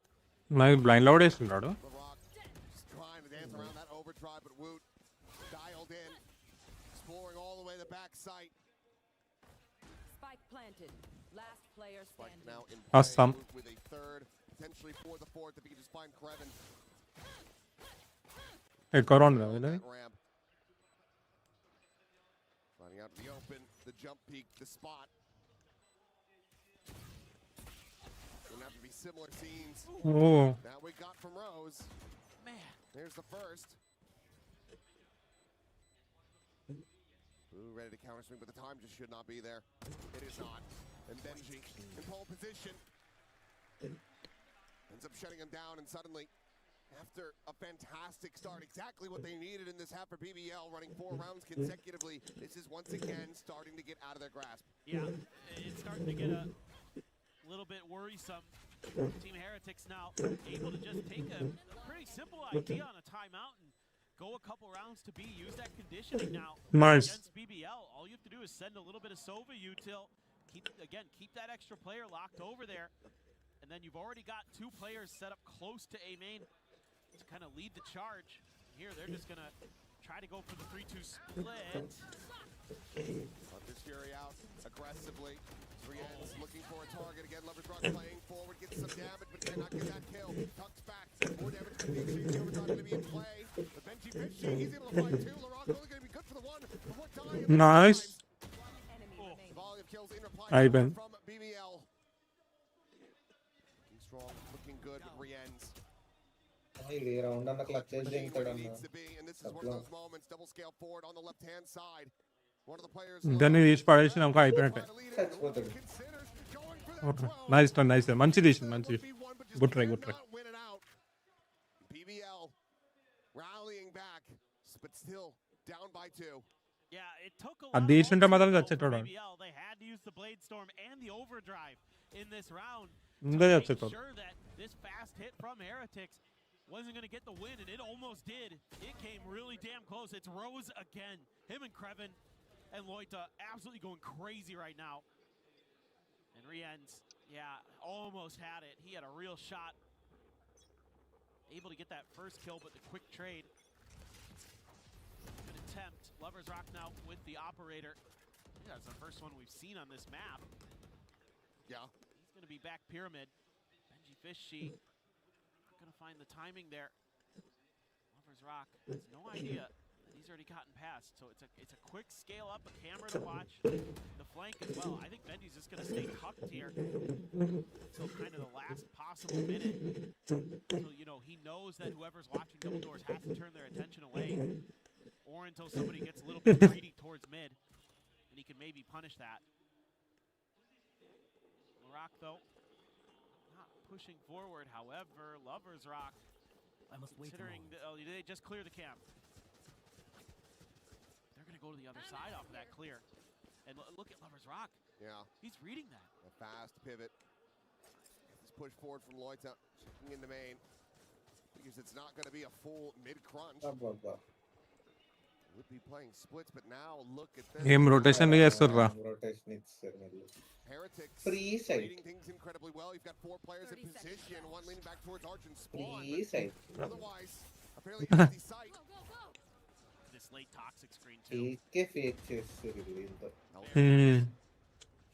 D: నాకు blind load వేస్తున్నాడు.
B: Just trying to dance around that overdrive, but Woot dialed in, exploring all the way to the back site.
H: Spike planted. Last player standing.
B: Now in
D: Awesome.
B: Woot with a third, potentially for the fourth if he can just find Krevin.
D: ఎక్కువ round కదా ఇది.
B: Ramp. Finding out in the open, the jump peak, the spot. Gonna have to be similar scenes.
D: Oh.
B: That we got from Rose. Man, there's the first. Ooh, ready to counter swing, but the time just should not be there. It is not. And Benji in pole position. Ends up shutting him down, and suddenly, after a fantastic start, exactly what they needed in this half for BBL, running 4 rounds consecutively, this is once again starting to get out of their grasp.
K: Yeah, it's starting to get a little bit worrisome. Team Heretics now able to just take a pretty simple idea on a timeout and go a couple rounds to B. Use that conditioning now
D: Nice.
K: against BBL. All you have to do is send a little bit of Sova util. Keep that extra player locked over there. And then you've already got 2 players set up close to A main to kind of lead the charge. Here, they're just going to try to go for the 3-2 split.
B: Hunter's Fury out aggressively. Brienne's looking for a target again. Lover's Rock playing forward, gets some damage, but cannot get that kill. Tucks back. More damage to the exchange. The overdrive going to be in play. The Benji Fishy, he's able to find 2. LaRock only going to be good for the 1 before dying.
D: Nice.
B: The volley of kills in reply
D: Ayben.
B: from BBL. Looking strong, looking good. Brienne's.
J: ఈ round అన్న clutch చేసి దింగుతాడు అన్న.
B: Needs to be, and this is one of those moments. Double scale forward on the left-hand side. One of the players.
D: దాన్ని తీసి పడేసినాక అయిపోయినట్టే.
J: చచ్చిపోతాడు.
D: Nice turn nice మంచి తీసింది మంచి good try good try.
B: BBL rallying back, but still down by 2.
K: Yeah, it took a
D: అది
K: lot
D: తీసుంటే
K: of
D: మాత్రం
K: for
D: చచ్చేటోడు.
K: BBL. They had to use the Blade Storm and the overdrive in this round
D: ముందే
K: to make
D: చచ్చేటోడు.
K: sure that this fast hit from Heretics wasn't going to get the win, and it almost did. It came really damn close. It's Rose again. Him and Krevin and Loita absolutely going crazy right now. And Rienz, yeah, almost had it. He had a real shot. Able to get that first kill, but the quick trade. Good attempt. Lover's Rock now with the operator. Yeah, that's the first one we've seen on this map.
B: Yeah.
K: He's going to be back pyramid. Benji Fishy going to find the timing there. Lover's Rock has no idea that he's already gotten past. So it's a quick scale up, a camera to watch. The flank as well. I think Benji's just going to stay tucked here until kind of the last possible minute. So, you know, he knows that whoever's watching double doors has to turn their attention away, or until somebody gets a little bit greedy towards mid, and he can maybe punish that. Rock, though, not pushing forward. However, Lover's Rock, considering they just clear the camp. They're going to go to the other side off of that clear. And look at Lover's Rock.
B: Yeah.
K: He's reading that.
B: A fast pivot. This push forward from Loita, checking into main. Because it's not going to be a full mid-crunch. Would be playing splits, but now look at this.
D: ఏం rotation చేస్తుర్రా.
J: Rotation ఇచ్చారు మళ్ళీ.
B: Heretics
J: Free side.
B: reading things incredibly well. You've got 4 players in position, one leaning back towards Arch and Spawn.
J: Free side.
B: Otherwise, a fairly empty site.
K: This late toxic screen too.
J: ఫేకే fake చేస్తారు వీళ్ళతో.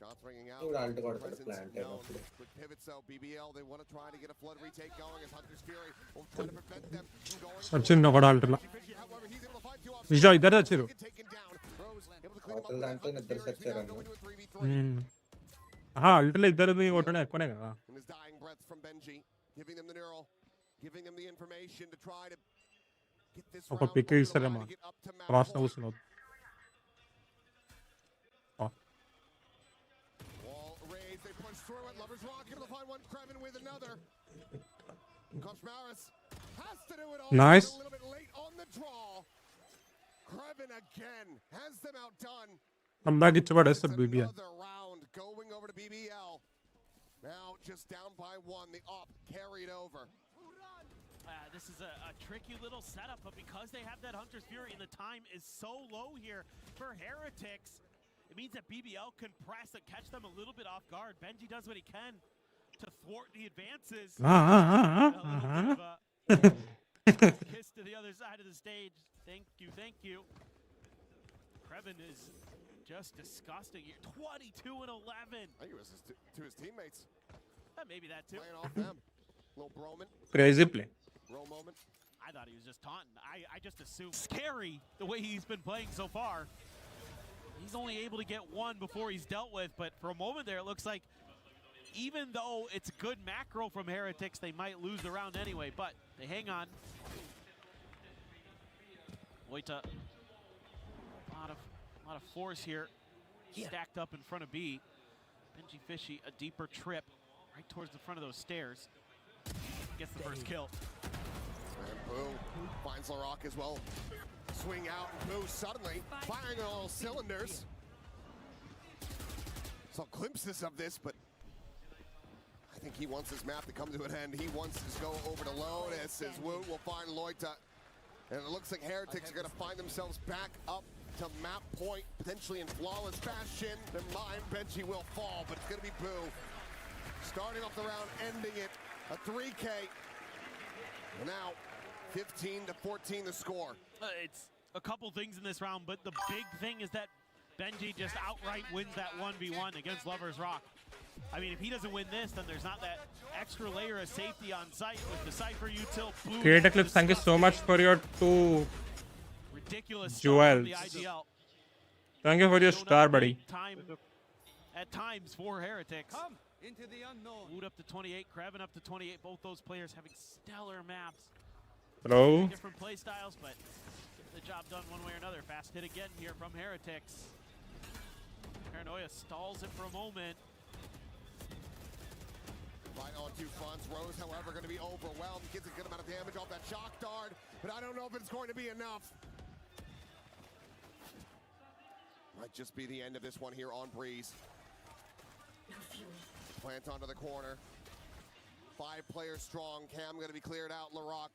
B: Shots ringing out.
J: ఇప్పుడు alt కొడతారు
B: Presence
J: plant
B: known.
J: అయినప్పుడు.
B: Quick pivot, so BBL, they want to try to get a flood retake going as Hunter's Fury will try to prevent them from going.
D: వచ్చింది ఒకడు ఆల్టర్లో. విజయ్ ఇద్దరు వచ్చారు.
J: అవతల దాంట్లో ఇద్దరు చచ్చారన్న.
D: అల్టర్లో ఇద్దరు కొట్టడం ఎక్కువనే కదా.
B: And his dying breath from Benji, giving them the neural, giving them the information to try to get this
D: ఒక
B: round
D: పిక్
B: over the
D: ఇస్తారేమో
B: line to get up to map
D: cross
B: point.
D: కూర్చున్నావు.
B: Wall raised, they push through it. Lover's Rock able to find one. Krevin with another. Koshmaris has to do it all.
D: Nice.
B: A little bit late on the draw. Krevin again has them outdone.
D: అందాక ఇచ్చి పడేస్తాడు BBL.
B: Another round going over to BBL. Now just down by 1. The op carried over.
K: This is a tricky little setup, but because they have that Hunter's Fury and the time is so low here for Heretics, it means that BBL can press and catch them a little bit off guard. Benji does what he can to thwart the advances. Kiss to the other side of the stage. Thank you, thank you. Krevin is just disgusting here. 22-11.
B: I think it was to his teammates.
K: Maybe that too.
B: Playing off them. Little Broman.
D: Crazy play.
B: Bro moment.
K: I thought he was just taunting. I just assumed. Scary the way he's been playing so far. He's only able to get one before he's dealt with, but for a moment there, it looks like even though it's good macro from Heretics, they might lose the round anyway, but they hang on. Quater, a lot of force here, stacked up in front of B. Benji Fishy, a deeper trip right towards the front of those stairs. Gets the first kill.
B: And Boo finds Larock as well. Swing out, and Boo suddenly firing on all cylinders. Saw glimpses of this, but I think he wants this map to come to an end. He wants to go over to Lotus as Woot will find Loita. And it looks like Heretics are going to find themselves back up to map point, potentially in flawless fashion. Then mine, Benji will fall, but it's going to be Boo. Starting off the round, ending it. A 3K. And now, 15-14 the score.
K: It's a couple things in this round, but the big thing is that Benji just outright wins that 1v1 against Lover's Rock. I mean, if he doesn't win this, then there's not that extra layer of safety on site with the Cypher util.
D: Creator Clips, thank you so much for your 2
K: ridiculous
D: jewels. Thank you for your star, buddy.
K: At times for Heretics. Into the unknown. Woot up to 28, Krevin up to 28. Both those players having stellar maps.
D: Hello.
K: Different play styles, but get the job done one way or another. Fast hit again here from Heretics. Paranoia stalls it for a moment.
B: Right on 2 fronts. Rose, however, going to be overwhelmed. Gets a good amount of damage off that shock dart, but I don't know if it's going to be enough. Might just be the end of this one here on Breeze. Plant onto the corner. 5 players strong. Cam going to be cleared out. Larock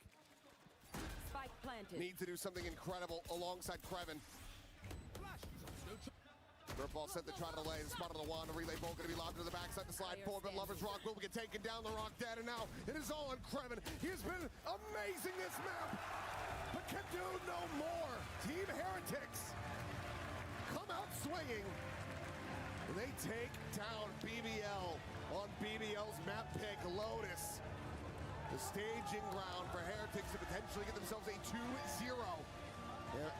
H: Spike planted.
B: needs to do something incredible alongside Krevin. Dirt ball sent to try to delay. The spot on the wand. The relay ball going to be lobbed to the backside to slide forward, but Lover's Rock will get taken down. Larock dead, and now it is all on Krevin. He has been amazing this map, but can do no more. Team Heretics come out swinging. They take down BBL on BBL's map pick, Lotus. The staging ground for Heretics to potentially get themselves a 2-0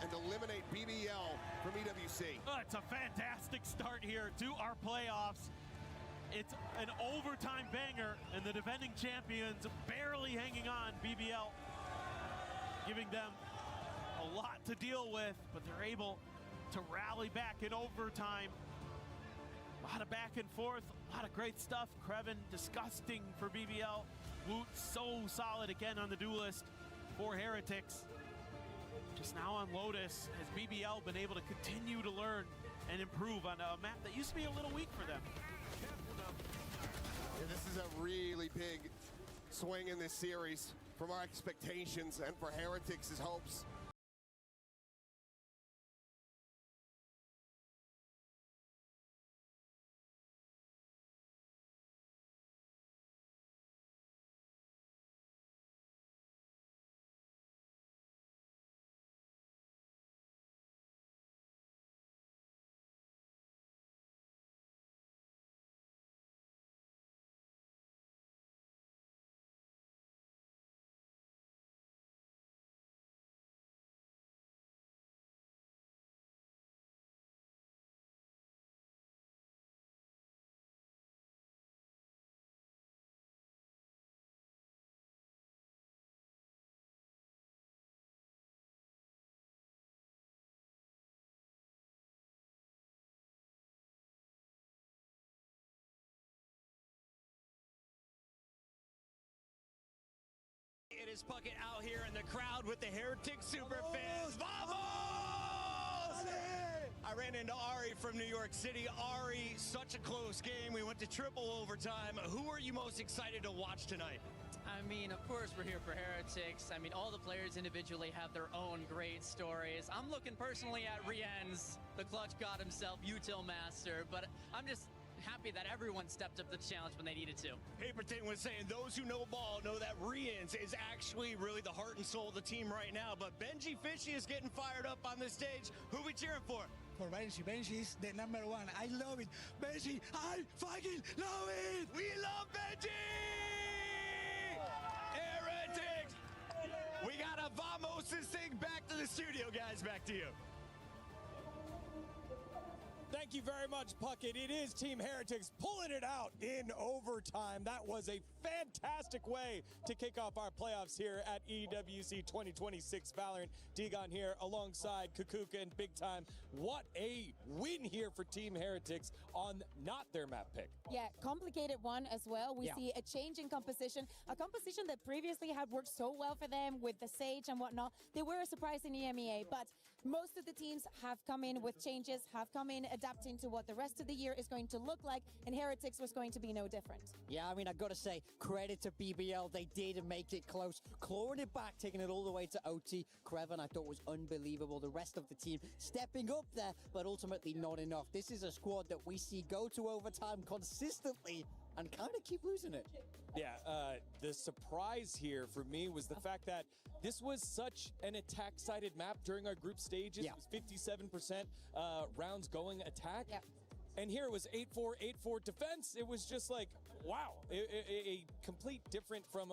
B: and eliminate BBL from EWC.
K: It's a fantastic start here to our playoffs. It's an overtime banger, and the defending champions barely hanging on. BBL giving them a lot to deal with, but they're able to rally back in overtime. A lot of back and forth, a lot of great stuff. Krevin, disgusting for BBL. Woot, so solid again on the duelist for Heretics. Just now on Lotus, has BBL been able to continue to learn and improve on a map that used to be a little weak for them.
B: Yeah, this is a really big swing in this series from our expectations and for Heretics' hopes.
K: It is Puckett out here in the crowd with the Heretic super fans. Vamos! I ran into Ari from New York City. Ari, such a close game. We went to triple overtime. Who are you most excited to watch tonight?
M: I mean, of course we're here for Heretics. I mean, all the players individually have their own great stories. I'm looking personally at Rien's, the clutch god himself, util master, but I'm just happy that everyone stepped up the challenge when they needed to.
K: Paperton was saying those who know ball know that Rien's is actually really the heart and soul of the team right now, but Benji Fishy is getting fired up on the stage. Who we cheering for?
O: For Benji. Benji is the number one. I love it. Benji, I fucking love it!
K: We love Benji! Heretics! We gotta vamos this thing back to the studio, guys. Back to you.
E: Thank you very much, Puckett. It is Team Heretics pulling it out in overtime. That was a fantastic way to kick off our playoffs here at EWC 2026 Valorant. Degon here alongside Kukuka and Big Time. What a win here for Team Heretics on not their map pick.
I: Yeah, complicated one as well. We see a change in composition, a composition that previously had worked so well for them with the Sage and whatnot. They were a surprise in EMEA, but most of the teams have come in with changes, have come in adapting to what the rest of the year is going to look like, and Heretics was going to be no different.
N: Yeah, I mean, I gotta say, credit to BBL. They did make it close, clawing it back, taking it all the way to OT. Creven, I thought, was unbelievable. The rest of the team stepping up there, but ultimately not enough. This is a squad that we see go to overtime consistently and kind of keep losing it.
E: Yeah, the surprise here for me was the fact that this was such an attack-sided map during our group stages. It was 57% rounds going attack. And here it was 8-4, 8-4 defense. It was just like, wow, a complete different from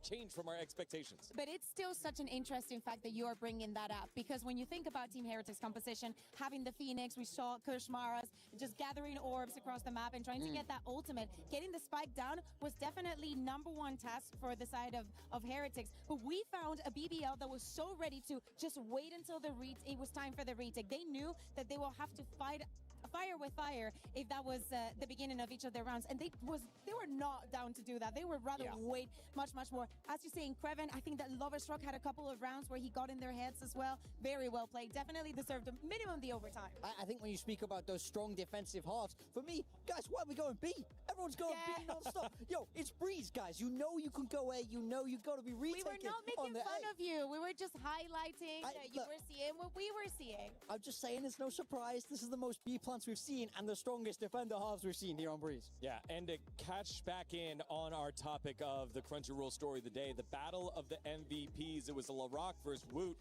E: change from our expectations.
I: But it's still such an interesting fact that you are bringing that up, because when you think about Team Heretics composition, having the Phoenix, we saw Kushmaras just gathering orbs across the map and trying to get that ultimate. Getting the spike down was definitely #1 task for the side of Heretics. But we found a BBL that was so ready to just wait until it was time for the retake. They knew that they will have to fight fire with fire if that was the beginning of each of their rounds, and they were not down to do that. They would rather wait much more. As you say, in Creven, I think that Loverstruck had a couple of rounds where he got in their heads as well. Very well played. Definitely deserved a minimum the overtime.
N: I think when you speak about those strong defensive halves, for me, guys, why are we going B? Everyone's going B non-stop. Yo, it's Breeze, guys. You know you can go A. You know you've got to be retaking.
I: We were not making fun of you. We were just highlighting that you were seeing what we were seeing.
N: I'm just saying it's no surprise. This is the most B plants we've seen and the strongest defender halves we've seen here on Breeze.
E: Yeah, and to catch back in on our topic of the Crunchyroll story of the day, the battle of the MVPs. It was Larocque versus Woot.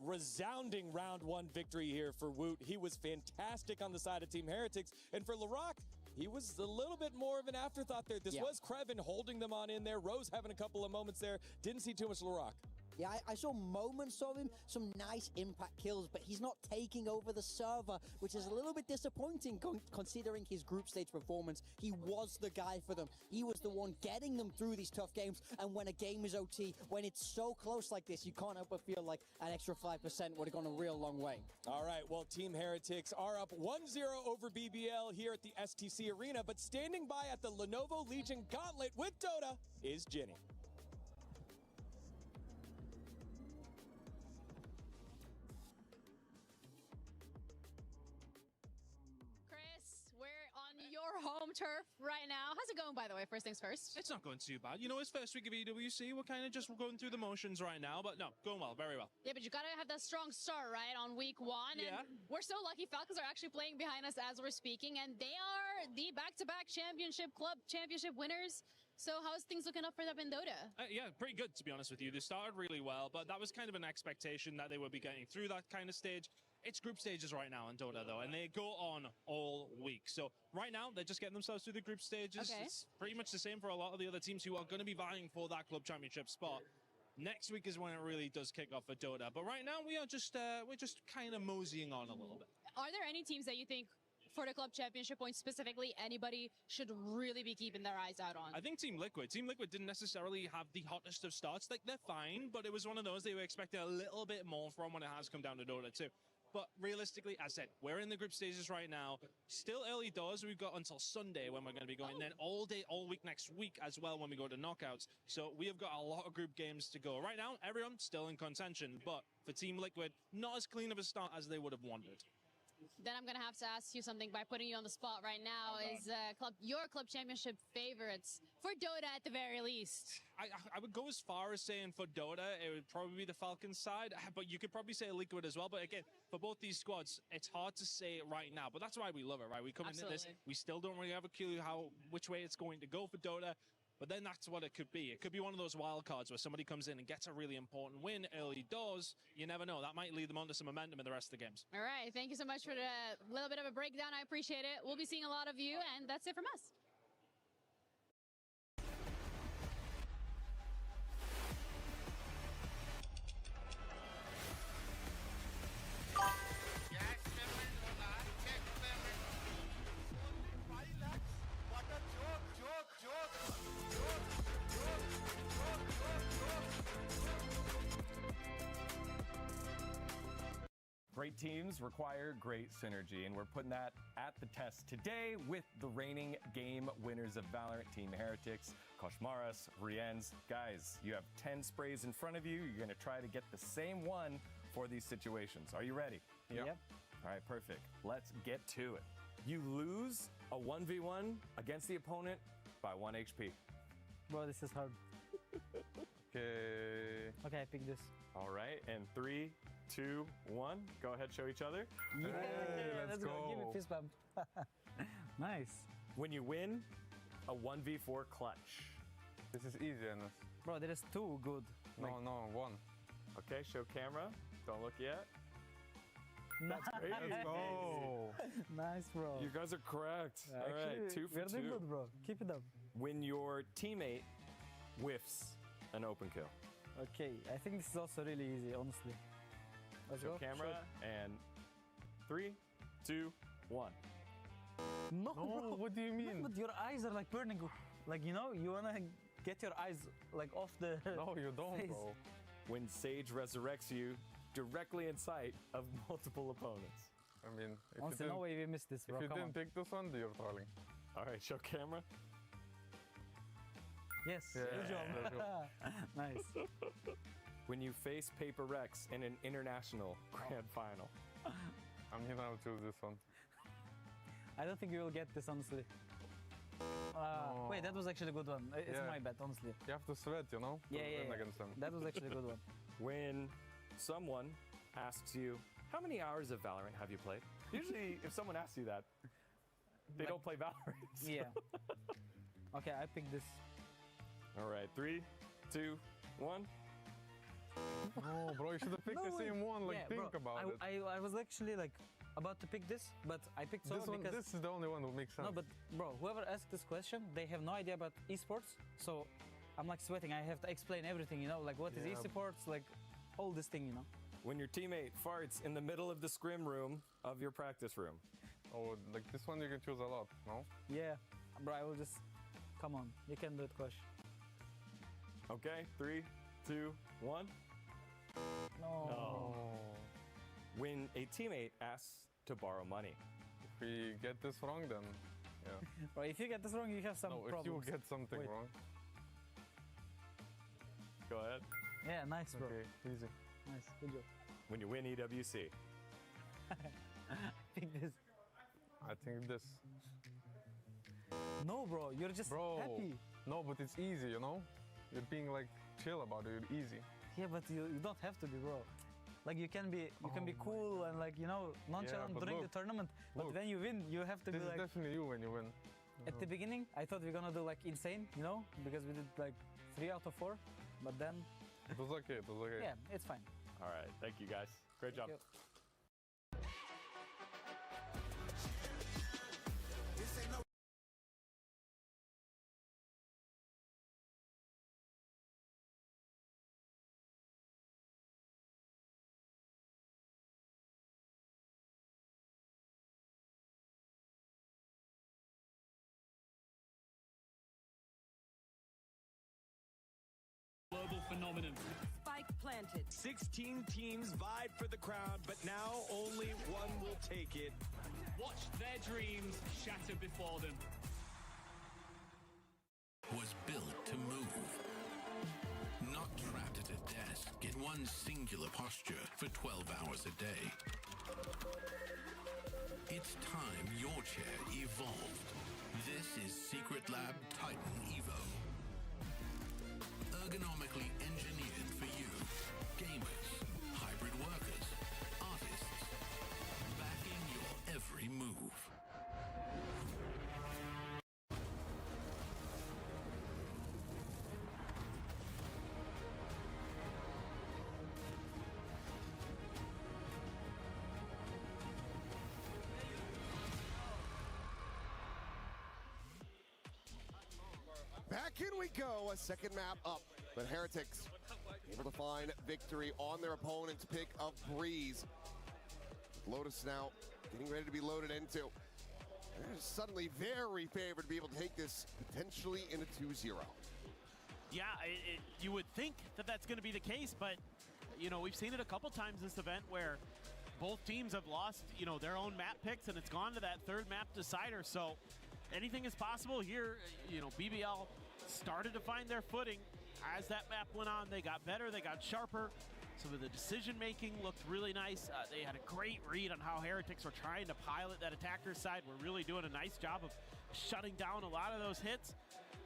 E: Resounding round 1 victory here for Woot. He was fantastic on the side of Team Heretics. And for Larocque, he was a little bit more of an afterthought there. This was Creven holding them on in there. Rose having a couple of moments there. Didn't see too much Larocque.
N: Yeah, I saw moments of him, some nice impact kills, but he's not taking over the server, which is a little bit disappointing considering his group stage performance. He was the guy for them. He was the one getting them through these tough games, and when a game is OT, when it's so close like this, you can't help but feel like an extra 5% would have gone a real long way.
E: All right, well, Team Heretics are up 1-0 over BBL here at the STC Arena, but standing by at the Lenovo Legion Gauntlet with Dota is Ginny.
W: Home turf right now. How's it going, by the way? First things first.
X: It's not going too bad. You know, it's first week of EWC. We're kind of just going through the motions right now, but no, going well, very well.
W: Yeah, but you got to have that strong start, right, on week 1.
X: Yeah.
W: And we're so lucky. Falcons are actually playing behind us as we're speaking, and they are the back-to-back club championship winners. So how's things looking up for them in Dota?
X: Yeah, pretty good, to be honest with you. They started really well, but that was kind of an expectation that they would be getting through that kind of stage. It's group stages right now in Dota, though, and they go on all week. So right now, they're just getting themselves through the group stages.
W: Okay.
X: It's pretty much the same for a lot of the other teams who are going to be vying for that club championship spot. Next week is when it really does kick off for Dota. But right now, we're just kind of moseying on a little bit.
W: Are there any teams that you think, for the club championship points specifically, anybody should really be keeping their eyes out on?
X: I think Team Liquid. Team Liquid didn't necessarily have the hottest of starts. Like, they're fine, but it was one of those they were expecting a little bit more from when it has come down to Dota 2. But realistically, as I said, we're in the group stages right now. Still early doors. We've got until Sunday when we're going to be going. Then all day, all week next week as well when we go to knockouts. So we have got a lot of group games to go. Right now, everyone's still in contention. But for Team Liquid, not as clean of a start as they would have wanted.
W: then I'm gonna have to ask you something by putting you on the spot right now. Is your club championship favorites for Dota at the very least?
X: I would go as far as saying for Dota, it would probably be the Falcons side, but you could probably say Liquid as well. But again, for both these squads, it's hard to say it right now. But that's why we love it, right? We come into this, we still don't really have a clue which way it's going to go for Dota. But then that's what it could be. It could be one of those wild cards where somebody comes in and gets a really important win early doors. You never know. That might lead them onto some momentum in the rest of the games.
W: All right. Thank you so much for the little bit of a breakdown. I appreciate it. We'll be seeing a lot of you, and that's it from us.
C: Great teams require great synergy, and we're putting that at the test today with the reigning game winners of Valorant, Team Heretics, Koshmaras, Riens. Guys, you have 10 sprays in front of you. You're going to try to get the same one for these situations. Are you ready?
L: Yep.
C: All right, perfect. Let's get to it. You lose a 1v1 against the opponent by 1 HP.
L: Bro, this is hard.
C: Okay.
L: Okay, I pick this.
C: All right, and 3, 2, 1. Go ahead, show each other.
L: Yeah, let's go. Give me fist bump. Nice.
C: When you win, a 1v4 clutch.
L: This is easy, Enes. Bro, there is 2 good.
C: No, 1. Okay, show camera. Don't look yet.
L: Nice.
C: That's great. Let's go.
L: Nice, bro.
C: You guys are correct. All right,
L: Actually,
C: 2 for 2.
L: we're doing good, bro. Keep it up.
C: When your teammate whiffs an open kill.
L: Okay, I think this is also really easy, honestly. Let's
C: Show
L: go.
C: camera, and 3, 2, 1.
L: No, bro.
C: What do you mean?
L: No, but your eyes are like burning. Like, you know, you wanna get your eyes like off the
C: No, you don't,
L: face.
C: bro. When Sage resurrects you directly in sight of multiple opponents.
L: I mean, honestly, no way we missed this, bro.
C: If you
L: Come
C: didn't
L: on.
C: pick this one, you're trolling. All right, show camera.
L: Yes, good job. Nice.
C: When you face Paper Rex in an international grand final.
L: I'm here now to this one. I don't think we will get this, honestly. Wait, that was actually a good one. It's my bet, honestly.
C: You have to sweat, you know?
L: Yeah. That was actually a good one.
C: When someone asks you, how many hours of Valorant have you played? Usually, if someone asks you that, they don't play Valorant.
L: Yeah. Okay, I picked this.
C: All right, 3, 2, 1.
L: No,
C: bro, you should have picked the same one. Like, think about it.
L: I was actually like about to pick this, but I picked Solo because
C: This is the only one that makes sense.
L: no, but bro, whoever asked this question, they have no idea about esports. So I'm like sweating. I have to explain everything, you know, like what is esports, like all this thing, you know.
C: When your teammate farts in the middle of the scrim room of your practice room.
L: Oh, like this one you can choose a lot, no? Yeah, bro, I will just come on. You can do it, Kosh.
C: Okay, 3, 2, 1.
L: No.
C: When a teammate asks to borrow money.
L: If we get this wrong, then yeah. Bro, if you get this wrong, you have some problems.
C: if you get something wrong. Go ahead.
L: Yeah, nice, bro.
C: Okay, easy.
L: Nice, good job.
C: When you win EWC.
L: Pick this.
C: I think this.
L: No, bro, you're just happy.
C: No, but it's easy, you know? You're being like chill about it, you're easy.
L: Yeah, but you don't have to be, bro. Like you can be cool and like, you know, nonchalant during the tournament. But when you win, you have to be like.
C: This is definitely you when you win.
L: At the beginning, I thought we were gonna do like insane, you know, because we did like 3 out of 4. But then.
C: It was okay.
L: Yeah, it's fine.
C: All right, thank you guys. Great job.
L: You.
U: Global phenomenon.
H: Spike planted.
E: 16 teams vied for the crown, but now only one will take it.
U: Watch their dreams shatter before them.
Q: Was built to move. Not trapped at a desk in one singular posture for 12 hours a day. It's time your chair evolved. This is Secret Lab Titan Evo. Ergonomically engineered for you, gamers, hybrid workers, artists, backing your every move.
B: Back in we go, a second map up, but Heretics able to find victory on their opponent's pick of Breeze. Lotus now getting ready to be loaded into. They're suddenly very favored to be able to take this potentially in a 2-0.
V: Yeah, you would think that that's going to be the case, but, you know, we've seen it a couple times this event where both teams have lost, you know, their own map picks, and it's gone to that third map decider. So anything is possible here. You know, BBL started to find their footing as that map went on. They got better, they got sharper. Some of the decision-making looked really nice. They had a great read on how Heretics were trying to pilot that attacker side. We're really doing a nice job of shutting down a lot of those hits.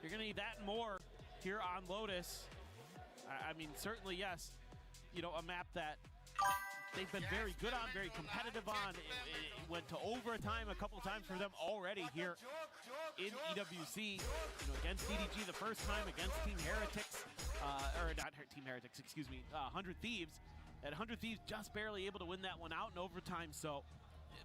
V: You're gonna need that and more here on Lotus. I mean, certainly, yes, you know, a map that they've been very good on, very competitive on. It went to overtime a couple times for them already here in EWC, you know, against DDG the first time, against Team Heretics, or not Team Heretics, excuse me, 100 Thieves. And 100 Thieves just barely able to win that one out in overtime. So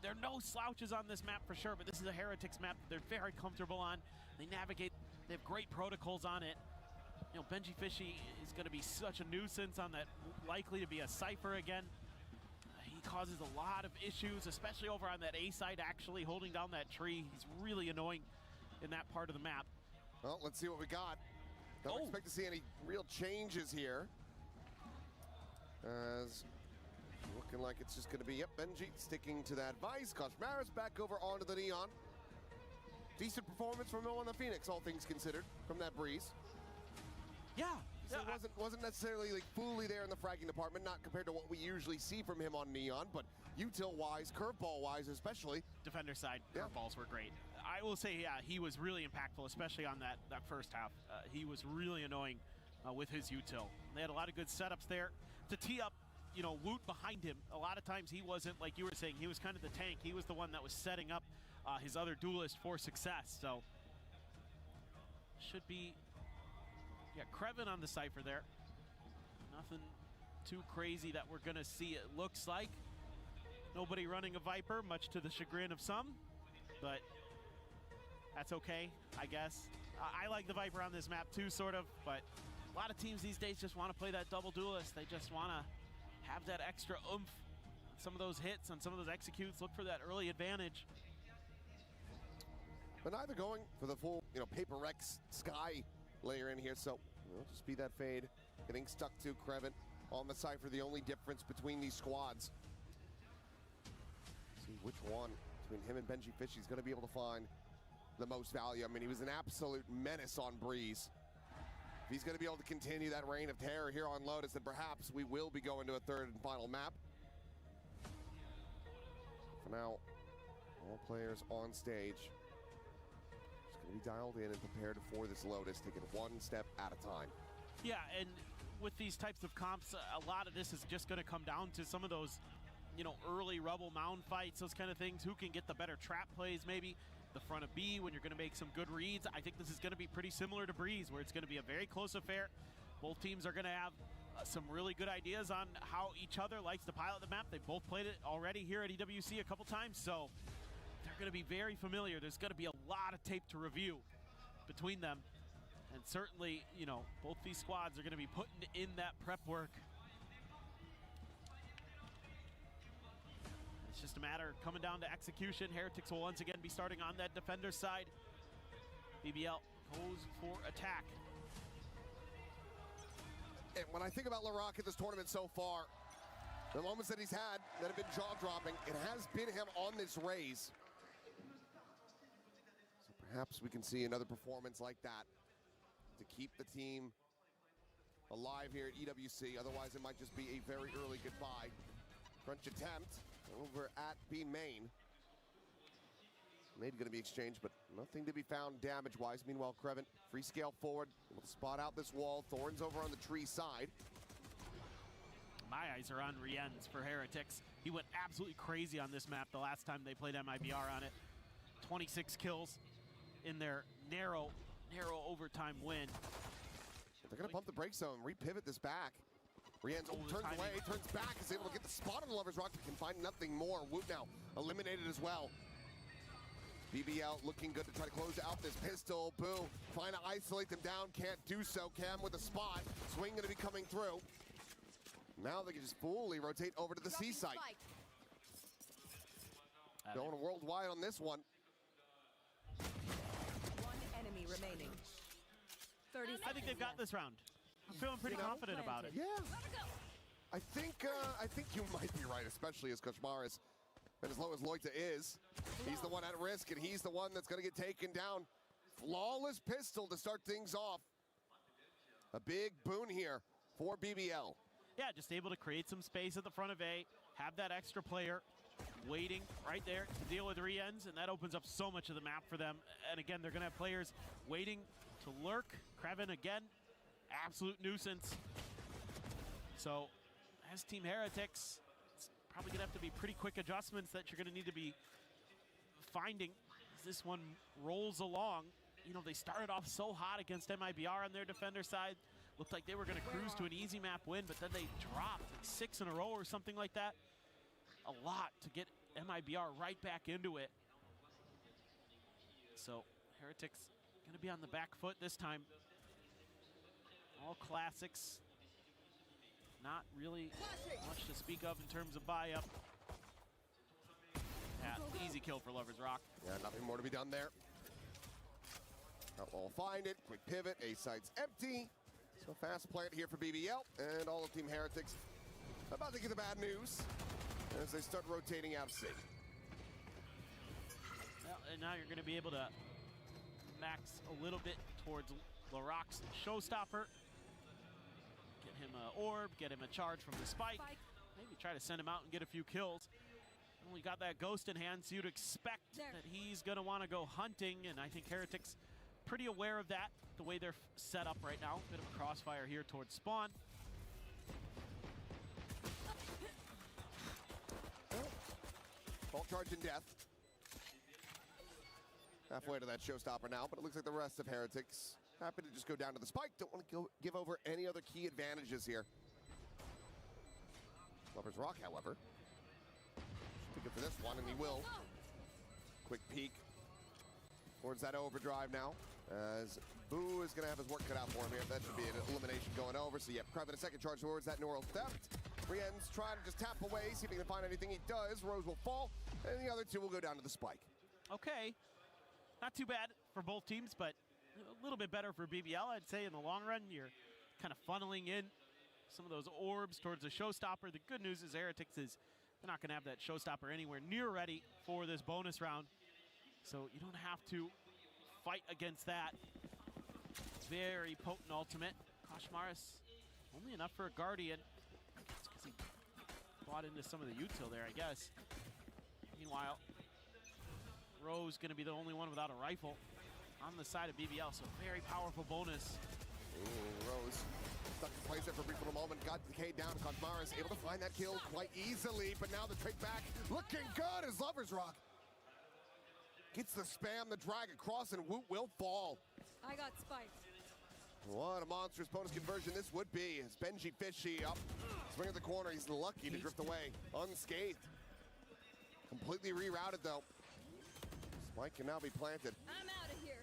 V: there are no slouches on this map for sure, but this is a Heretics map that they're very comfortable on. They navigate, they have great protocols on it. You know, Benji Fishy is going to be such a nuisance on that, likely to be a Cypher again. He causes a lot of issues, especially over on that A side, actually holding down that tree. He's really annoying in that part of the map.
B: Well, let's see what we got. Don't expect to see any real changes here. As looking like it's just going to be, yep, Benji sticking to that vice. Koshmara's back over onto the Neon. Decent performance from him on the Phoenix, all things considered, from that Breeze.
V: Yeah.
B: So it wasn't necessarily like fully there in the fragging department, not compared to what we usually see from him on Neon, but util-wise, curveball-wise especially.
V: Defender side, curveballs were great. I will say, yeah, he was really impactful, especially on that first half. He was really annoying with his util. They had a lot of good setups there to tee up, you know, Woot behind him. A lot of times he wasn't, like you were saying, he was kind of the tank. He was the one that was setting up his other duelist for success. So should be, yeah, Krevin on the Cypher there. Nothing too crazy that we're gonna see, it looks like. Nobody running a Viper, much to the chagrin of some, but that's okay, I guess. I like the Viper on this map too, sort of, but a lot of teams these days just want to play that double duelist. They just want to have that extra oomph. Some of those hits and some of those executes, look for that early advantage.
B: But neither going for the full, you know, Paper Rex Sky layer in here, so it'll just be that fade. Getting stuck to Krevin on the Cypher, the only difference between these squads. See which one between him and Benji Fishy is going to be able to find the most value. I mean, he was an absolute menace on Breeze. If he's going to be able to continue that reign of terror here on Lotus, then perhaps we will be going to a third and final map. For now, all players on stage just going to be dialed in and prepared for this Lotus, taking one step at a time.
V: Yeah, and with these types of comps, a lot of this is just going to come down to some of those, you know, early Rebel Mound fights, those kind of things. Who can get the better trap plays, maybe? The front of B when you're going to make some good reads. I think this is going to be pretty similar to Breeze, where it's going to be a very close affair. Both teams are going to have some really good ideas on how each other likes to pilot the map. They've both played it already here at EWC a couple times, so they're going to be very familiar. There's going to be a lot of tape to review between them, and certainly, you know, both these squads are going to be putting in that prep work. It's just a matter of coming down to execution. Heretics will once again be starting on that defender side. BBL goes for attack.
B: And when I think about LaRock at this tournament so far, the moments that he's had that have been jaw-dropping, it has been him on this raise. So perhaps we can see another performance like that to keep the team alive here at EWC. Otherwise, it might just be a very early goodbye. Crunch attempt over at B main. Grenade going to be exchanged, but nothing to be found damage-wise. Meanwhile, Kreven, free scale forward, able to spot out this wall. Thorns over on the tree side.
V: My eyes are on Rienz for Heretics. He went absolutely crazy on this map the last time they played MIBR on it. 26 kills in their narrow overtime win.
B: They're going to pump the brake zone, repivot this back. Rienz turns away, turns back, is able to get the spot on the Lover's Rock, but can find nothing more. Woot now eliminated as well. BBL looking good to try to close out this pistol. Boo trying to isolate them down, can't do so. Cam with a spot, swing going to be coming through. Now they can just fully rotate over to the C site. Going worldwide on this one.
H: One enemy remaining. 30 seconds.
V: I think they've got this round. I'm feeling pretty confident about it.
B: Yeah. I think you might be right, especially as Koshmaris, and as low as Loita is, he's the one at risk, and he's the one that's going to get taken down. Flawless pistol to start things off. A big boon here for BBL.
V: Yeah, just able to create some space at the front of A, have that extra player waiting right there to deal with Rienz, and that opens up so much of the map for them. And again, they're going to have players waiting to lurk. Kreven again, absolute nuisance. So as Team Heretics, it's probably going to have to be pretty quick adjustments that you're going to need to be finding as this one rolls along. You know, they started off so hot against MIBR on their defender side. Looked like they were going to cruise to an easy map win, but then they dropped like 6 in a row or something like that. A lot to get MIBR right back into it. So Heretics going to be on the back foot this time. All classics. Not really much to speak of in terms of buy-up. Yeah, easy kill for Lover's Rock.
B: Yeah, nothing more to be done there. Outlaw will find it. Quick pivot. A site's empty. So fast plant here for BBL and all of Team Heretics about to get the bad news as they start rotating out of C.
V: Well, and now you're going to be able to max a little bit towards Laroc's showstopper. Get him an orb, get him a charge from the spike. Maybe try to send him out and get a few kills. Only got that ghost in hand, so you'd expect that he's going to want to go hunting, and I think Heretics pretty aware of that, the way they're set up right now. Bit of a crossfire here towards spawn.
B: Fault charge in death. Halfway to that showstopper now, but it looks like the rest of Heretics happy to just go down to the spike. Don't want to give over any other key advantages here. Lover's Rock, however, should be good for this one, and he will. Quick peek towards that overdrive now, as Boo is going to have his work cut out for him here. That should be an elimination going over. So, yeah, Kreven a second charge towards that neural theft. Rienz trying to just tap away, see if he can find anything. He does. Rose will fall, and the other two will go down to the spike.
V: Okay. Not too bad for both teams, but a little bit better for BBL, I'd say, in the long run. You're kind of funneling in some of those orbs towards the showstopper. The good news is Heretics is they're not going to have that showstopper anywhere near ready for this bonus round. So you don't have to fight against that. Very potent ultimate. Koshmaris, only enough for a Guardian. It's because he bought into some of the util there, I guess. Meanwhile, Rose going to be the only one without a rifle on the side of BBL, so very powerful bonus.
B: Ooh, Rose stuck in place there for a brief little moment, got decayed down. Koshmaris able to find that kill quite easily, but now the trick back looking good as Lover's Rock gets the spam, the drag across, and Woot will fall.
H: I got spiked.
B: What a monstrous bonus conversion this would be. As Benji Fishy up, swing at the corner. He's lucky to drift away unscathed. Completely rerouted though. Spike can now be planted.
H: I'm out of here.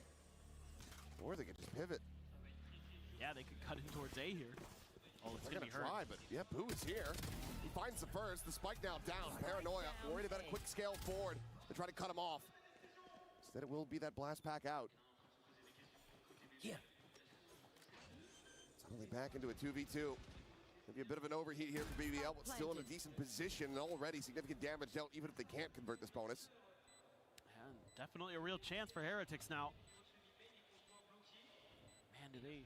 B: Or they could just pivot.
V: Yeah, they could cut in towards A here. Oh, it's going to be hurt.
B: Try, but yeah, Boo is here. He finds the first. The spike now down. Paranoia, worried about a quick scale forward to try to cut him off. Instead, it will be that blast pack out.
H: Here.
B: It's only back into a 2v2. Maybe a bit of an overheat here for BBL, but still in a decent position and already significant damage dealt, even if they can't convert this bonus.
V: And definitely a real chance for Heretics now. Man, do they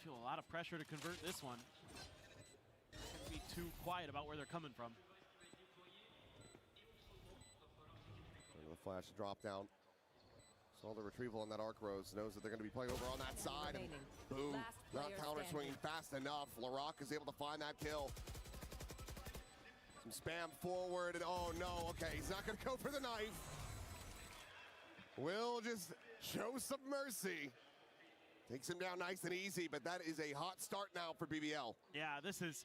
V: feel a lot of pressure to convert this one. Can't be too quiet about where they're coming from.
B: The flash drop down. Saw the retrieval on that arc rose, knows that they're going to be playing over on that side. And boom, not counter swinging fast enough. Larock is able to find that kill. Some spam forward, and oh no, okay, he's not going to go for the knife. Will just show some mercy. Takes him down nice and easy, but that is a hot start now for BBL.
V: Yeah, this is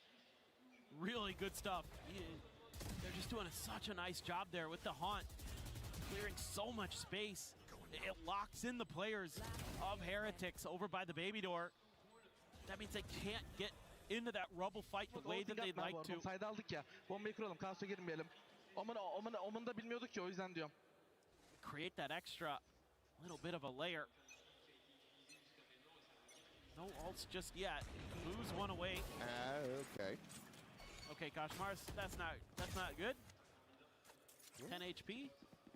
V: really good stuff. They're just doing such a nice job there with the haunt, clearing so much space. It locks in the players of Heretics over by the baby door. That means they can't get into that rubble fight the way that they'd like to.
L: Sayda aldık ya. Bombayı kuralım. Kaos'a girmeyelim. Omen da bilmiyorduk ki o yüzden diyorum.
V: Create that extra little bit of a layer. No ults just yet. Lose one away.
B: Okay.
V: Okay, Koshmars, that's not good. 10 HP.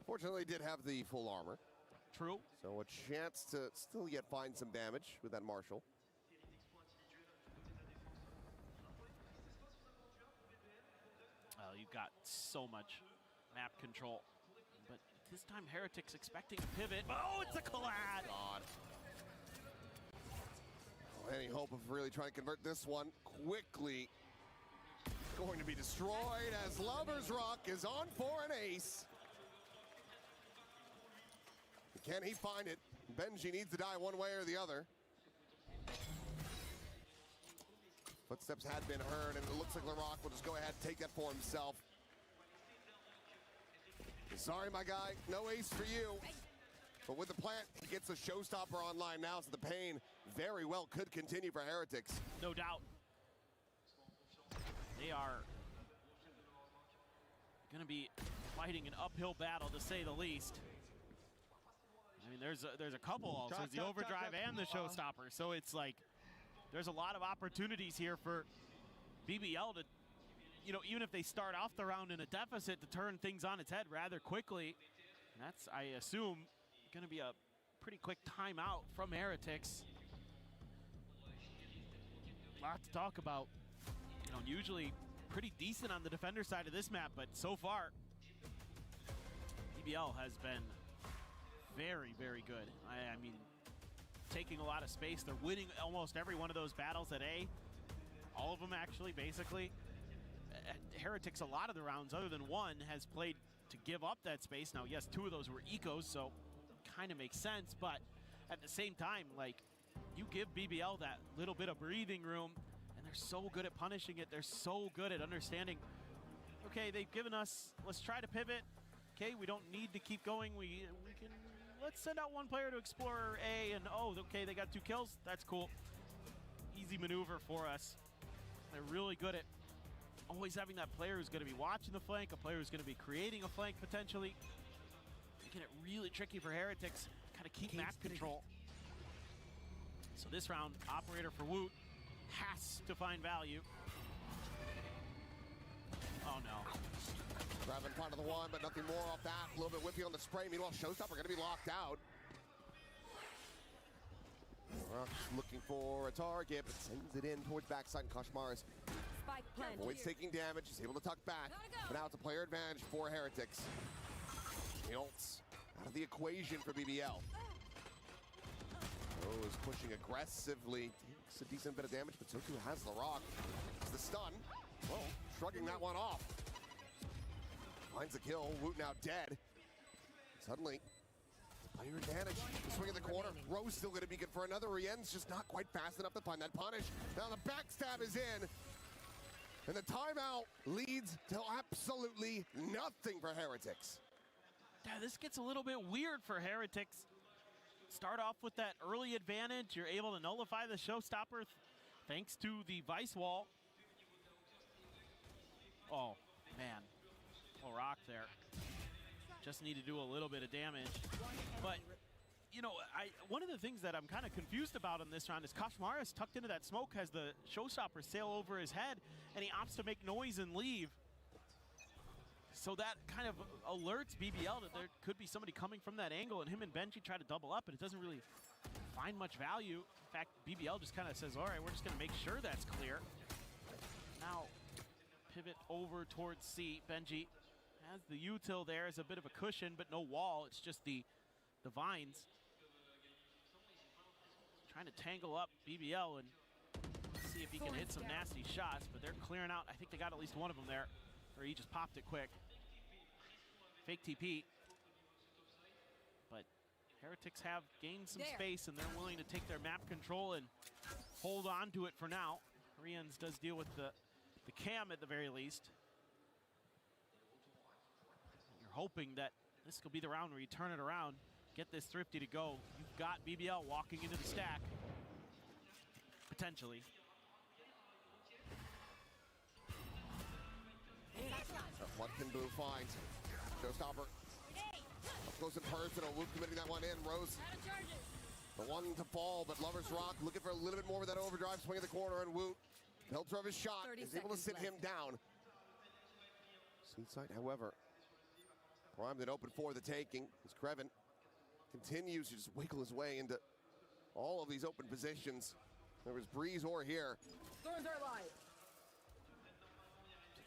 B: Fortunately, did have the full armor.
V: True.
B: So a chance to still yet find some damage with that Marshall.
V: Well, you've got so much map control. But this time, Heretics expecting a pivot. Oh, it's a collide!
B: God. Any hope of really trying to convert this one quickly going to be destroyed as Lover's Rock is on for an ace. Can he find it? Benji needs to die one way or the other. Footsteps had been heard, and it looks like Larock will just go ahead and take that for himself. Sorry, my guy, no ace for you. But with the plant, he gets a showstopper online now, so the pain very well could continue for Heretics.
V: No doubt. They are going to be fighting an uphill battle, to say the least. I mean, there's a couple also, the overdrive and the showstopper. So it's like there's a lot of opportunities here for BBL to, you know, even if they start off the round in a deficit, to turn things on its head rather quickly. And that's, I assume, going to be a pretty quick timeout from Heretics. A lot to talk about. You know, usually pretty decent on the defender side of this map, but so far, BBL has been very, very good. I mean, taking a lot of space. They're winning almost every one of those battles at A. All of them, actually, basically. Heretics, a lot of the rounds, other than one, has played to give up that space. Now, yes, 2 of those were ecos, so kind of makes sense, but at the same time, like, you give BBL that little bit of breathing room, and they're so good at punishing it. They're so good at understanding, okay, they've given us, let's try to pivot. Okay, we don't need to keep going. We can, let's send out one player to explore A, and oh, okay, they got 2 kills. That's cool. Easy maneuver for us. They're really good at always having that player who's going to be watching the flank, a player who's going to be creating a flank potentially. Making it really tricky for Heretics, kind of keep map control. So this round, operator for Woot has to find value. Oh no.
B: Grab in front of the one, but nothing more off that. A little bit whippy on the spray. Meanwhile, Showstopper going to be locked out. Looking for a target, but sends it in towards backside, and Koshmars avoids taking damage. He's able to tuck back, but now it's a player advantage for Heretics. The ults out of the equation for BBL. Rose pushing aggressively, takes a decent bit of damage, but so too has Larock. It's the stun. Well, shrugging that one off. Finds the kill. Woot now dead. Suddenly, player advantage. The swing in the corner. Rose still going to be good for another. Rien's just not quite fast enough to find that punish. Now the backstab is in. And the timeout leads to absolutely nothing for Heretics.
V: Yeah, this gets a little bit weird for Heretics. Start off with that early advantage. You're able to nullify the showstopper thanks to the Vice Wall. Oh, man. Rock there. Just need to do a little bit of damage. But, you know, one of the things that I'm kind of confused about in this round is Koshmars tucked into that smoke, has the showstopper sail over his head, and he opts to make noise and leave. So that kind of alerts BBL that there could be somebody coming from that angle, and him and Benji try to double up, but it doesn't really find much value. In fact, BBL just kind of says, all right, we're just going to make sure that's clear. Now, pivot over towards C. Benji has the util there as a bit of a cushion, but no wall. It's just the the vines. Trying to tangle up BBL and see if he can hit some nasty shots, but they're clearing out. I think they got at least one of them there, or he just popped it quick. Fake TP. But Heretics have gained some space, and they're willing to take their map control and hold on to it for now. Rians does deal with the cam at the very least. You're hoping that this could be the round where you turn it around, get this Thrifty to go. You've got BBL walking into the stack, potentially.
B: What can Boo find? Showstopper. Up close and personal. Luke committing that one in. Rose. The one to fall, but Lover's Rock looking for a little bit more with that overdrive swing at the corner, and Woot, filter of his shot, is able to sit him down. Seaside, however, primed and open for the taking as Kreven continues to just wiggle his way into all of these open positions. There was Breeze or here.
H: Thorns are live.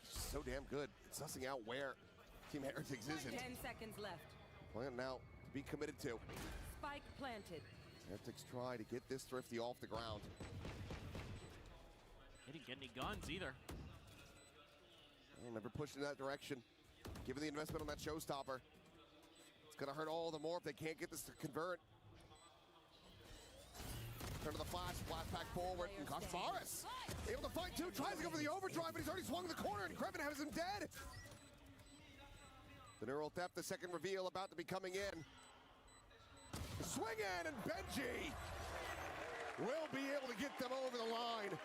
B: He's just so damn good at sussing out where Team Heretics isn't.
H: 10 seconds left.
B: Plan now to be committed to.
H: Spike planted.
B: Heretics try to get this Thrifty off the ground.
V: He didn't get any guns either.
B: Well, never pushed in that direction. Given the investment on that Showstopper, it's going to hurt all the more if they can't get this to convert. Turn to the flash back forward, and Kosmaris able to fight too, tries to go for the overdrive, but he's already swung the corner, and Kreven has him dead. The neural theft, the second reveal about to be coming in. Swing in, and Benji will be able to get them over the line.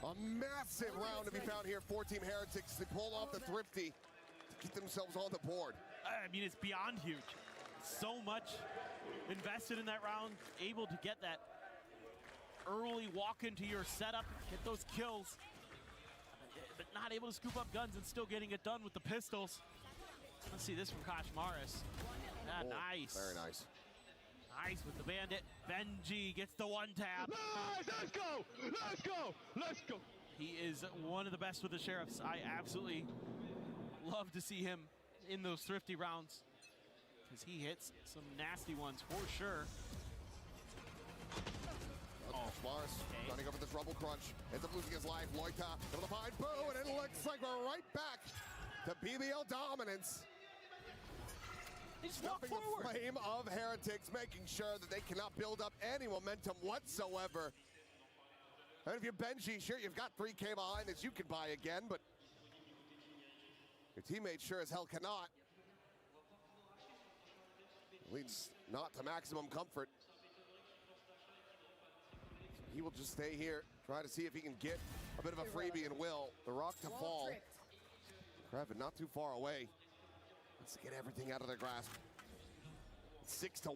B: A massive round to be found here for Team Heretics. They pull off the Thrifty to get themselves on the board.
V: I mean, it's beyond huge. So much invested in that round, able to get that early walk into your setup, get those kills, but not able to scoop up guns and still getting it done with the pistols. Let's see this from Kosmaris. Nice.
B: Very nice.
V: Nice with the bandit. Benji gets the one tap.
A: Nice, let's go! Let's go! Let's go!
V: He is one of the best with the Sheriffs. I absolutely love to see him in those Thrifty rounds, because he hits some nasty ones for sure.
B: Mars running over the Trouble Crunch. Ends up losing his life. Loita able to find Boo, and it looks like we're right back to BBL dominance. Stopping the flame of Heretics, making sure that they cannot build up any momentum whatsoever. And if you're Benji, sure, you've got 3K behind this, you can buy again, but your teammates sure as hell cannot. Leads not to maximum comfort. He will just stay here, try to see if he can get a bit of a freebie, and will. The rock to fall. Kreven not too far away. Let's get everything out of their grasp. 6-1.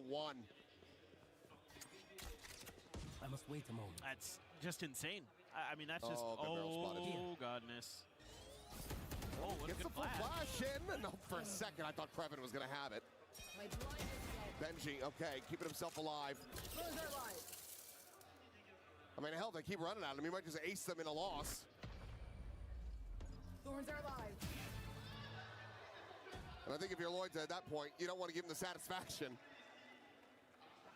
H: I must wait a moment.
V: That's just insane. I mean, that's just, oh, godness. Oh, what a
B: gets
V: good
B: the full flash in. No, for a second, I thought Kreven was going to have it. Benji, okay, keeping himself alive. I mean, hell, they keep running at him. He might just ace them in a loss.
H: Thorns are live.
B: And I think if you're Lloyd at that point, you don't want to give him the satisfaction.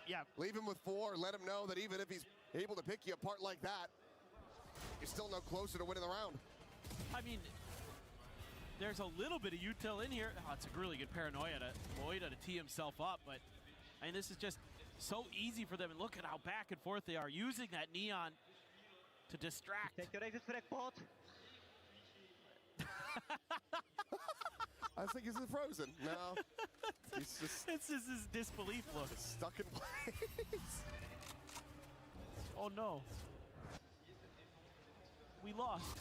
V: Yeah.
B: Leave him with 4. Let him know that even if he's able to pick you apart like that, you're still no closer to winning the round.
V: I mean, there's a little bit of util in here. Oh, it's a really good paranoia to Lloyd to tee himself up, but I mean, this is just so easy for them. And look at how back and forth they are, using that neon to distract.
B: I think he's frozen. No, he's just.
V: It's just his disbelief look.
B: Stuck in place.
V: Oh no. We lost.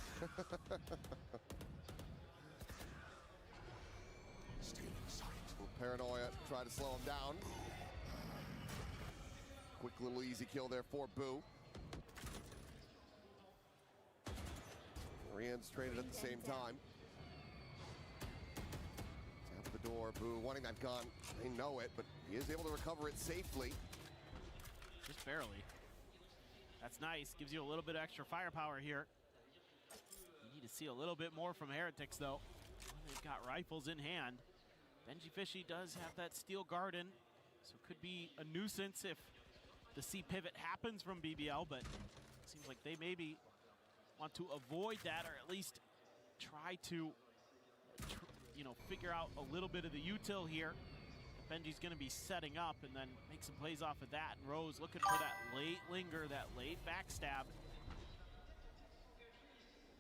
B: Paranoia, try to slow him down. Quick little easy kill there for Boo. Rian's traded at the same time. Tap the door, Boo wanting that gun. They know it, but he is able to recover it safely.
V: Just barely. That's nice. Gives you a little bit of extra firepower here. You need to see a little bit more from Heretics, though. They've got rifles in hand. Benji Fishy does have that steel garden, so it could be a nuisance if the C pivot happens from BBL, but it seems like they maybe want to avoid that, or at least try to, figure out a little bit of the util here. Benji's going to be setting up and then make some plays off of that. And Rose looking for that late linger, that late backstab.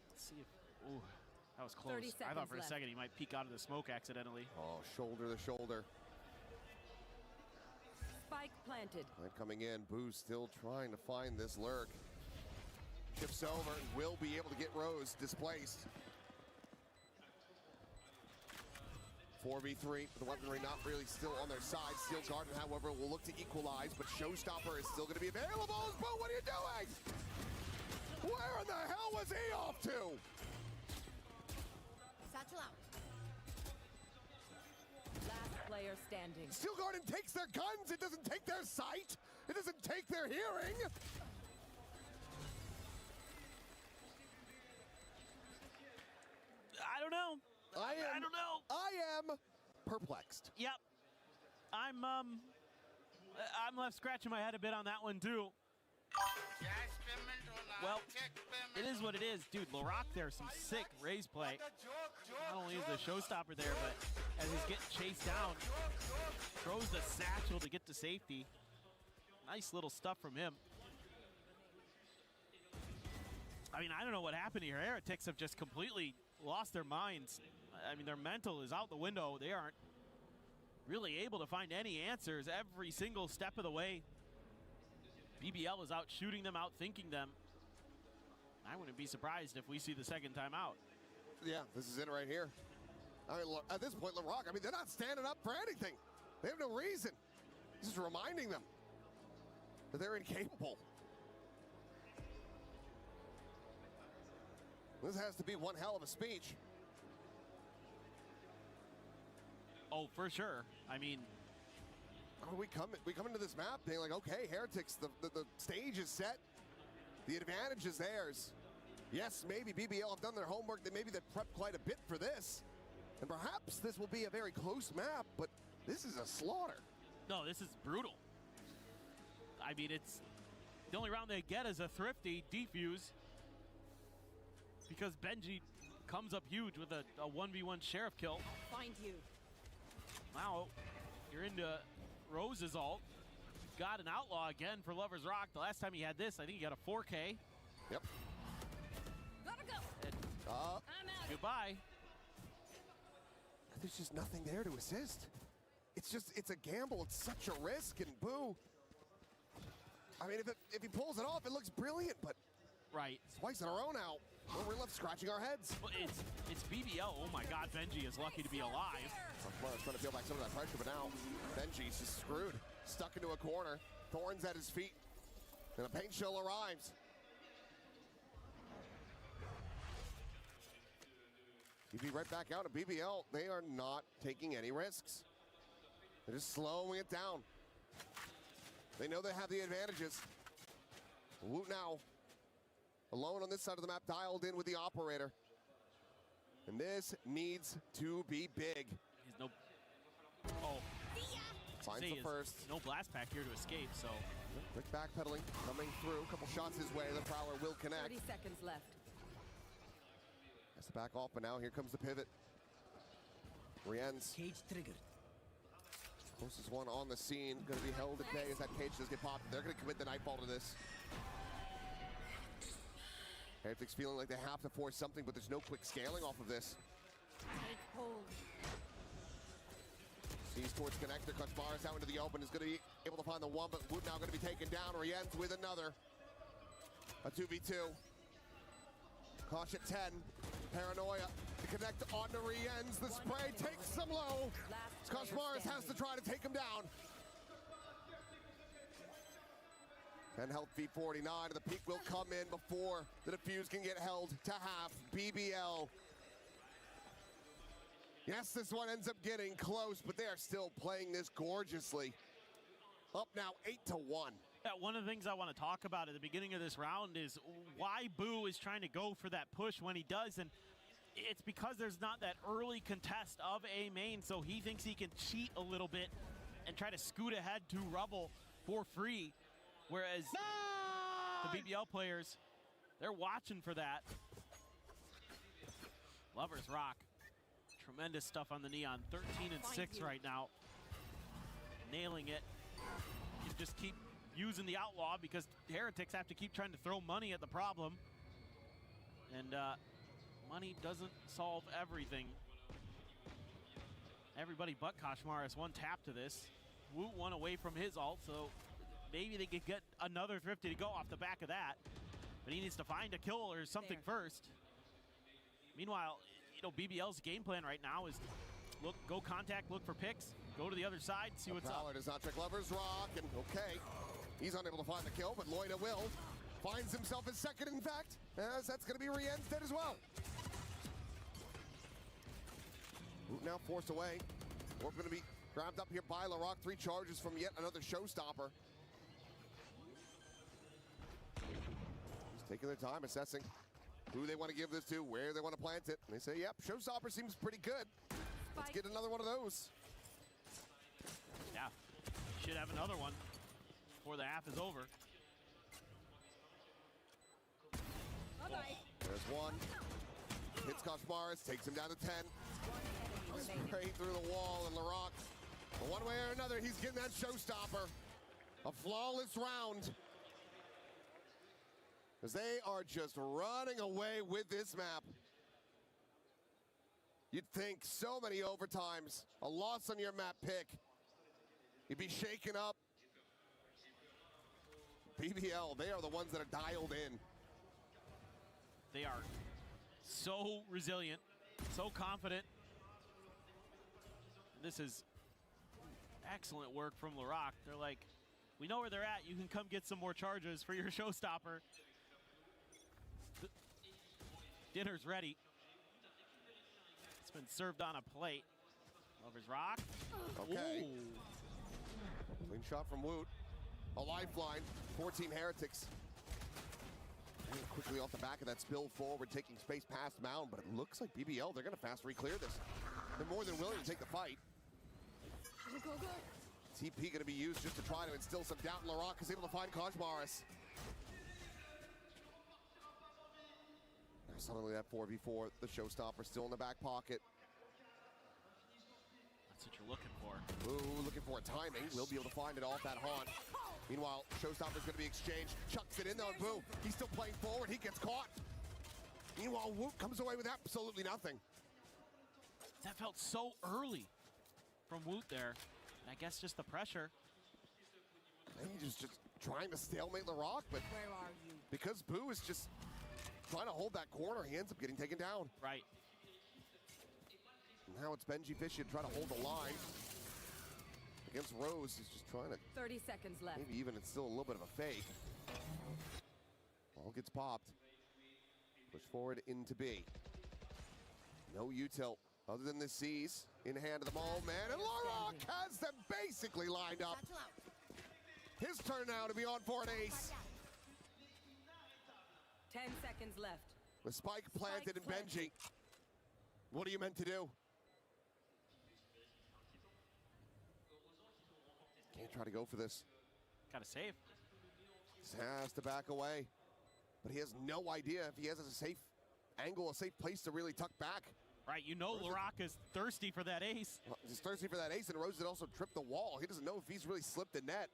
V: Let's see if, ooh, that was close. I thought for a second he might peek out of the smoke accidentally.
B: Oh, shoulder to shoulder.
H: Spike planted.
B: And coming in, Boo still trying to find this lurk. Shifts over and will be able to get Rose displaced. 4v3, the weaponry not really still on their side. Steel Garden, however, will look to equalize, but Showstopper is still going to be available. Boo, what are you doing? Where in the hell was he off to?
H: Satchel out. Last player standing.
B: Steel Garden takes their guns. It doesn't take their sight. It doesn't take their hearing.
V: I don't know. I don't know.
B: I am perplexed.
V: Yep. I'm left scratching my head a bit on that one too. Well, it is what it is. Dude, LaRock there, some sick raise play. Not only is the showstopper there, but as he's getting chased down, throws the satchel to get to safety. Nice little stuff from him. I mean, I don't know what happened here. Heretics have just completely lost their minds. I mean, their mental is out the window. They aren't really able to find any answers every single step of the way. BBL is out shooting them, out thinking them. I wouldn't be surprised if we see the second time out.
B: Yeah, this is it right here. I mean, at this point, LaRock, I mean, they're not standing up for anything. They have no reason. This is reminding them that they're incapable. This has to be one hell of a speech.
V: Oh, for sure. I mean,
B: we come into this map being like, okay, Heretics, the stage is set. The advantage is theirs. Yes, maybe BBL have done their homework. Maybe they've prepped quite a bit for this. And perhaps this will be a very close map, but this is a slaughter.
V: No, this is brutal. I mean, it's the only round they get is a thrifty defuse because Benji comes up huge with a 1v1 Sheriff kill.
H: Find you.
V: Now, you're into Rose's ult. Got an outlaw again for Lover's Rock. The last time he had this, I think he got a 4K.
B: Yep.
H: Gotta go.
V: And,
H: I'm out.
V: Goodbye.
B: There's just nothing there to assist. It's a gamble. It's such a risk, and Boo. I mean, if he pulls it off, it looks brilliant, but
V: right,
B: twice in a row now. Well, we're left scratching our heads.
V: Well, it's BBL. Oh my God, Benji is lucky to be alive.
B: Mark's trying to feel back some of that pressure, but now Benji's just screwed. Stuck into a corner. Thorns at his feet. And a paint shell arrives. He'd be right back out of BBL. They are not taking any risks. They're just slowing it down. They know they have the advantages. Woot now. Alone on this side of the map, dialed in with the operator. And this needs to be big.
V: He's no... Oh.
B: Finds the first.
V: No blast pack here to escape, so...
B: Quick backpedaling, coming through. A couple shots his way. The Prowler will connect.
H: 30 seconds left.
B: Has to back off, but now here comes the pivot. Rien's.
H: Cage triggered.
B: Closest one on the scene. Going to be held at bay as that cage does get popped. They're going to commit the nightfall to this. Heretics feeling like they have to force something, but there's no quick scaling off of this.
H: Take hold.
B: Sees towards connector. Koshmaris out into the open. Is going to be able to find the one, but Wood now going to be taken down. Rien's with another. A 2v2. Kosh at 10. Paranoia to connect onto Rien's. The spray takes him low. Koshmaris has to try to take him down. And health V49, the peak will come in before the defuse can get held to half. BBL. Yes, this one ends up getting close, but they are still playing this gorgeously. Up now 8-1.
V: Yeah, one of the things I want to talk about at the beginning of this round is why Boo is trying to go for that push when he does. And it's because there's not that early contest of A main, so he thinks he can cheat a little bit and try to scoot ahead to Rubble for free, whereas the BBL players, they're watching for that. Lovers Rock. Tremendous stuff on the Neon. 13 and 6 right now. Nailing it. You just keep using the Outlaw because Heretics have to keep trying to throw money at the problem. And money doesn't solve everything. Everybody but Koshmaris one tap to this. Woot one away from his ult, so maybe they could get another Thrifty to go off the back of that. But he needs to find a kill or something first. Meanwhile, you know, BBL's game plan right now is go contact, look for picks, go to the other side, see what's up.
B: Does not check Lovers Rock, and okay. He's unable to find the kill, but Loida will. Finds himself his second, in fact, as that's going to be Rien's dead as well. Woot now forced away. We're going to be grabbed up here by LaRock. 3 charges from yet another showstopper. Just taking their time, assessing who they want to give this to, where they want to plant it. And they say, yep, showstopper seems pretty good. Let's get another one of those.
V: Yeah, should have another one before the half is over.
B: There's one. Hits Koshmaris, takes him down to 10. Straight through the wall, and LaRock, one way or another, he's getting that showstopper. A flawless round. As they are just running away with this map. You'd think so many overtimes, a loss on your map pick, you'd be shaken up. BBL, they are the ones that are dialed in.
V: They are so resilient, so confident. This is excellent work from LaRock. They're like, we know where they're at. You can come get some more charges for your showstopper. Dinner's ready. It's been served on a plate. Lovers Rock.
B: Okay.
V: Ooh.
B: Clean shot from Woot. A lifeline. 14 Heretics. And quickly off the back of that spill forward, taking space past Mound, but it looks like BBL, they're going to fast re-clear this. They're more than willing to take the fight.
W: Go, go.
B: TP going to be used just to try to instill some doubt. LaRock is able to find Koshmaris. Now suddenly that 4v4, the showstopper still in the back pocket.
V: That's what you're looking for.
B: Ooh, looking for a timing. We'll be able to find it off that haunt. Meanwhile, showstopper's going to be exchanged. Chucks it in though, and Boo, he's still playing forward. He gets caught. Meanwhile, Woot comes away with absolutely nothing.
V: That felt so early from Woot there. I guess just the pressure.
B: And he's just trying to stalemate LaRock, but
H: where are you?
B: Because Boo is just trying to hold that corner, he ends up getting taken down.
V: Right.
B: Now it's Benji Fishy trying to hold the line. Against Rose, he's just trying to...
H: 30 seconds left.
B: Maybe even it's still a little bit of a fake. Ball gets popped. Push forward into B. No util other than the C's in hand of the ball man. And LaRock has them basically lined up. His turn now to be on for an ace.
H: 10 seconds left.
B: The spike planted in Benji. What are you meant to do? Can't try to go for this.
V: Gotta save.
B: Just has to back away. But he has no idea if he has a safe angle, a safe place to really tuck back.
V: Right, you know LaRock is thirsty for that ace.
B: Well, he's thirsty for that ace, and Rose had also tripped the wall. He doesn't know if he's really slipped the net.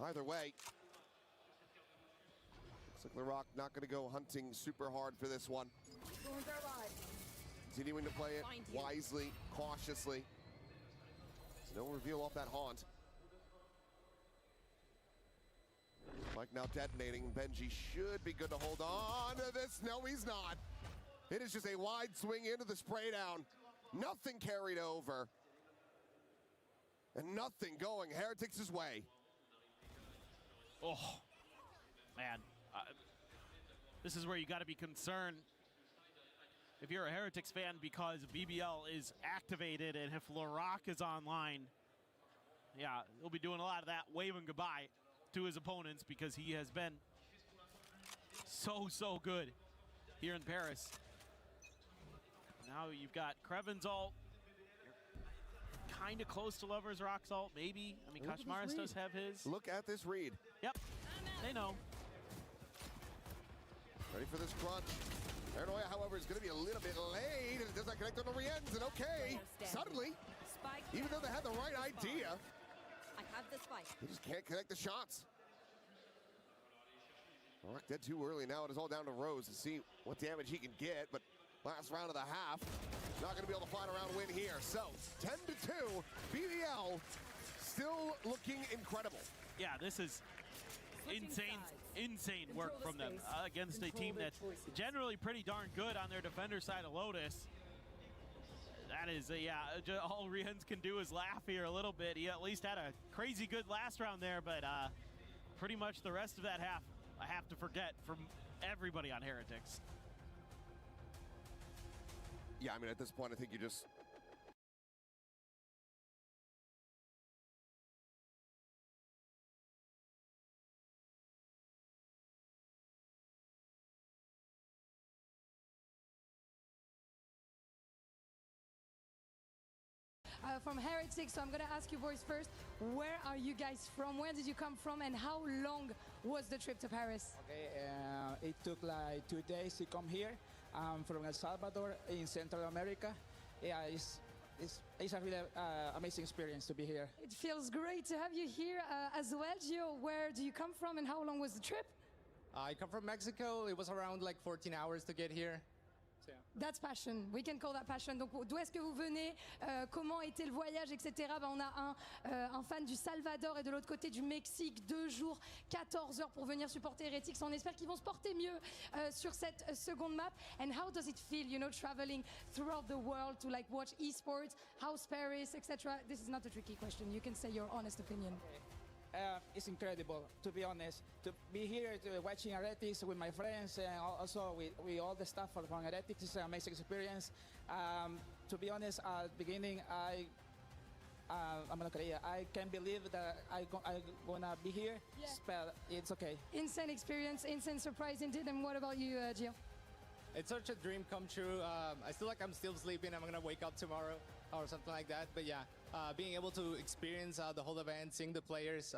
B: Either way, looks like LaRock not going to go hunting super hard for this one. Continuing to play it wisely, cautiously. No reveal off that haunt. Mike now detonating. Benji should be good to hold on to this. No, he's not. It is just a wide swing into the spray down. Nothing carried over. And nothing going Heretics' way.
V: Oh, man. This is where you got to be concerned if you're a Heretics fan, because BBL is activated, and if LaRock is online, yeah, he'll be doing a lot of that, waving goodbye to his opponents, because he has been so good here in Paris. Now you've got Kreven's ult. Kind of close to Lover's Rock's ult, maybe. I mean, Kashmaris does have his.
B: Look at this read.
V: Yep, they know.
B: Ready for this crunch. Paranoia, however, is going to be a little bit late, and it does not connect on the Riens, and okay, suddenly, even though they had the right idea,
H: I have the spike.
B: they just can't connect the shots. Rock dead too early. Now it is all down to Rose to see what damage he can get, but last round of the half, not going to be able to find a round win here. So, 10-2, BBL still looking incredible.
V: Yeah, this is insane work from them against a team that's generally pretty darn good on their defender side of Lotus. That is, all Riens can do is laugh here a little bit. He at least had a crazy good last round there, but pretty much the rest of that half, I have to forget from everybody on Heretics.
B: Yeah, I mean, at this point, I think you just...
P: From Heretics, so I'm going to ask you boys first, where are you guys from? Where did you come from, and how long was the trip to Paris?
R: Okay, it took like 2 days to come here. I'm from El Salvador in Central America. Yeah, it's a really amazing experience to be here.
P: It feels great to have you here as well. Gio, where do you come from, and how long was the trip?
S: I come from Mexico. It was around like 14 hours to get here.
P: That's passion. We can call that passion. Donc, d'où est-ce que vous venez? Comment était le voyage, etc. Ben, on a un fan du Salvador et de l'autre côté du Mexique. 2 jours, 14 heures pour venir supporter Heretics. On espère qu'ils vont se porter mieux sur cette seconde map. And how does it feel, you know, traveling throughout the world to like watch esports, house Paris, etc. This is not a tricky question. You can say your honest opinion.
R: It's incredible, to be honest, to be here watching Heretics with my friends and also with all the staff from Heretics. Is an amazing experience. To be honest, at the beginning, I can't believe that I'm gonna be here, but it's okay.
P: Insane experience, insane surprise indeed. And what about you, Gio?
S: It's such a dream come true. I feel like I'm still sleeping. I'm gonna wake up tomorrow or something like that. But yeah, being able to experience the whole event, seeing the players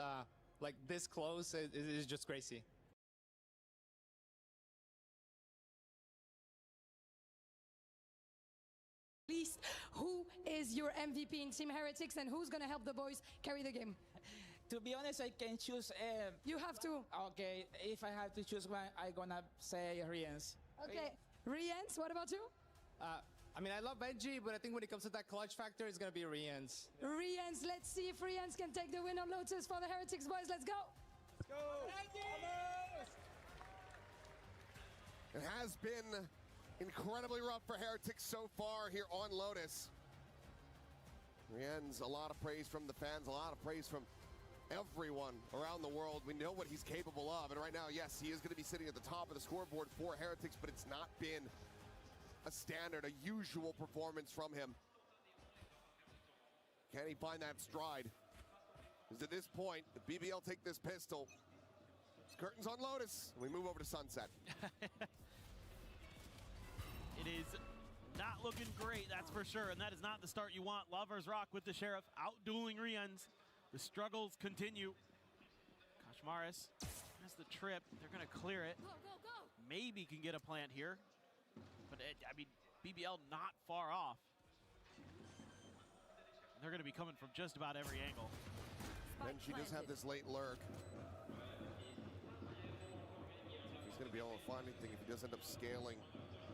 S: like this close is just crazy.
P: Least, who is your MVP in Team Heretics, and who's gonna help the boys carry the game?
R: To be honest, I can choose.
P: You have to.
R: Okay, if I have to choose one, I'm gonna say Riens.
P: Okay, Riens, what about you?
S: I mean, I love Benji, but I think when it comes to that clutch factor, it's going to be Riens.
P: Riens, let's see if Riens can take the win on Lotus for the Heretics boys. Let's go.
S: Let's go.
B: It has been incredibly rough for Heretics so far here on Lotus. Riens, a lot of praise from the fans, a lot of praise from everyone around the world. We know what he's capable of, and right now, yes, he is going to be sitting at the top of the scoreboard for Heretics, but it's not been a standard, a usual performance from him. Can he find that stride? Because at this point, the BBL take this pistol. It's curtains on Lotus, and we move over to Sunset.
V: It is not looking great, that's for sure, and that is not the start you want. Lovers Rock with the Sheriff out-dueling Riens. The struggles continue. Kashmaris has the trip. They're going to clear it.
W: Go, go, go.
V: Maybe can get a plant here. But, I mean, BBL not far off. They're going to be coming from just about every angle.
B: And she does have this late lurk. He's going to be able to find anything if he does end up scaling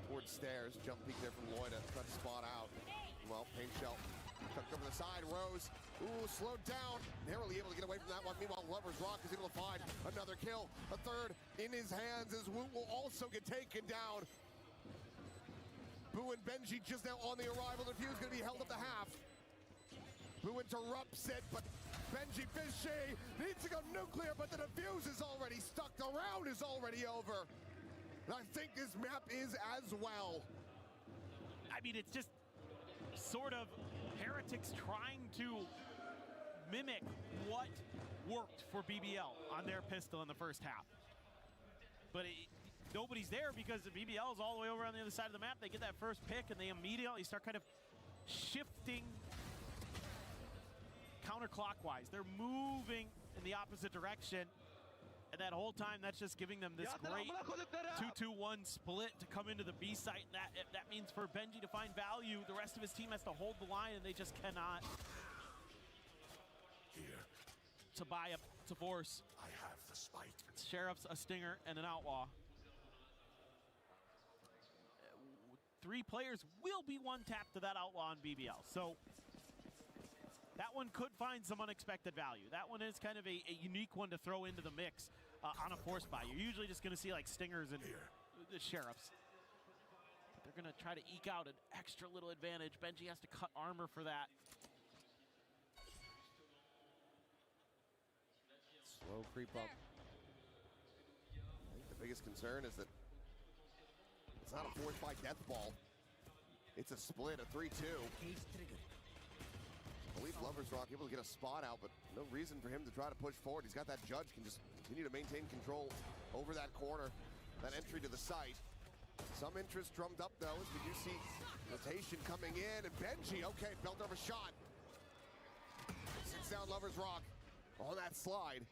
B: towards stairs. Jump peek there from Loida. Trying to spot out. Well, Pain Shell tucked over the side. Rose, ooh, slowed down. Narrowly able to get away from that one. Meanwhile, Lovers Rock is able to find another kill. A third in his hands as Woot will also get taken down. Boo and Benji just now on the arrival. The fuse going to be held up to half. Boo interrupts it, but Benji Fishy needs to go nuclear, but the defuse is already stuck. The round is already over. And I think this map is as well.
V: I mean, it's just sort of Heretics trying to mimic what worked for BBL on their pistol in the first half. But nobody's there because the BBL is all the way over on the other side of the map. They get that first pick and they immediately start kind of shifting counterclockwise. They're moving in the opposite direction. And that whole time, that's just giving them this great 2-2-1 split to come into the B site. And that means for Benji to find value, the rest of his team has to hold the line, and they just cannot.
Q: Here.
V: To buy up to force.
Q: I have the spike.
V: Sheriff's a stinger and an outlaw. 3 players will be one tap to that outlaw on BBL. So that one could find some unexpected value. That one is kind of a unique one to throw into the mix on a force buy. You're usually just going to see like stingers and the sheriffs. But they're going to try to eke out an extra little advantage. Benji has to cut armor for that.
B: Slow creep up. I think the biggest concern is that it's not a force buy death ball. It's a split, a 3-2. I believe Lovers Rock able to get a spot out, but no reason for him to try to push forward. He's got that judge, can just continue to maintain control over that corner, that entry to the site. Some interest drummed up though, as we do see rotation coming in, and Benji, okay, belt over shot. Sits down Lovers Rock on that slide.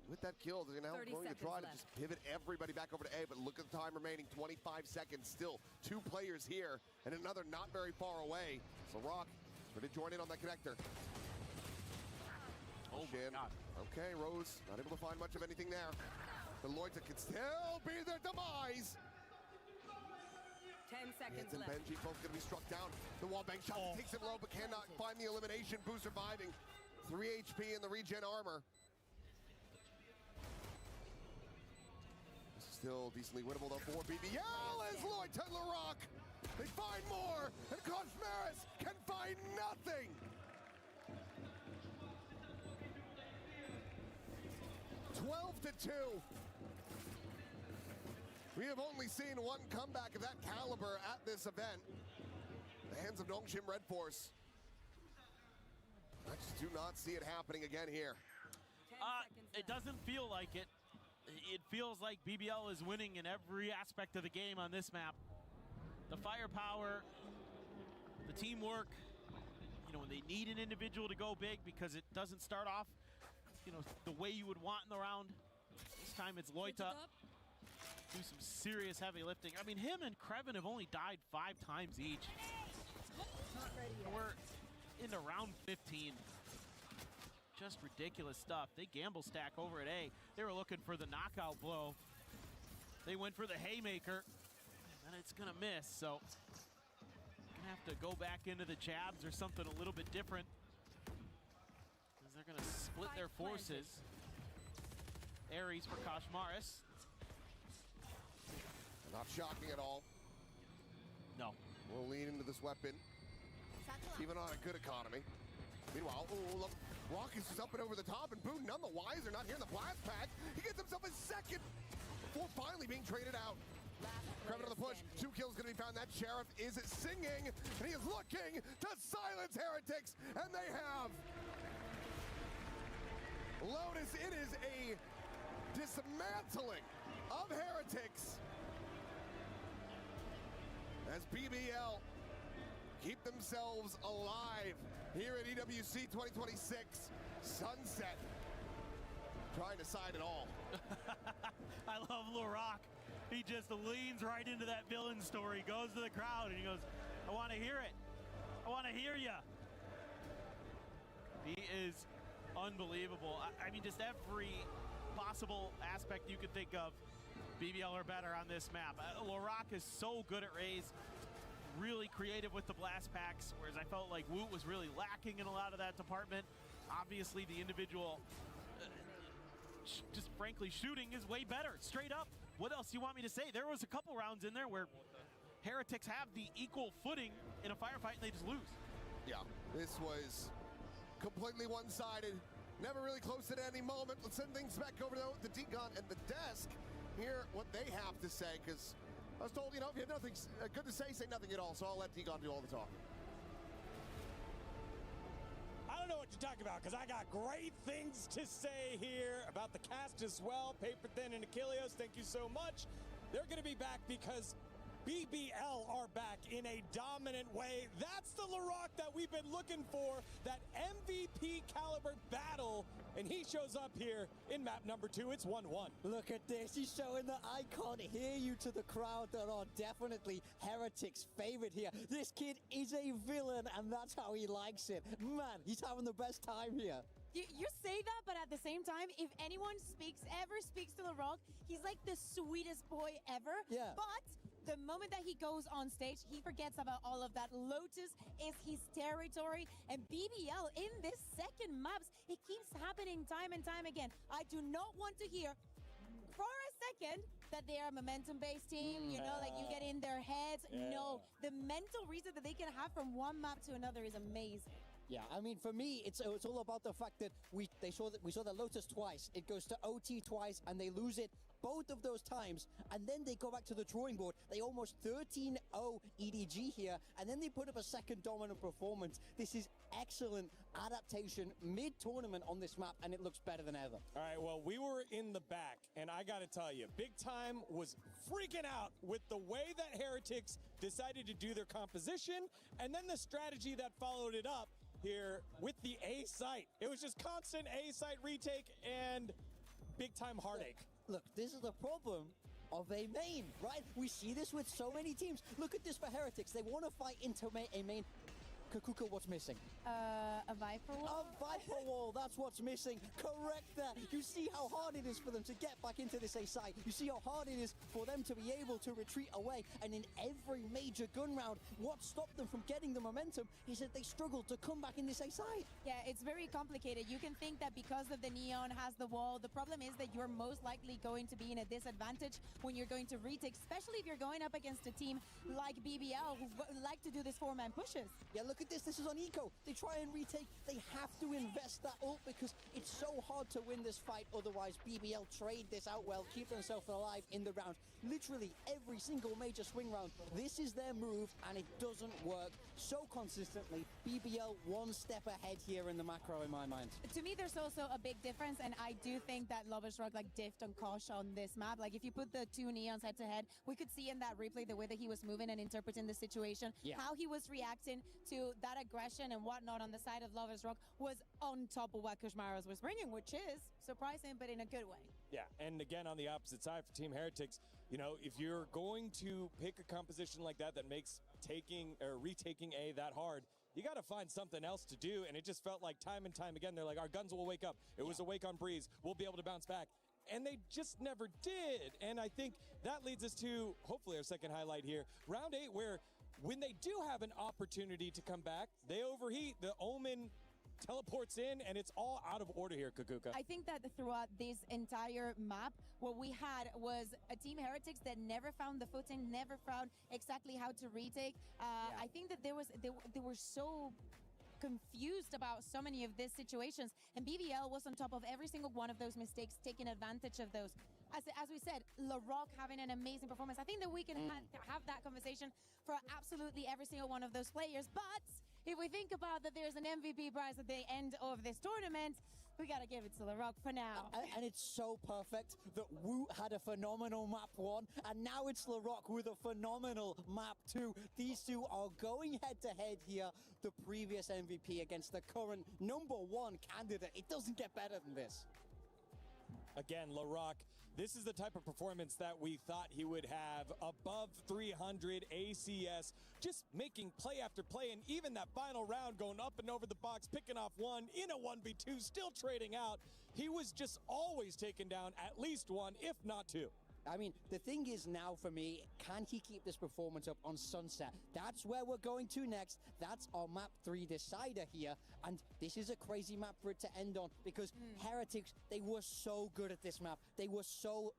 B: With that kill, they're now going to try to just pivot everybody back over to A, but look at the time remaining, 25 seconds still. 2 players here, and another not very far away. So Rock ready to join in on that connector. Oh my God. Okay, Rose not able to find much of anything there. The Loita can still be their demise.
H: 10 seconds
B: and
H: left.
B: Benji both going to be struck down. The wallbang shot takes him low, but cannot find the elimination. Boo surviving. 3 HP in the regen armor. Still decently winnable though for BBL as Loita and LaRock. They find more, and Koshmaris can find nothing. (12-2). We have only seen one comeback of that caliber at this event. The hands of Nongshim Red Force. I just do not see it happening again here.
V: It doesn't feel like it. It feels like BBL is winning in every aspect of the game on this map. The firepower, the teamwork, you know, when they need an individual to go big because it doesn't start off, you know, the way you would want in the round. This time it's Loita. Do some serious heavy lifting. I mean, him and Krevin have only died 5 times each. We're into round 15. Just ridiculous stuff. They gamble stack over at A. They were looking for the knockout blow. They went for the haymaker, and it's gonna miss. So, gonna have to go back into the jabs or something a little bit different, because they're gonna split their forces. Ares for Koshmaris.
B: Not shocking at all.
V: No.
B: We'll lean into this weapon, even on a good economy. Meanwhile, look, Rock is just up and over the top, and Boo none the wiser, not here in the blast pack. He gets himself a second before finally being traded out. Krevin on the push, 2 kills gonna be found. That Sheriff is singing, and he is looking to silence Heretics, and they have. Lotus, it is a dismantling of Heretics as BBL keep themselves alive here at EWC 2026 Sunset. Trying to side it all.
V: I love LaRock. He just leans right into that villain story, goes to the crowd, and he goes, I want to hear it. I want to hear ya. He is unbelievable. I mean, just every possible aspect you could think of, BBL are better on this map. LaRock is so good at Raze, really creative with the blast packs, whereas I felt like Woot was really lacking in a lot of that department. Obviously, the individual, just frankly, shooting is way better, straight up. What else do you want me to say? There was a couple rounds in there where Heretics have the equal footing in a firefight and they just lose.
B: Yeah, this was completely one-sided. Never really close at any moment. Let's send things back over to Degon and the desk. Hear what they have to say, because I was told, you know, if you have nothing good to say nothing at all, so I'll let Degon do all the talking.
E: I don't know what you're talking about, because I got great things to say here about the cast as well. Paper Thin and Achilleos, thank you so much. They're going to be back because BBL are back in a dominant way. That's the LaRock that we've been looking for, that MVP caliber battle, and he shows up here in map number 2. It's 1-1.
N: Look at this. He's showing that I can't hear you to the crowd that are definitely Heretics' favorite here. This kid is a villain, and that's how he likes it. Man, he's having the best time here.
I: You say that, but at the same time, if anyone ever speaks to LaRock, he's like the sweetest boy ever.
N: Yeah.
I: But the moment that he goes on stage, he forgets about all of that. Lotus is his territory, and BBL in this second maps, it keeps happening time and time again. I do not want to hear for a second that they are a momentum-based team, you know, like you get in their heads.
N: Yeah.
I: No, the mental reset that they can have from one map to another is amazing.
N: Yeah, I mean, for me, it's all about the fact that we saw the Lotus twice. It goes to OT twice, and they lose it both of those times, and then they go back to the drawing board. They almost 13-0 EDG here, and then they put up a second dominant performance. This is excellent adaptation mid-tournament on this map, and it looks better than ever.
E: All right, well, we were in the back, and I got to tell you, Big Time was freaking out with the way that Heretics decided to do their composition, and then the strategy that followed it up here with the A site. It was just constant A site retake and Big Time heartache.
N: Look, this is the problem of a main, right? We see this with so many teams. Look at this for Heretics. They want to fight into a main. Kakuka, what's missing?
I: A Viper wall?
N: A Viper wall, that's what's missing. Correct that. You see how hard it is for them to get back into this A site. You see how hard it is for them to be able to retreat away. And in every major gun round, what stopped them from getting the momentum is that they struggled to come back in this A site.
I: Yeah, it's very complicated. You can think that because of the Neon has the wall, the problem is that you're most likely going to be in a disadvantage when you're going to retake, especially if you're going up against a team like BBL who like to do this 4-man pushes.
N: Yeah, look at this. This is on Eco. They try and retake. They have to invest that ult because it's so hard to win this fight. Otherwise, BBL trade this out well, keep themselves alive in the round. Literally every single major swing round, this is their move, and it doesn't work so consistently. BBL one step ahead here in the macro, in my mind.
I: To me, there's also a big difference, and I do think that Loversrock like diffed on Kosh on this map. Like if you put the two Neons head to head, we could see in that replay the way that he was moving and interpreting the situation, how he was reacting to that aggression and whatnot on the side of Loversrock was on top of what Kushmaras was bringing, which is surprising, but in a good way.
E: Yeah, and again, on the opposite side for Team Heretics, you know, if you're going to pick a composition like that that makes taking or retaking A that hard, you got to find something else to do. And it just felt like time and time again, they're like, our guns will wake up. It was a wake on Breeze. We'll be able to bounce back. And they just never did. And I think that leads us to hopefully our second highlight here. Round 8, where when they do have an opportunity to come back, they overheat. The Omen teleports in, and it's all out of order here, Kakuka.
I: I think that throughout this entire map, what we had was a Team Heretics that never found the footing, never found exactly how to retake. I think that they were so confused about so many of these situations, and BBL was on top of every single one of those mistakes, taking advantage of those. As we said, LaRock having an amazing performance. I think that we can have that conversation for absolutely every single one of those players, but if we think about that there's an MVP prize at the end of this tournament, we got to give it to LaRock for now.
N: And it's so perfect that Woot had a phenomenal map 1, and now it's LaRock with a phenomenal map 2. These two are going head-to-head here. The previous MVP against the current #1 candidate. It doesn't get better than this.
E: Again, LaRock, this is the type of performance that we thought he would have. Above 300 ACS, just making play after play, and even that final round going up and over the box, picking off one in a 1v2, still trading out. He was just always taking down at least one, if not two.
N: I mean, the thing is now for me, can he keep this performance up on Sunset? That's where we're going to next. That's our map 3 decider here. And this is a crazy map for it to end on because Heretics, they were so good at this map. They were so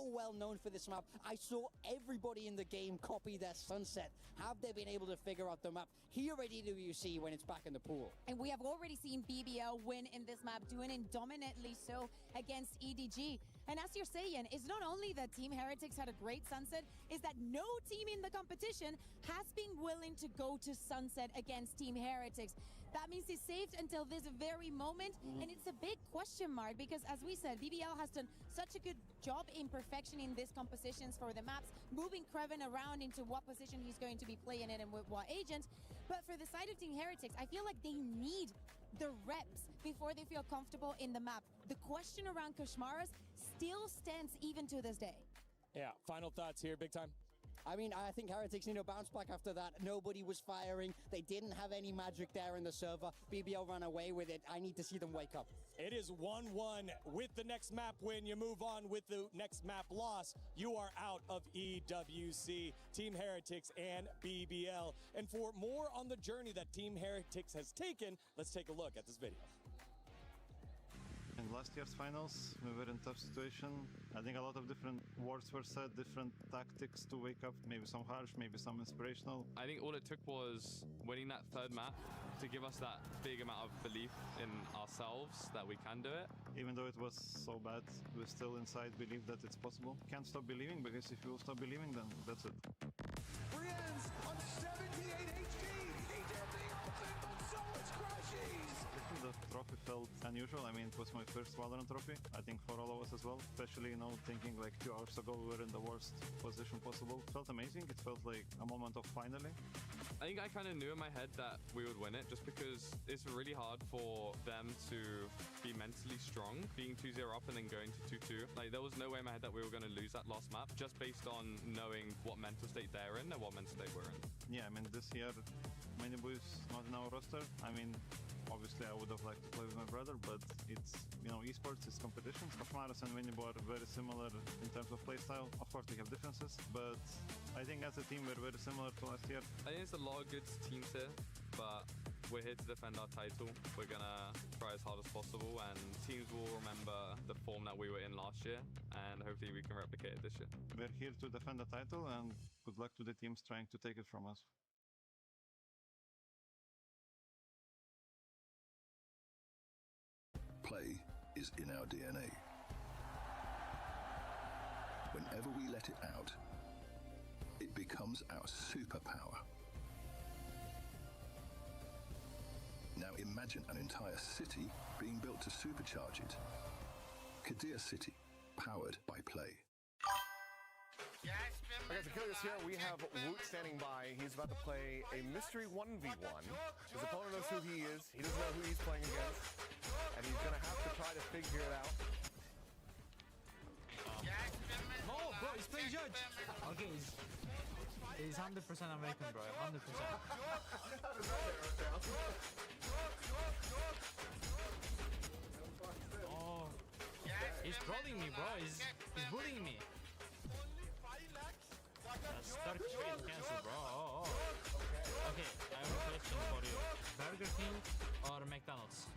N: well known for this map. I saw everybody in the game copy their Sunset. Have they been able to figure out the map here at EWC when it's back in the pool?
I: And we have already seen BBL win in this map, doing it dominantly so against EDG. And as you're saying, it's not only that Team Heretics had a great Sunset, is that no team in the competition has been willing to go to Sunset against Team Heretics. That means he's saved until this very moment, and it's a big question mark because, as we said, BBL has done such a good job in perfectioning these compositions for the maps, moving Kreven around into what position he's going to be playing in and with what agent. But for the side of Team Heretics, I feel like they need the reps before they feel comfortable in the map. The question around Koshmaras still stands even to this day.
E: Yeah, final thoughts here, big time.
N: I mean, I think Heretics need a bounce back after that. Nobody was firing. They didn't have any magic there in the server. BBL ran away with it. I need to see them wake up.
E: It is 1-1 with the next map win. You move on with the next map loss. You are out of EWC, Team Heretics and BBL. And for more on the journey that Team Heretics has taken, let's take a look at this video.
F: In last year's finals, we were in a tough situation. I think a lot of different words were said, different tactics to wake up, maybe some harsh, maybe some inspirational.
G: I think all it took was winning that third map to give us that big amount of belief in ourselves that we can do it.
F: Even though it was so bad, we still inside believe that it's possible. Can't stop believing, because if you stop believing, then that's it.
O: Brienne's on 78 HP. He did the ultimate, but so much crashes.
F: The trophy felt unusual. I mean, it was my first Valorant trophy, I think for all of us as well. Especially, thinking like 2 hours ago we were in the worst position possible. It felt amazing. It felt like a moment of finally.
G: I think I kind of knew in my head that we would win it just because it's really hard for them to be mentally strong, being 2-0 up and then going to 2-2. Like, there was no way in my head that we were going to lose that last map just based on knowing what mental state they're in and what mental state we're in.
F: Yeah, I mean, this year, many boys not in our roster. I mean, obviously I would have liked to play with my brother, but it's, esports, it's competitions. Koshmaras and Winnibo are very similar in terms of playstyle. Of course, they have differences, but I think as a team, we're very similar to last year.
G: I think there's a lot of good teams here, but we're here to defend our title. We're gonna try as hard as possible, and teams will remember the form that we were in last year, and hopefully we can replicate it this year.
F: We're here to defend the title, and good luck to the teams trying to take it from us.
J: Play is in our DNA. Whenever we let it out, it becomes our superpower. Now imagine an entire city being built to supercharge it. Kadir City, powered by play.
B: Okay, so Killers here, we have Woot standing by. He's about to play a mystery 1v1. His opponent knows who he is. He doesn't know who he's playing against. And he's going to have to try to figure it out.
L: No, bro, he's playing Judge. Okay, he's 100% American, bro. 100%. Oh, he's trolling me, bro. He's bullying me. That's Turkish face cancel, bro. Okay, I have a question for you. Burger King or McDonald's?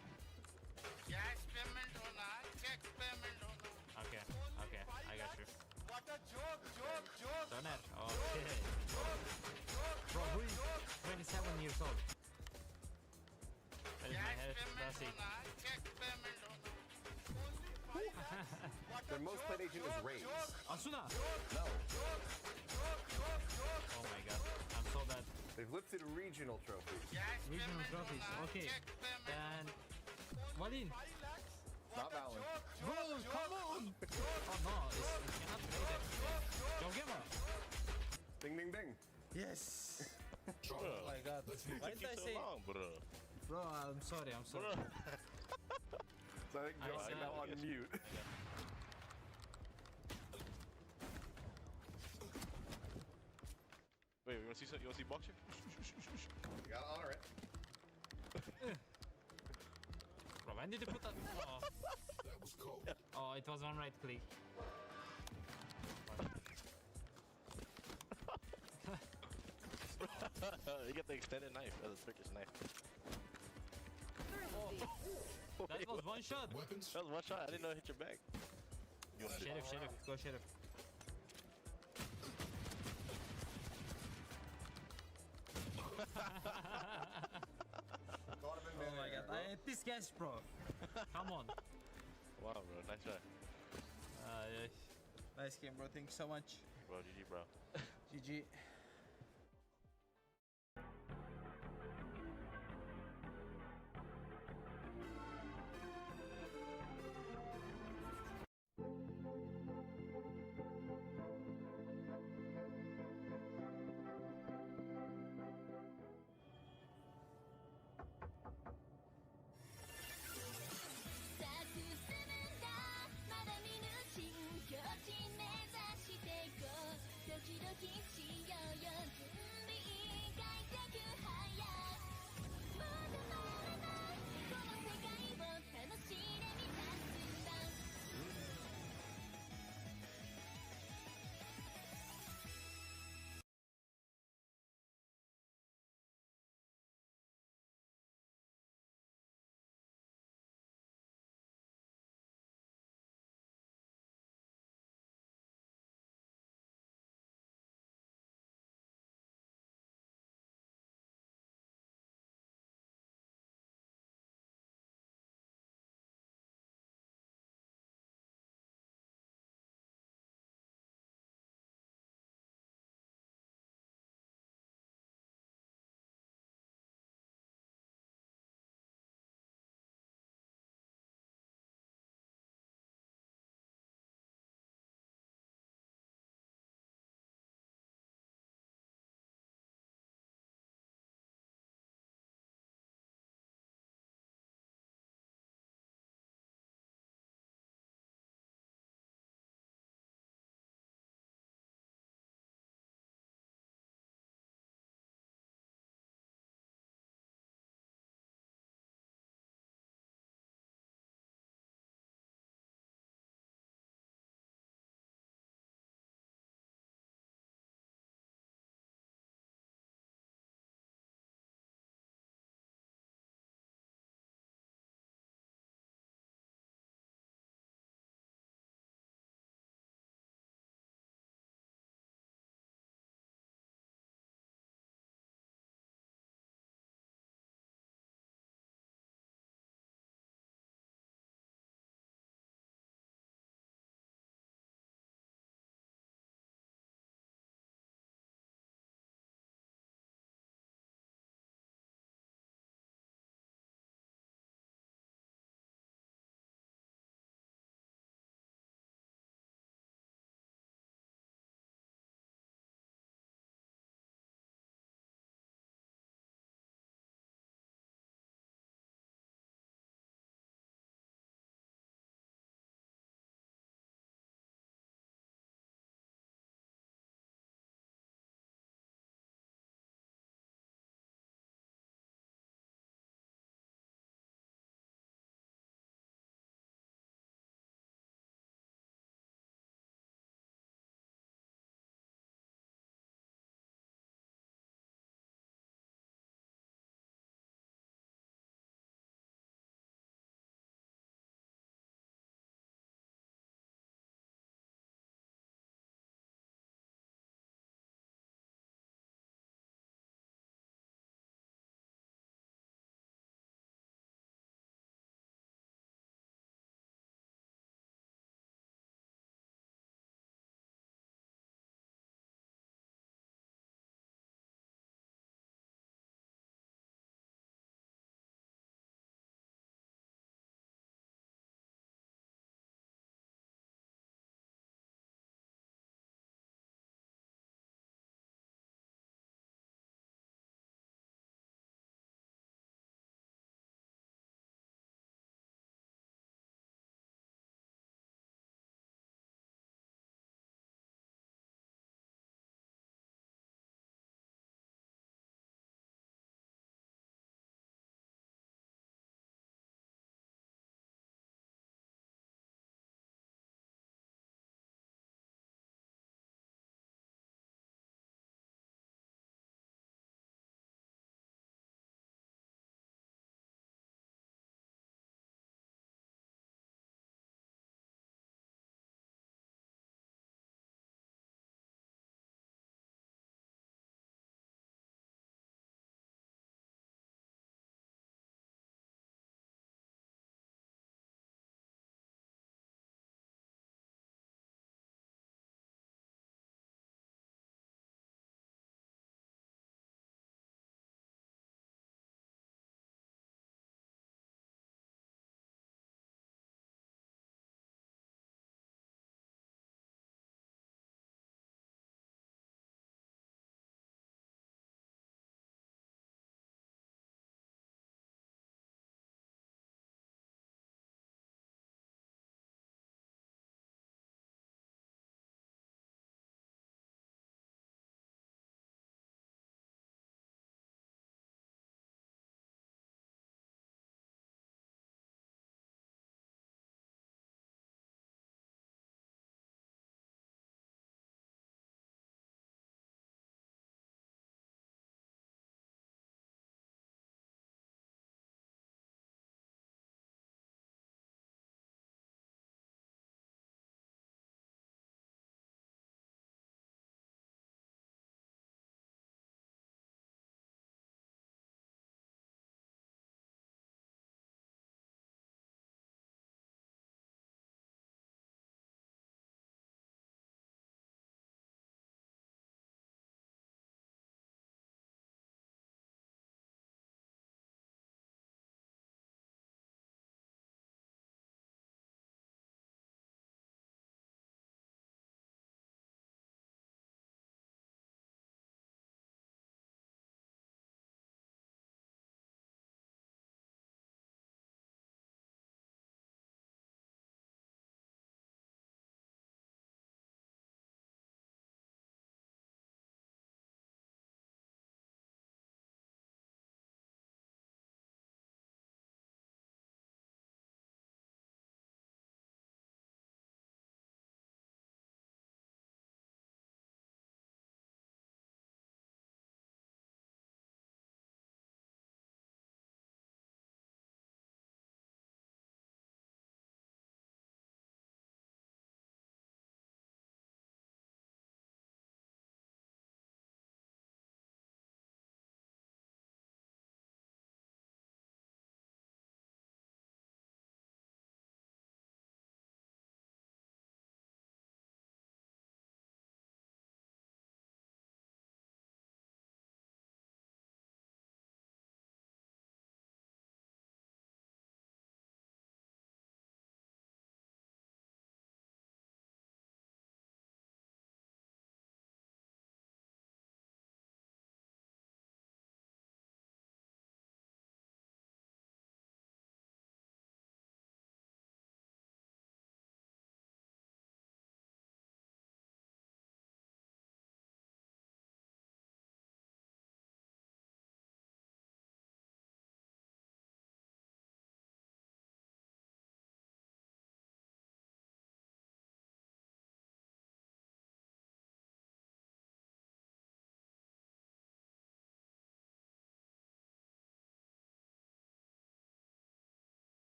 O: Cash payment hona, check payment hona.
L: Okay, I got you.
O: What a joke.
L: Doner, okay. Bro, who is 27 years old? That is my head, classic.
O: Check payment hona.
B: Their most played agent is Raze.
L: Asuna!
B: No.
L: Oh my god, I'm so bad.
B: They've lifted regional trophies.
L: Regional trophies, okay. And Valin.
B: Not Valin.
L: Bro, come on! Oh no, you cannot play that. Joe Gamer.
B: Ding, ding, ding.
L: Yes. Oh my god. Why did I say? Bro, I'm sorry.
B: So I think Joe's now on mute.
A: Wait, you want to see boxer?
B: You gotta honor it.
L: Bro, when did you put that? Oh.
O: That was cold.
L: Oh, it was one right click.
A: You get the extended knife, the Turkish knife.
L: That was one shot.
O: Weapons.
A: That was one shot. I didn't know it hit your back.
L: Sheriff, go Sheriff. Oh my god, I hate this guys, bro. Come on.
A: Wow, bro, nice shot.
L: Yeah. Nice game, bro. Thank you so much.
A: Bro, GG, bro.
L: GG.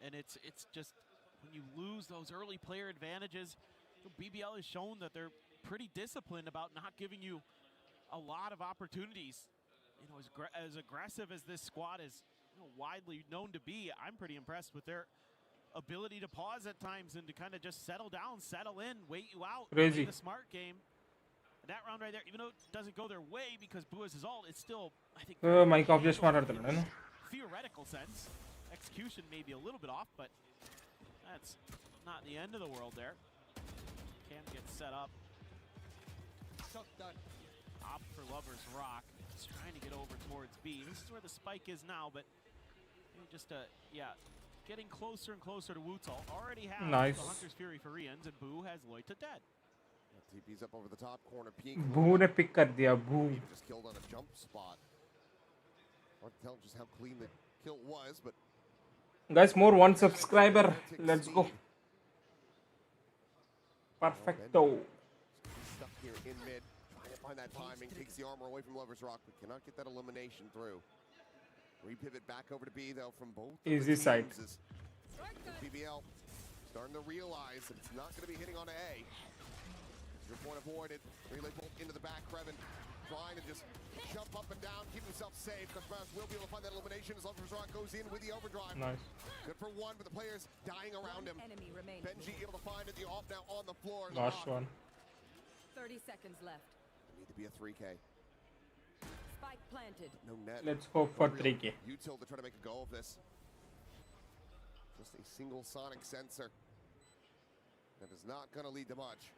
V: And it's just, when you lose those early player advantages, BBL has shown that they're pretty disciplined about not giving you a lot of opportunities. You know, as aggressive as this squad is, you know, widely known to be, I'm pretty impressed with their ability to pause at times and to kind of just settle down, settle in, wait you out,
D: Crazy.
V: play the smart game. That round right there, even though it doesn't go their way because Boo has his ult, it's still, I think,
D: mic off just maataadtanu
V: theoretical sense. Execution may be a little bit off, but that's not the end of the world there. Cam gets set up. Opt for Lover's Rock. He's trying to get over towards B. This is where the spike is now, but just yeah, getting closer and closer to Wootal. Already has
D: Nice.
V: the Hunter's Fury for Rians, and Boo has Loita dead.
B: TP's up over the top corner. Peek.
D: Boo ne pick kar diya. Boo.
B: Just killed on a jump spot. Hard to tell just how clean the kill was, but
D: Guys, more 1 subscriber. Let's go. Perfecto.
B: stuck here in mid. Trying to find that timing. Takes the armor away from Lover's Rock, but cannot get that elimination through. Repivot back over to B though from both.
D: Easy side.
B: BBL starting to realize that it's not going to be hitting on A. Your point avoided. Relay bolt into the back. Krevin trying to just jump up and down, keep himself safe. Cosmos will be able to find that elimination as Lover's Rock goes in with the overdrive.
D: Nice.
B: Good for one, but the players dying around him. Benji able to find it. The off now on the floor.
D: Last one.
H: 30 seconds left.
B: Need to be a 3K.
H: Spike planted.
B: No net.
D: Let's hope for 3K.
B: Util to try to make a go of this. Just a single sonic sensor. That is not going to lead to much.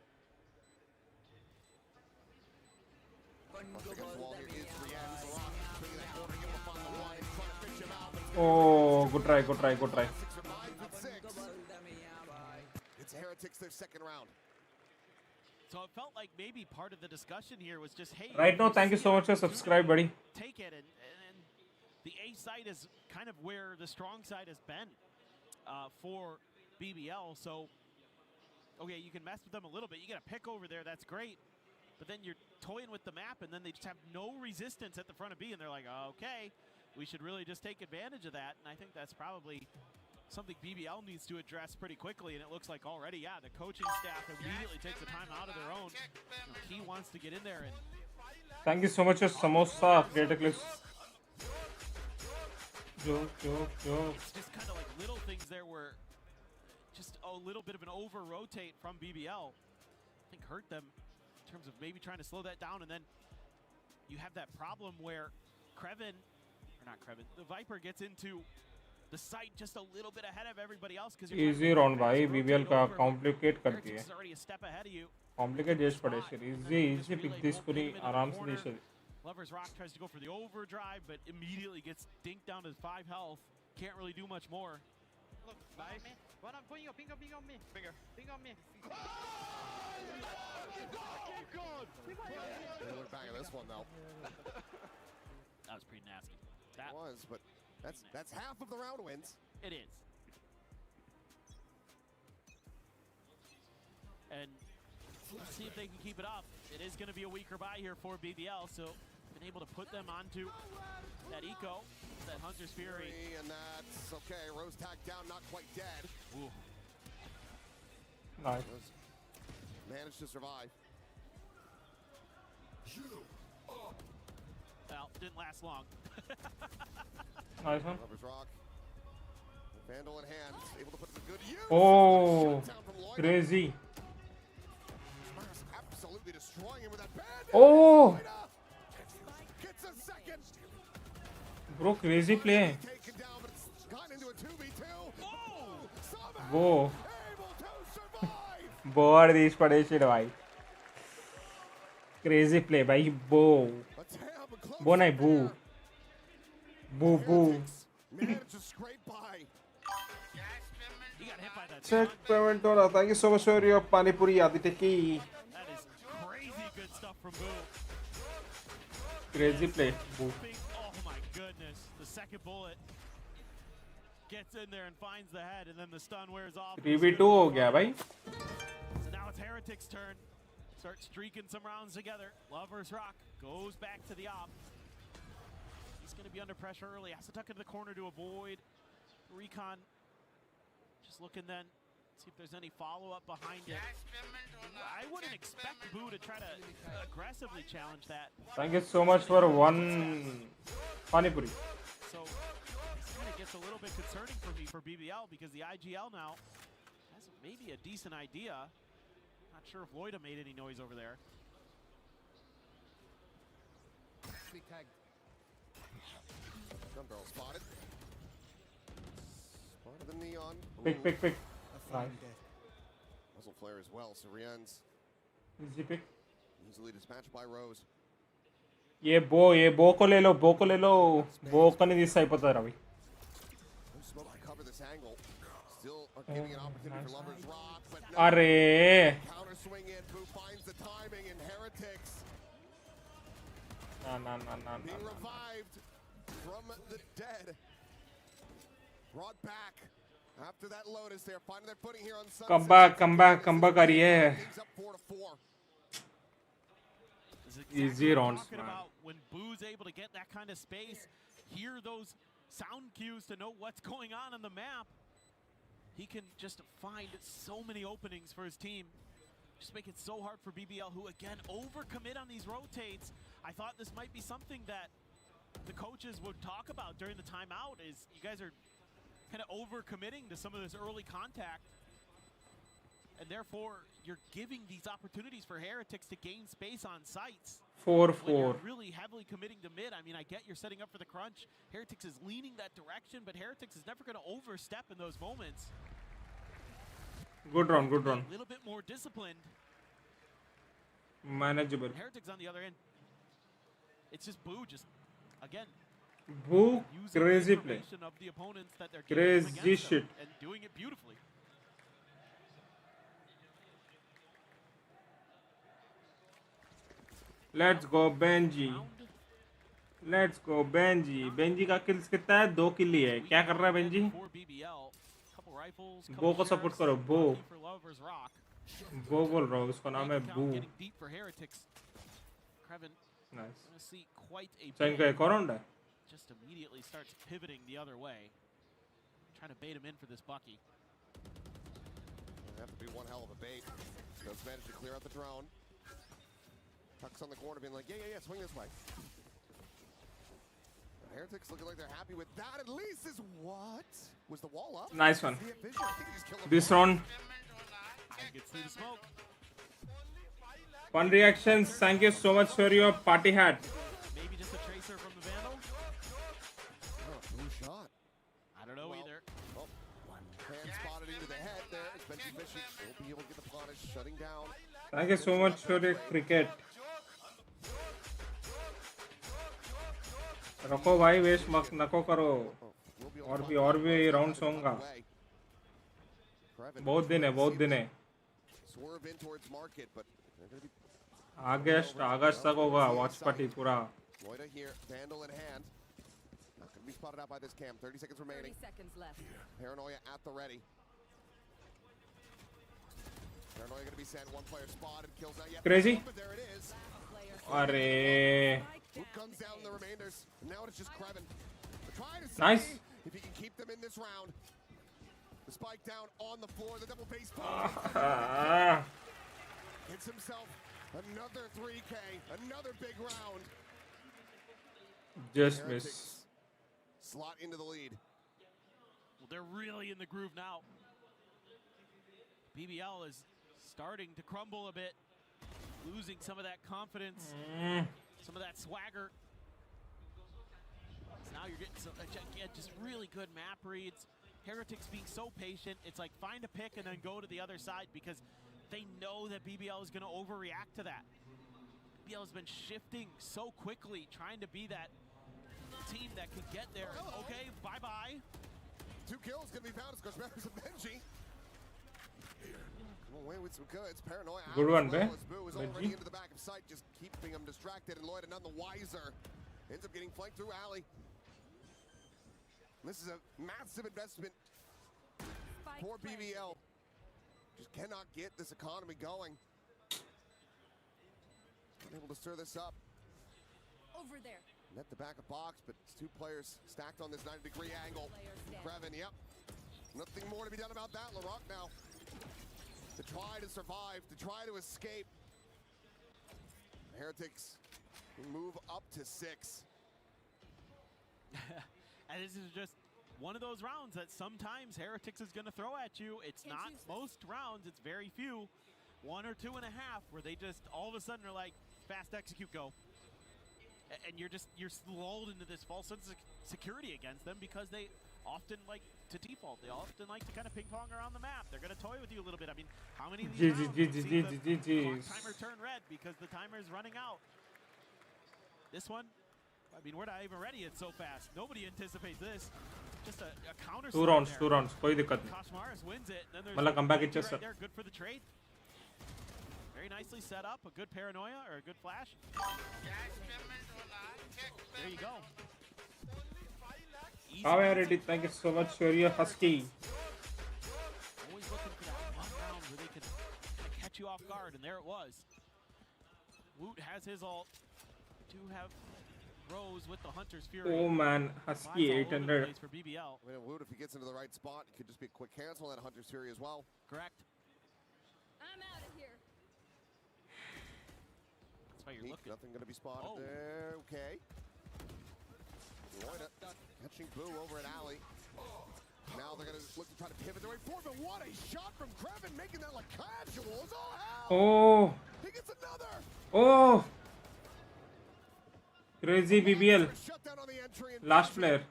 D: Oh, good try, good try, good try.
B: It's Heretics their second round.
V: So it felt like maybe part of the discussion here was just, hey,
D: Right now, thank you so much for subscribe, buddy.
V: take it, and the A side is kind of where the strong side has been for BBL. So, okay, you can mess with them a little bit. You get a pick over there, that's great. But then you're toying with the map, and then they just have no resistance at the front of B, and they're like, okay, we should really just take advantage of that. And I think that's probably something BBL needs to address pretty quickly, and it looks like already, yeah, the coaching staff immediately takes the time out of their own. He wants to get in there. And
D: Thank you so much for Samosa, Creator Clips. Joke.
V: it's just kind of like little things there where just a little bit of an over-rotate from BBL, I think, hurt them in terms of maybe trying to slow that down. And then you have that problem where the Viper gets into the site just a little bit ahead of everybody else.
D: Easy round भाई BBL का complicate कर दिया.
V: Heretics is already a step ahead of you.
D: Complicate just पड़े sir. Easy pick this पूरी आराम से दे sir.
V: Lover's Rock tries to go for the overdrive, but immediately gets dinked down to 5 health. Can't really do much more.
K: Look, nice. One on ping on me. Bigger. Ping on me.
B: They look back at this one though.
V: That was pretty nasty.
B: That was, but that's half of the round wins.
V: It is. And let's see if they can keep it up. It is going to be a weaker buy here for BBL, so been able to put them onto that eco, that Hunter's Fury.
B: And that's okay. Rose tagged down, not quite dead.
V: Ooh.
D: Nice.
B: Managed to survive.
V: Well, didn't last long.
D: Nice one.
B: Lover's Rock. Vandal in hand, able to put it to good use.
D: Oh, crazy.
B: Absolutely destroying him with that bandit.
D: Oh.
B: Gets a second.
D: Bro, crazy play.
B: Taken down, but it's gone into a 2v2.
D: Whoa. Board these पड़े shit भाई. Crazy play भाई. Boo. Boo नहीं boo. Boo.
B: Managed to scrape by.
V: He got hit by that.
D: Check payment dollar. Thank you so much for your pani puri Aditeki.
V: That is crazy good stuff from Boo.
D: Crazy play. Boo.
V: Oh my goodness. The second bullet gets in there and finds the head, and then the stun wears off.
D: 3v2 हो गया भाई.
V: So now it's Heretics' turn. Start streaking some rounds together. Lover's Rock goes back to the op. He's going to be under pressure early. Has to tuck into the corner to avoid recon Just looking then, see if there's any follow-up behind it. I wouldn't expect Boo to try to aggressively challenge that.
D: Thank you so much for one Panipuri.
V: So this kind of gets a little bit concerning for me for BBL because the IGL now has maybe a decent idea. Not sure if Loida made any noise over there.
B: Gun barrel spotted. Spotted the neon.
D: Pick. Nice.
B: Muzzle flare as well. So Rien's
D: Easy pick.
B: easily dispatched by Rose.
D: ये बो को ले लो बो को नहीं this అయిపోతారు అవి.
B: Smoke to cover this angle. Still giving an opportunity for Lover's Rock, but no.
D: अरे
B: Counter swing in. Boo finds the timing and Heretics
D: ना
B: being revived from the dead. Brought back after that Lotus. They're finding their footing here on Sunset.
D: come back करिए.
B: Things up 4-4.
D: Easy rounds,
V: talking
D: man.
V: about when Boo's able to get that kind of space, hear those sound cues to know what's going on the map. He can just find so many openings for his team. Just make it so hard for BBL, who again overcommit on these rotates. I thought this might be something that the coaches would talk about during the timeout, is you guys are kind of overcommitting to some of this early contact. And therefore, you're giving these opportunities for Heretics to gain space on sites.
D: 4-4.
V: When you're really heavily committing to mid. I mean, I get you're setting up for the crunch. Heretics is leaning that direction, but Heretics is never going to overstep in those moments.
D: Good run.
V: A little bit more disciplined.
D: Manageable.
V: Heretics on the other end. It's just Boo, just again.
D: Boo,
V: using
D: crazy
V: the
D: play.
V: information of the opponents that they're giving
D: Crazy
V: against them
D: shit.
V: and doing it beautifully.
D: Let's go Benji. Benji का kills कितना है? 2 kill ही है. क्या कर रहा है Benji? बो को support करो. बो बोल रहा हूँ. उसका नाम है बो. Nice. Chain का एक और round है.
V: Just immediately starts pivoting the other way, trying to bait him in for this Bucky.
B: It'll have to be one hell of a bait. Does manage to clear out the drone. Tucks on the corner, being like, yeah, swing this way. Heretics looking like they're happy with that. At least is what? Was the wall up?
D: Nice one.
B: The vision, I think he just killed him.
D: This round.
V: Gets through the smoke.
D: Fun reactions. Thank you so much for your party hat.
V: Maybe just a tracer from the Vandal.
B: Oh, blue shot.
V: I don't know either.
B: Oh, one hand spotted into the head there. It's been sufficient. We'll be able to get the punish, shutting down.
D: Thank you so much for your cricket. रखो भाई waste मत नको करो और भी rounds होंगे बहुत दिन है
B: Swerve in towards market, but they're going to be
D: अगस्त तक होगा वॉच पार्टी पूरा
B: Loida here, Vandal in hand. Not going to be spotted out by this cam. 30 seconds remaining.
H: 30 seconds left.
B: Paranoia at the ready. Paranoia going to be sent. One player spotted, kills not yet.
D: Crazy.
B: But there it is.
D: अरे
B: Who comes down the remainders? Now it's just Kreven. Trying to see
D: Nice.
B: if he can keep them in this round. The spike down on the floor. The double base gets himself another 3K, another big round.
D: Just
B: Heretics
D: miss.
B: Slot into the lead.
V: Well, they're really in the groove now. BBL is starting to crumble a bit, losing some of that confidence, some of that swagger. So now you're getting some, again, just really good map reads. Heretics being so patient. It's like find a pick and then go to the other side because they know that BBL is going to overreact to that. BBL has been shifting so quickly, trying to be that team that could get there. Okay, bye-bye.
B: 2 kills going to be found. Of course, members of Benji. Come away with some goods. Paranoia out
D: Good one,
B: as well
D: man.
B: as Boo is
D: Benji.
B: already into the back of sight, just keeping him distracted, and Loida none the wiser. Ends up getting flanked through alley. This is a massive investment for BBL. Just cannot get this economy going. Unable to stir this up.
H: Over there.
B: Net the back of box, but it's 2 players stacked on this 90-degree angle. Kreven, yep. Nothing more to be done about that. Larock now to try to survive, to try to escape. Heretics move up to 6.
V: And this is just one of those rounds that sometimes Heretics is going to throw at you. It's not most rounds, it's very few. 1 or 2.5 where they just all of a sudden are like, fast execute, go. And you're lulled into this false sense of security against them because they often like to default. They often like to kind of ping pong around the map. They're going to toy with you a little bit. I mean, how many of these rounds have seen the timer turn red because the timer is running out? This one, I mean, we're not even ready. It's so fast. Nobody anticipates this. Just a counter.
D: 2 rounds. कोई दिक्कत नहीं.
V: Koshmaris wins it. And then
D: मतलब comeback
V: there's
D: इच्छा
V: right there, good for the trade. Very nicely set up. A good paranoia or a good flash. There you go.
D: Alrighty, thank you so much for your husky.
V: Always looking for that one round where they could catch you off guard, and there it was. Woot has his ult. Do have Rose with the Hunter's Fury.
D: Oh man, husky 800.
V: For BBL.
B: I mean, Woot, if he gets into the right spot, it could just be a quick cancel on that Hunter's Fury as well.
V: Correct.
W: I'm out of here.
V: That's why you're looking.
B: Nothing going to be spotted there. Okay. Loida catching Boo over at Alley. Now they're going to look to try to pivot their way forward, but what a shot from Krevin, making that look casual.
D: Oh.
B: He gets another.
D: Oh. Crazy BBL. Last player.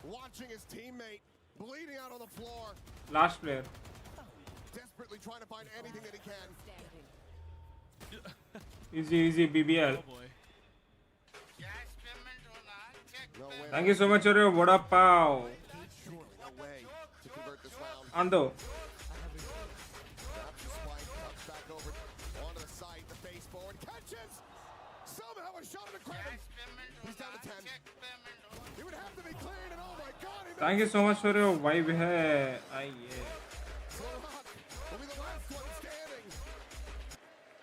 B: Watching his teammate bleeding out on the floor.
D: Last player.
B: Desperately trying to find anything that he can.
D: Easy BBL.
V: Oh boy.
B: No way.
D: Thank you so much for your Vada Pav.
B: No way to convert this round.
D: Ando.
B: Grabs the spike, cuts back over onto the side, the face forward, catches! Somehow a shot at the Krevin. He's down to 10. He would have to be cleared, and oh my god, he
D: Thank you so much for your vibe hai. Ay,
B: Larock will be the last one standing.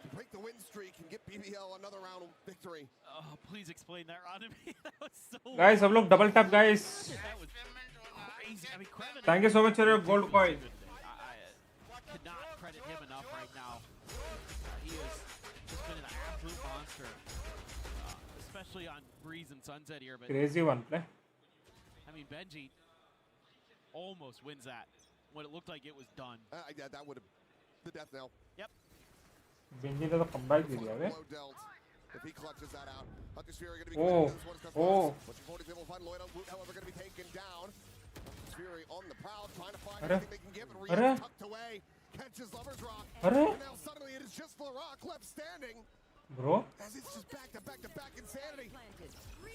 B: To break the win streak and get BBL another round victory.
V: Oh, please explain that round to me. That was so
D: Guys, सब लोग double tap guys.
V: That was crazy. I mean, Krevin.
D: Thank you so much for your gold coin.
V: I could not credit him enough right now. He has just been an absolute monster, especially on Breeze and Sunset here. But
D: Crazy one play.
V: I mean, Benji almost wins that when it looked like it was done.
B: Yeah, that would have the death knell.
V: Yep.
D: Benji ने तो comeback दे दिया बे.
B: If he clutches that out, Hunter's Fury going to be
D: Oh.
B: But will find Lloyd, however, going to be taken down. Hunter's Fury on the prowl, trying to find
D: Arre.
B: anything they can give, and
D: Arre.
B: Rio's tucked away. Catches Lover's Rock.
D: Arre.
B: And now suddenly it is just Larock left standing.
D: Bro.
B: As it's just back to back to back insanity.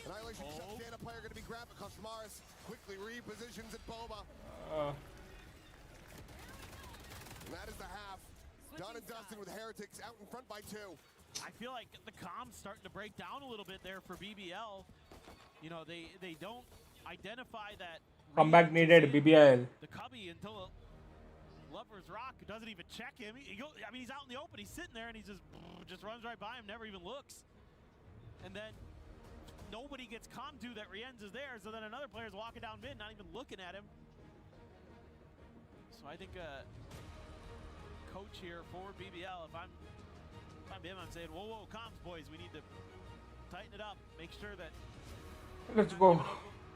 B: Annihilation shuts down, a player going to be grabbed. Koshmaris quickly repositions at Boba. And that is the half. Done and dusted with Heretics out in front by 2.
V: I feel like the comms starting to break down a little bit there for BBL. You know, they don't identify that
D: Comeback needed BBL.
V: the Cubby until Lover's Rock doesn't even check him. I mean, he's out in the open. He's sitting there and he just runs right by him, never even looks. And then nobody gets comm to that Rienz is there. So then another player's walking down mid, not even looking at him. So I think coach here for BBL, if I'm him, I'm saying, whoa, comms boys, we need to tighten it up. Make sure that
D: Let's go.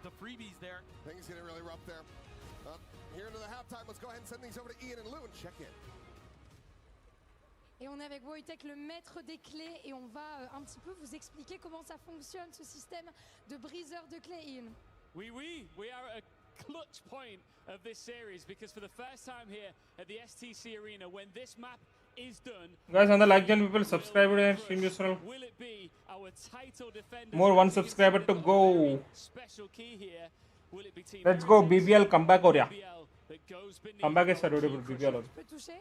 V: the freebies there.
B: Things getting really rough there. Here into the halftime, let's go ahead and send things over to Ian and Lou and check in.
P: Et on est avec Wojtek, le maître des clés, et on va un petit peu vous expliquer comment ça fonctionne, ce système de briseur de clés, Ian.
U: We are at a clutch point of this series because for the first time here at the STC Arena, when this map is done,
D: Guys, on the like channel, people subscribe and stream yourself.
U: will it be our title defenders?
D: More 1 subscriber to go.
U: Special key here. Will it be team
D: Let's go
U: Heretics?
D: BBL comeback हो रहा.
U: BBL that goes beneath
D: Comeback is
U: our
D: started
U: key
D: with BBL.
U: crushers.
P: Je peux toucher?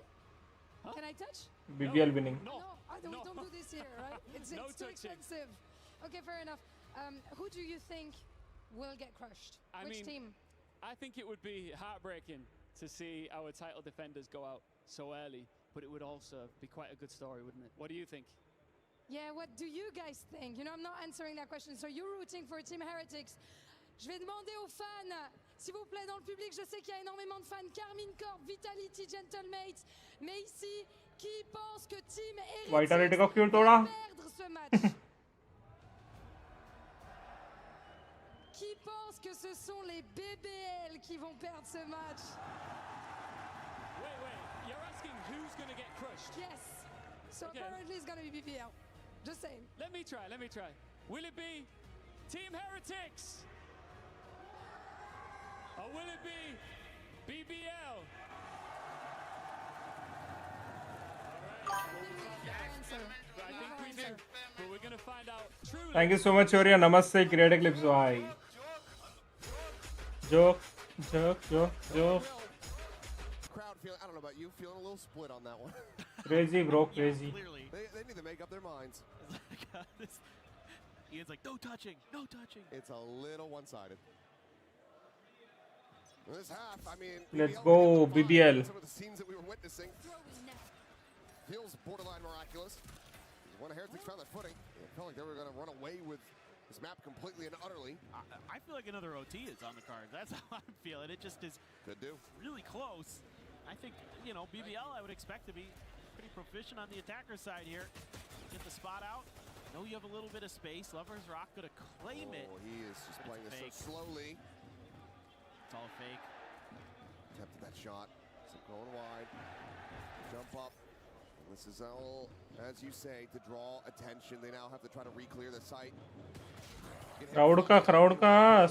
P: Can I touch?
D: BBL winning.
P: No, we don't do this here, right? It's
U: No
P: too
U: touching.
P: expensive. Okay, fair enough. Who do you think will get crushed? Which team?
U: I think it would be heartbreaking to see our title defenders go out so early, but it would also be quite a good story, wouldn't it? What do you think?
P: Yeah, what do you guys think? You know, I'm not answering that question. So you're rooting for Team Heretics. Je vais demander aux fans s'il vous plaît, dans le public. Je sais qu'il y a énormément de fans. Carmine Corp, Vitality, Gentlemates. Mais ici, qui pense que Team
D: Vitality
P: Heretics
D: को क्यों तोड़ा?
P: va perdre ce match? Qui pense que ce sont les BBL qui vont perdre ce match?
U: Wait, you're asking who's going to get crushed?
P: Yes. So
U: Okay.
P: apparently it's going to be BBL. Just saying.
U: Let me try. Will it be Team Heretics? Or will it be BBL? I think we do, but we're going to find out truly.
D: Thank you so much, Yoria. Namaste, Creative Clips. Bye. Joke.
B: Crowd feeling, I don't know about you, feeling a little split on that one.
D: Crazy, bro, crazy.
V: Clearly.
B: They need to make up their minds.
V: Ian's like, no touching.
B: It's a little one-sided. This half, I mean,
D: Let's
B: BBL
D: go,
B: was able to
D: BBL.
B: find some of the scenes that we were witnessing. Feels borderline miraculous. When the Heretics found their footing, it felt like they were going to run away with this map completely and utterly.
V: I feel like another OT is on the cards. That's how I'm feeling. It just is really close. I think, BBL I would expect to be pretty proficient on the attacker side here. Get the spot out. Know you have a little bit of space. Lover's Rock going to claim it.
B: He is just playing this so slowly.
V: It's all fake.
B: Attempted that shot. So going wide. Jump up. This is all, as you say, to draw attention. They now have to try to re-clear the site.
D: Crowd का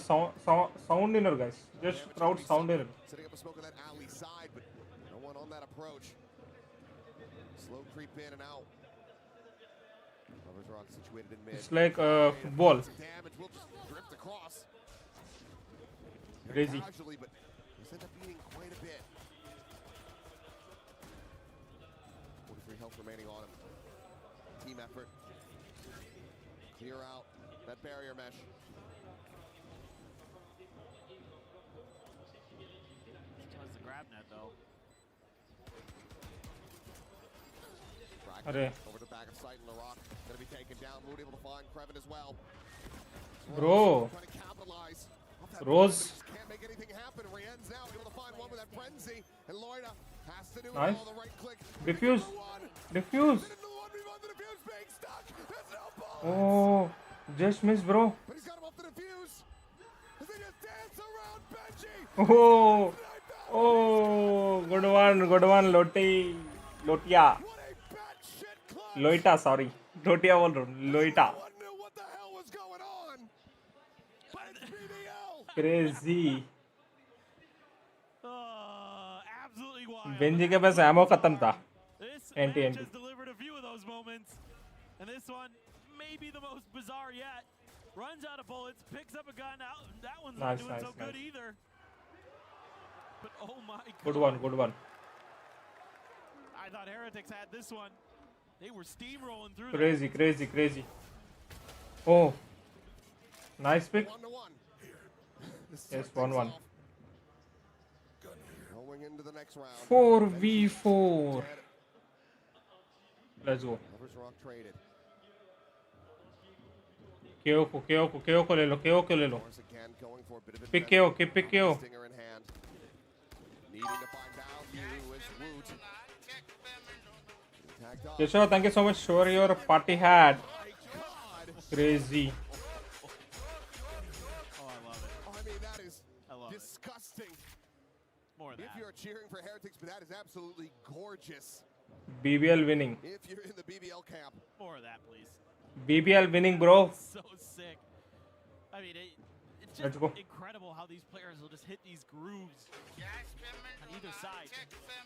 D: sound inner, guys. Just crowd sound inner.
B: Setting up a smoke on that alley side, but no one on that approach. Slow creep in and out. Lover's Rock situated in mid.
D: It's like football.
B: Damage will just drift across.
D: Crazy.
B: Casually, but this ends up beating quite a bit. 43 health remaining on him. Team effort. Clear out that barrier mesh.
V: Towards the grab net though.
D: Arre.
B: Over the back of sight and LaRock gonna be taken down. Mood able to find Kreven as well.
D: Bro.
B: Trying to capitalize.
D: Rose.
B: Can't make anything happen. Rien's now able to find one with that frenzy. And Loida has to do
D: Nice.
B: all the right click.
D: Diffuse. Oh, just missed, bro.
B: But he's got him off the defuse. As they just dance around Benji.
D: Oh, good one, Lotia. Loita, sorry. Lotia बोल रहा हूँ, Loita. Crazy.
V: Absolutely wild.
D: Benji के पास ammo खत्म था.
V: This
D: NT.
V: match has delivered a few of those moments. And this one may be the most bizarre yet. Runs out of bullets, picks up a gun out. That one's not doing so good either. But oh my god.
D: Good one.
V: I thought Heretics had this one. They were steamrolling through
D: Crazy. Oh. Nice pick.
B: 1-1.
D: Yes, 1-1.
B: Going into the next round.
D: 4v4. Let's go.
B: Lover's Rock traded.
D: KO को ले लो. Pick KO, pick KO.
B: Stinger in hand. Needing to find value is Woot.
D: Keshav, thank you so much for your party hat. Crazy.
V: Oh, I love it.
B: Oh, I mean, that is
V: I love
B: disgusting.
V: More of that.
B: If you're cheering for Heretics, but that is absolutely gorgeous.
D: BBL winning.
B: If you're in the BBL camp.
V: More of that, please.
D: BBL winning, bro.
V: So sick. I mean, it's
D: Let's
V: just
D: go.
V: incredible how these players will just hit these grooves on either side.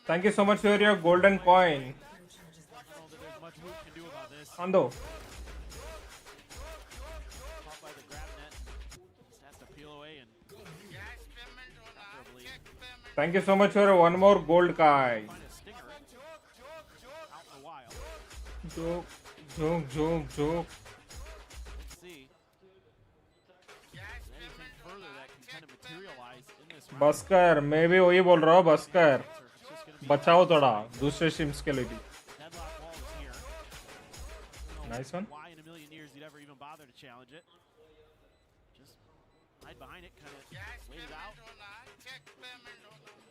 D: Thank you so much for your golden coin.
V: I don't know that there's much Woot can do about this.
D: Ando.
V: Caught by the grab net. Just has to peel away and preferably
D: Thank you so much for one more gold coin.
V: find a stinger out in the wild.
D: Joke.
V: Let's see. Anything further that can kind of materialize in this round.
D: बस कर, मैं भी वही बोल रहा हूँ, बस कर. बचाओ थोड़ा दूसरे टीम्स के लिए भी.
V: Deadlock wall is here. I don't know
D: Nice one.
V: Why in a million years you'd ever even bother to challenge it? Just hide behind it, kind of wait it out.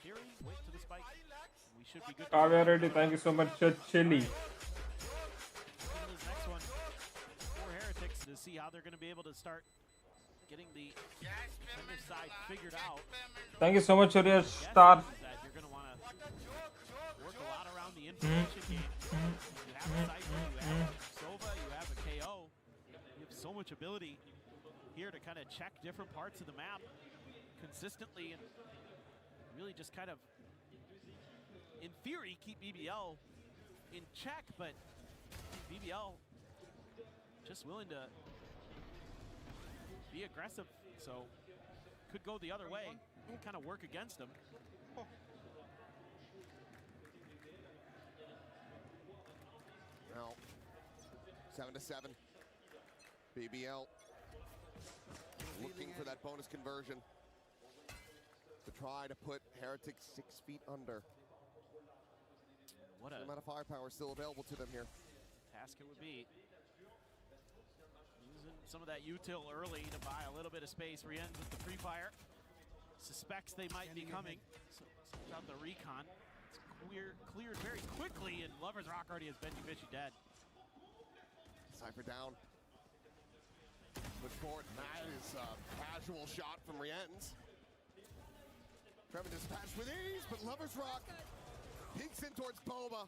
V: Fury, wait to the spike. We should be good.
D: Kavya Reddy, thank you so much. Chili.
V: This next one for Heretics to see how they're going to be able to start getting the defender side figured out.
D: Thank you so much, Surya Star.
V: That you're going to want to work a lot around the information game. You have a Cypher, you have Sova, you have a KO. You have so much ability here to kind of check different parts of the map consistently and really just kind of, in theory, keep BBL in check, but BBL just willing to be aggressive, so could go the other way and kind of work against them.
B: Now, 7-7. BBL looking for that bonus conversion to try to put Heretics 6 feet under.
V: What
B: the amount of firepower still available to them here.
V: Task it would be. Using some of that util early to buy a little bit of space. Rienz with the free fire. Suspects they might be coming. So out the recon. It's cleared very quickly, and Lover's Rock already has Benji Fishy dead.
B: Cypher down. Push forward. That is a casual shot from Rienz. Trevor dispatched with ease, but Lover's Rock peeks in towards Boba.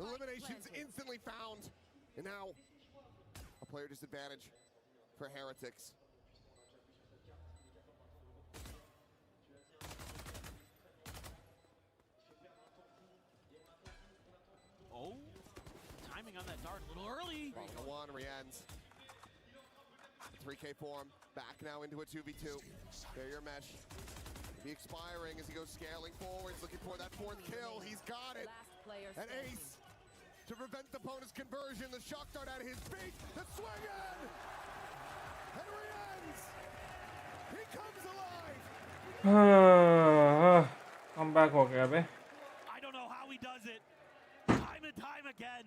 B: Eliminations instantly found. And now a player disadvantage for Heretics.
V: Oh, timing on that dart a little early.
B: 1 Rienz. 3K form, back now into a 2v2. Barrier mesh. Be expiring as he goes scaling forwards, looking for that 4th kill. He's got it. An ace to prevent the bonus conversion. The shock dart at his feet. The swing in. And Rienz, he comes alive.
D: Come back ho gaya bhai.
V: I don't know how he does it. Time and time again.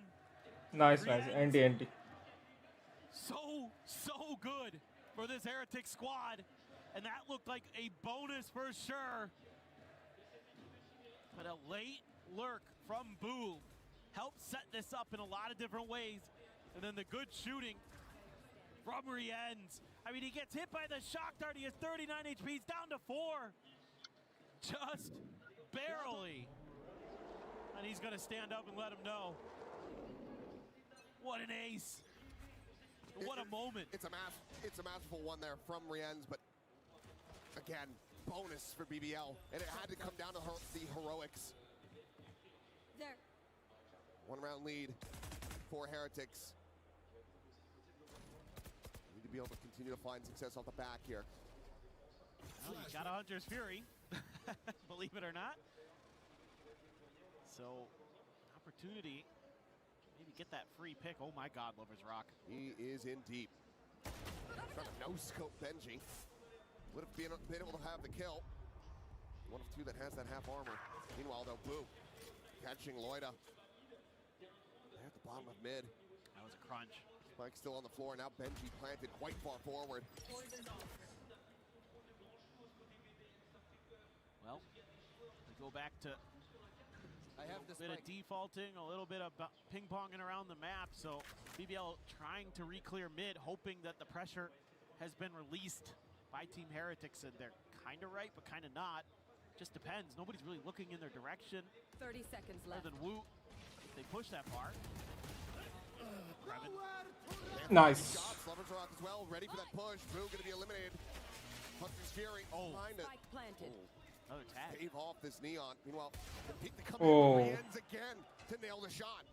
D: Nice. Anti.
V: So good for this Heretic squad. And that looked like a bonus for sure. But a late lurk from Boo helped set this up in a lot of different ways. And then the good shooting from Rienz. I mean, he gets hit by the shock dart. He has 39 HP. He's down to 4. Just barely. And he's going to stand up and let him know. What an ace. What a moment.
B: It's a masterful one there from Rienz, but again, bonus for BBL. And it had to come down to the heroics.
P: There.
B: 1 round lead for Heretics. Need to be able to continue to find success off the back here.
V: Well, you got a Hunter's Fury, believe it or not. So, opportunity. Maybe get that free pick. Oh my God, Lover's Rock.
B: He is in deep. Trying to no-scope Benji. Would have been able to have the kill. 1 of 2 that has that half armor. Meanwhile, though, Boo catching Loida. They're at the bottom of mid.
V: That was a crunch.
B: Spike still on the floor. Now Benji planted quite far forward.
V: Well, we go back to
N: I have
V: a bit of defaulting, a little bit of ping-ponging around the map. So BBL trying to re-clear mid, hoping that the pressure has been released by Team Heretics. And they're kind of right, but kind of not. Just depends. Nobody's really looking in their direction.
H: 30 seconds left.
V: Other than Woot, if they push that far.
D: Nice.
B: Lover's Rock as well, ready for that push. Boo going to be eliminated. Hunter's Fury behind it.
H: Spike planted.
V: Another tag.
B: Save off this Neon. Meanwhile, the peak to come
D: Oh.
B: in. Rienz again to nail the shot.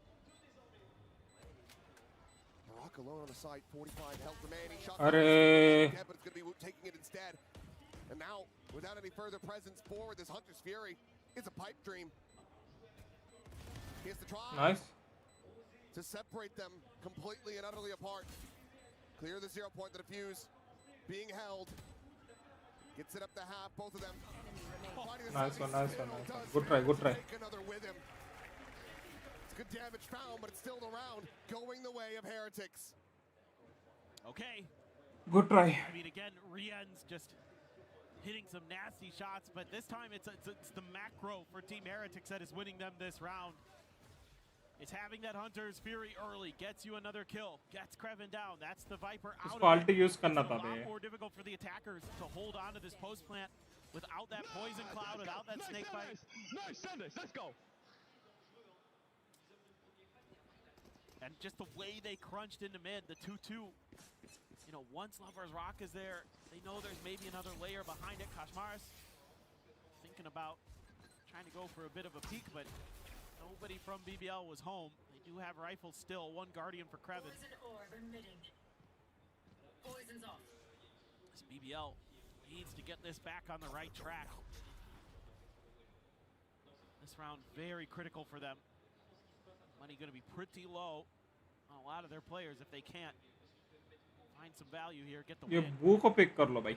B: Rock alone on the side, 45 health remaining. Shot
D: Arre.
B: dead, but it's going to be Woot taking it instead. And now, without any further presence forward, this Hunter's Fury is a pipe dream. He has to try
D: Nice.
B: to separate them completely and utterly apart. Clear the 0 point, the defuse being held. Gets it up to half, both of them.
D: Nice one. Good try.
B: Take another with him. It's good damage found, but it's still the round going the way of Heretics.
V: Okay,
D: Good try.
V: I mean, again, Rien's just hitting some nasty shots, but this time it's the macro for Team Heretics that is winning them this round. It's having that Hunter's Fury early, gets you another kill, gets Kreven down. That's the Viper out
D: Fault
V: of it.
D: use
V: It's
D: करना
V: a
D: था
V: lot
D: bay.
V: more difficult for the attackers to hold on to this post plant without that poison cloud, without that snake bite.
F: Nice, Sanders, let's go.
V: And just the way they crunched into mid, the 2-2. You know, once Lover's Rock is there, they know there's maybe another layer behind it. Kashmaris thinking about trying to go for a bit of a peek, but nobody from BBL was home. They do have rifles still. One Guardian for Kreven. This BBL needs to get this back on the right track. This round very critical for them. Money going to be pretty low on a lot of their players if they can't find some value here, get the
D: ये
V: win.
D: बू को pick कर लो भाई.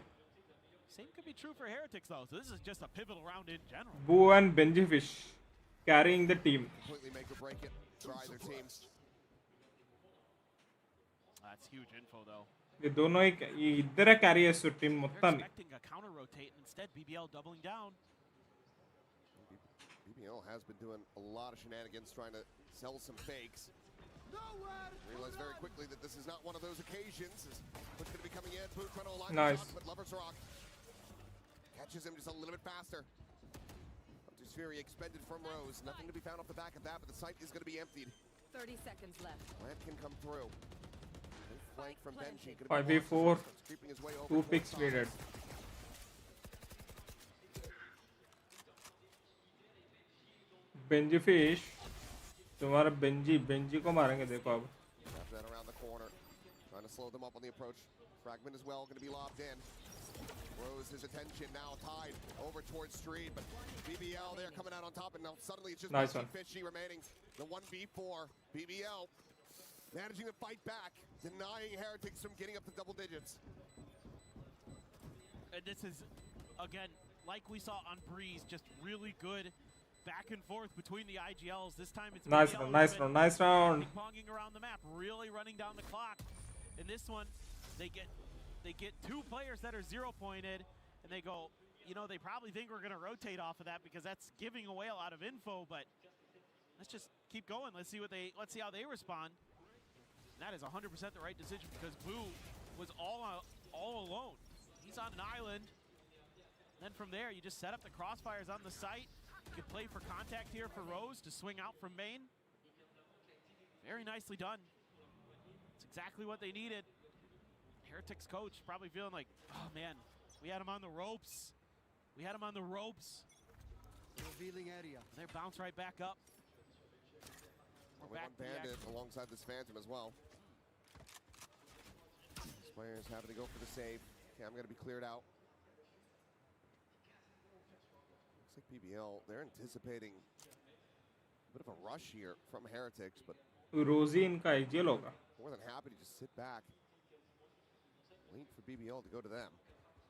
V: Same could be true for Heretics though. So this is just a pivotal round in general.
D: Boo and Benji Fish carrying the team.
B: Completely make or break it for either team.
V: That's huge info though.
D: ये दोनों ही ये इधर carry है सो team
V: They're
D: మొత్తాన్ని.
V: expecting a counter rotate and instead BBL doubling down.
B: BBL has been doing a lot of shenanigans trying to sell some fakes. Realize very quickly that this is not one of those occasions. What's going to be coming in? Boot trying to align
D: Nice.
B: the shot, but Lover's Rock catches him just a little bit faster. Hunter's Fury expended from Rose. Nothing to be found off the back of that, but the site is going to be emptied.
H: 30 seconds left.
B: Plant can come through. Good flank from Benji.
D: 5v4.
B: Creeping his way over
D: 2
B: towards
D: picks
B: top.
D: needed. Benji Fish. तुम्हारा Benji को मारेंगे देखो अब.
B: After that around the corner, trying to slow them up on the approach. Fragment as well, going to be lobbed in. Rose his attention now tied over towards Street, but BBL there coming out on top, and now suddenly it's just
D: Nice
B: Benji
D: one.
B: Fishy remaining. The 1v4, BBL managing to fight back, denying Heretics from getting up to double digits.
V: And this is, again, like we saw on Breeze, just really good back and forth between the IGLs. This time it's
D: Nice
V: BBL
D: round, nice
V: who's
D: round,
V: been
D: nice round.
V: ping-ponging around the map, really running down the clock. In this one, they get 2 players that are 0-pointed, and they go, you know, they probably think we're going to rotate off of that because that's giving away a lot of info, but let's just keep going. Let's see how they respond. And that is 100% the right decision because Boo was all alone. He's on an island. Then from there, you just set up the crossfires on the site. You can play for contact here for Rose to swing out from main. Very nicely done. It's exactly what they needed. Heretics coach probably feeling like, oh man, we had him on the ropes. We had him on the ropes.
O: Revealing area.
V: They bounce right back up.
B: We're back one bandit alongside this Phantom as well. This player's having to go for the save. Okay, I'm going to be cleared out. Looks like BBL, they're anticipating a bit of a rush here from Heretics, but
D: रोजी इनका IGL होगा.
B: more than happy to just sit back. Wait for BBL to go to them.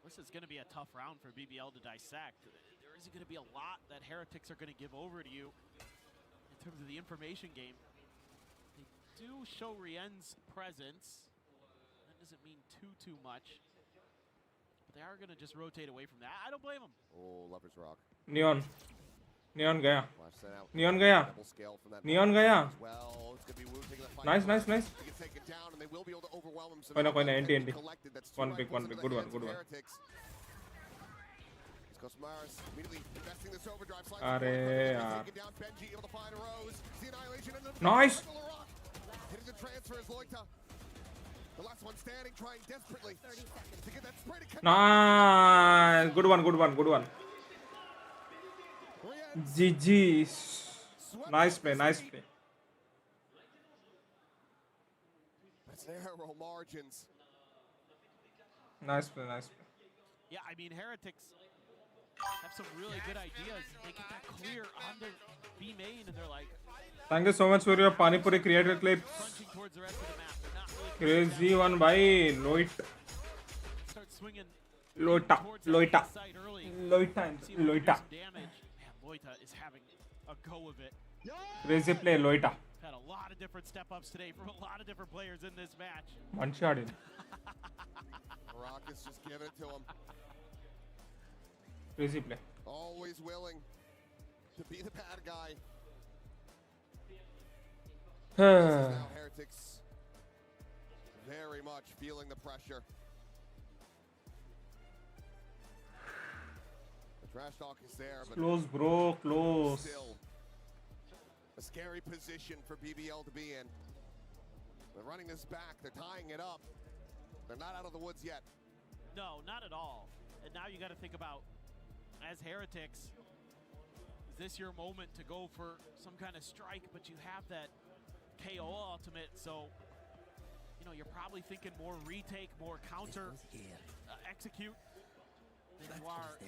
V: This is going to be a tough round for BBL to dissect. There isn't going to be a lot that Heretics are going to give over to you in terms of the information game. They do show Rien's presence. That doesn't mean too much. But they are going to just rotate away from that. I don't blame them.
B: Oh, Lover's Rock.
D: Neon गया.
B: Flash sent out.
D: Neon गया.
B: Double scale from that
D: Neon गया.
B: Well, it's going to be Wu taking the fight.
D: Nice.
B: He gets taken down, and they will be able to overwhelm him. So
D: कोई ना NT.
B: collected. That's
D: One
B: 2
D: pick,
B: rifles into
D: good
B: the
D: one,
B: hands
D: good
B: of
D: one.
B: Heretics. Cosmaris immediately investing this overdrive.
D: अरे यार.
B: Taking down Benji, able to find Rose. The annihilation and the
D: Nice.
B: hitting the transfer is Loita. The last one standing, trying desperately to get that spray to connect.
D: Nice. Good one. GG. Nice play.
B: That's narrow margins.
D: Nice play.
V: Yeah, I mean, Heretics have some really good ideas. They get that clear on their B main, and they're like,
D: Thank you so much for your Pani Puri creator clips.
V: crunching towards the rest of the map. They're not really
D: Crazy one by Loit.
V: start swinging
D: Loita.
V: Loita. See if we can do some damage. Man, Loita is having a go of it.
D: Crazy play, Loita.
V: Had a lot of different step-ups today from a lot of different players in this match.
D: One shot in.
B: Rockets just giving it to him.
D: Crazy play.
B: Always willing to be the bad guy. Now Heretics very much feeling the pressure. The trash talk is there, but
D: Close, bro, close.
B: still a scary position for BBL to be in. They're running this back. They're tying it up. They're not out of the woods yet.
V: No, not at all. And now you got to think about, as Heretics, is this your moment to go for some kind of strike, but you have that KO ultimate, so you know you're probably thinking more retake, more counter, execute than you are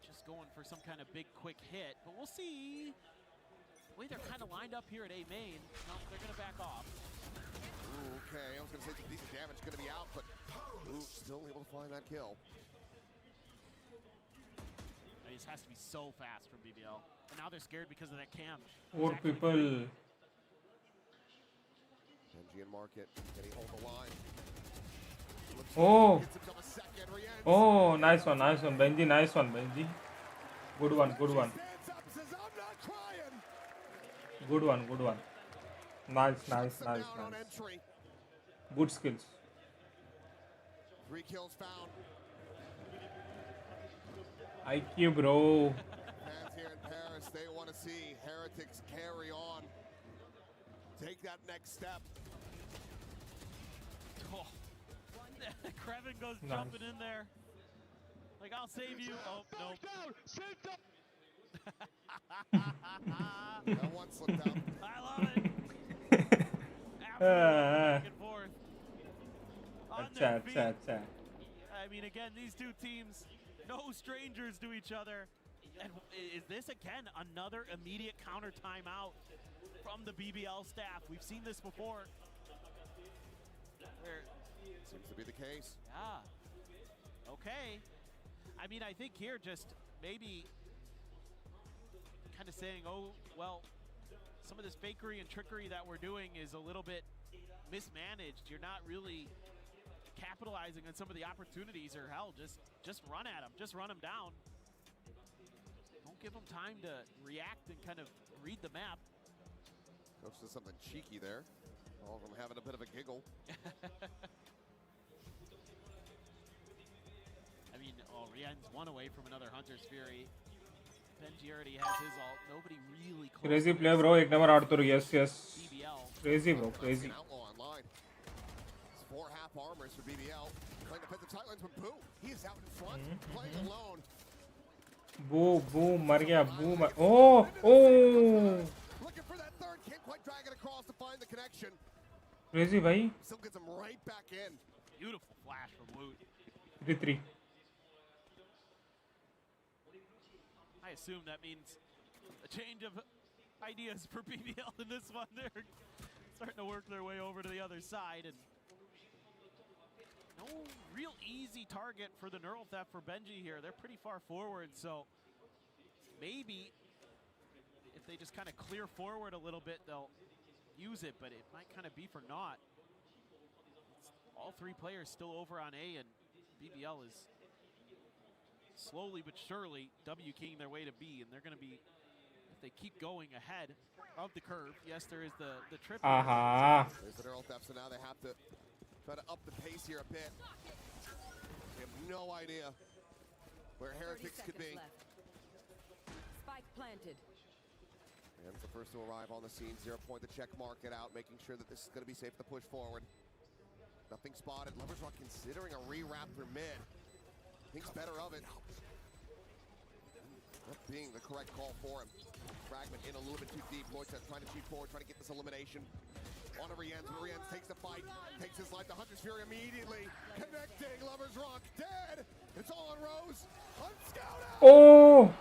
V: just going for some kind of big quick hit. But we'll see. The way they're kind of lined up here at A main, no, they're going to back off.
B: Ooh, okay, I was going to say some decent damage going to be out, but still able to find that kill.
V: This has to be so fast from BBL. And now they're scared because of that cam.
D: 4 people.
B: Benji and Market, can he hold the line?
D: Oh. Oh, nice one, Benji, nice one, Benji. Good one, good one. Good one, good one. Nice. Good skills.
B: 3 kills found.
D: IQ, bro.
B: Fans here in Paris, they want to see Heretics carry on. Take that next step.
V: Oh. Krevin goes
D: Nice.
V: jumping in there. Like, I'll save you. Oh, no.
B: That one slipped out.
V: I love it. Absolutely back and forth. On their feet. I mean, again, these two teams, no strangers to each other. And is this, again, another immediate counter timeout from the BBL staff? We've seen this before.
B: Seems to be the case.
V: Yeah. Okay. I mean, I think here just maybe kind of saying, oh, well, some of this fakery and trickery that we're doing is a little bit mismanaged. You're not really capitalizing on some of the opportunities, or hell, just run at them. Just run them down. Don't give them time to react and kind of read the map.
B: Coach does something cheeky there. All of them having a bit of a giggle.
V: I mean, Rien's one away from another Hunter's Fury. Benji already has his ult. Nobody really close.
D: Crazy play, bro. Ek number आडतोर. Yes. Crazy, bro. Crazy.
B: Outlaw online. It's 4 half armors for BBL. Playing defensive tight lines with Boo. He is out in front, playing alone.
D: Boo, mar gaya. Boo, oh.
B: Looking for that third, can't quite drag it across to find the connection.
D: Crazy, bhai.
B: Still gets him right back in.
V: Beautiful flash from Woot.
D: 3-3.
V: I assume that means a change of ideas for BBL in this one. They're starting to work their way over to the other side, and no real easy target for the Neural Theft for Benji here. They're pretty far forward, so maybe if they just kind of clear forward a little bit, they'll use it, but it might kind of be for naught. All 3 players still over on A, and BBL is slowly but surely W-keying their way to B, and they're going to be, if they keep going ahead of the curve, yes, there is the trip.
B: There's the Neural Theft, so now they have to try to up the pace here a bit. They have no idea where Heretics could be.
C: Spike planted.
B: And it's the first to arrive on the scene. 0 point the check market out, making sure that this is going to be safe to push forward. Nothing spotted. Lovers Rock considering a re-wrap through mid. Thinks better of it. That being the correct call for him. Fragment in a little bit too deep. Lloyd's trying to cheat forward, trying to get this elimination. On to Rienz. Rienz takes the fight, takes his life. The Hunter's Fury immediately connecting. Lovers Rock dead. It's all on Rose. Unscouted.
D: Oh.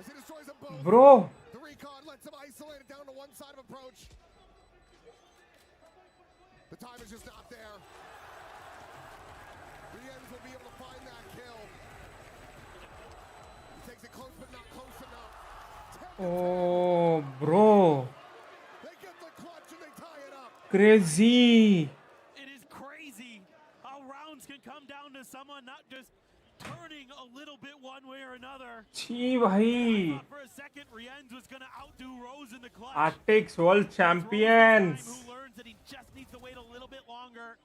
B: As he destroys them both.
D: Bro.
B: The recon lets him isolate it down to one side of approach. The time is just not there. Rienz will be able to find that kill. He takes it close, but not close enough.
D: Oh, bro. Crazy.
V: It is crazy how rounds can come down to someone not just turning a little bit one way or another.
D: Chi bhai.
V: For a second, Rienz was going to outdo Rose in the clutch.
D: Arctics World Champions.
V: Who learns that he just needs to wait a little bit longer.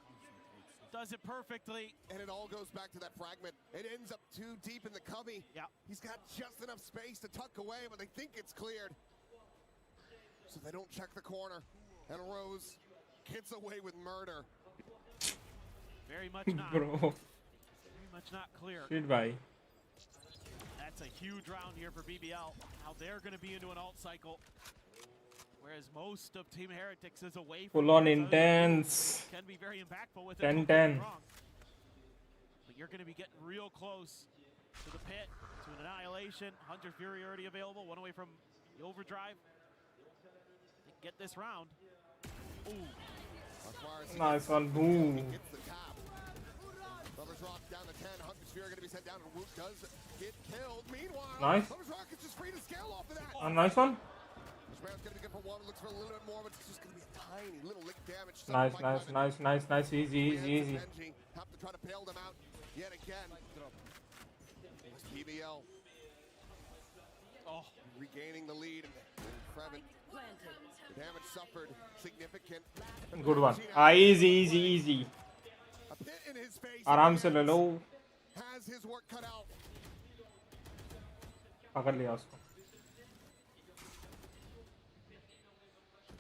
V: Does it perfectly.
B: And it all goes back to that fragment. It ends up too deep in the cubby.
V: Yeah.
B: He's got just enough space to tuck away, but they think it's cleared. So they don't check the corner. And Rose gets away with murder.
V: Very much not.
D: Bro.
V: Very much not clear.
D: Shit bhai.
V: That's a huge round here for BBL. How they're going to be into an alt cycle. Whereas most of Team Heretics is away from
D: Full on intense.
V: Can be very impactful with
D: 10-10.
V: But you're going to be getting real close to the pit, to an annihilation. Hunter Fury already available, one away from the overdrive. Get this round. Ooh.
D: Nice one, boom.
B: Lovers Rock down to 10. Hunter Fury going to be sent down, and Root does get killed. Meanwhile,
D: Nice.
B: Lovers Rock is just free to scale off of that.
D: A nice one.
B: Schmer's going to be good for one. Looks for a little bit more, but it's just going to be a tiny little lick damage.
D: Nice. Easy.
B: Have to try to bail them out yet again. PBL.
V: Oh,
B: regaining the lead. And Fremen. The damage suffered significant.
D: Good one. Easy.
B: A pit in his face.
D: आराम से ले लो.
B: Has his work cut out.
D: पकड़ लिया उसको.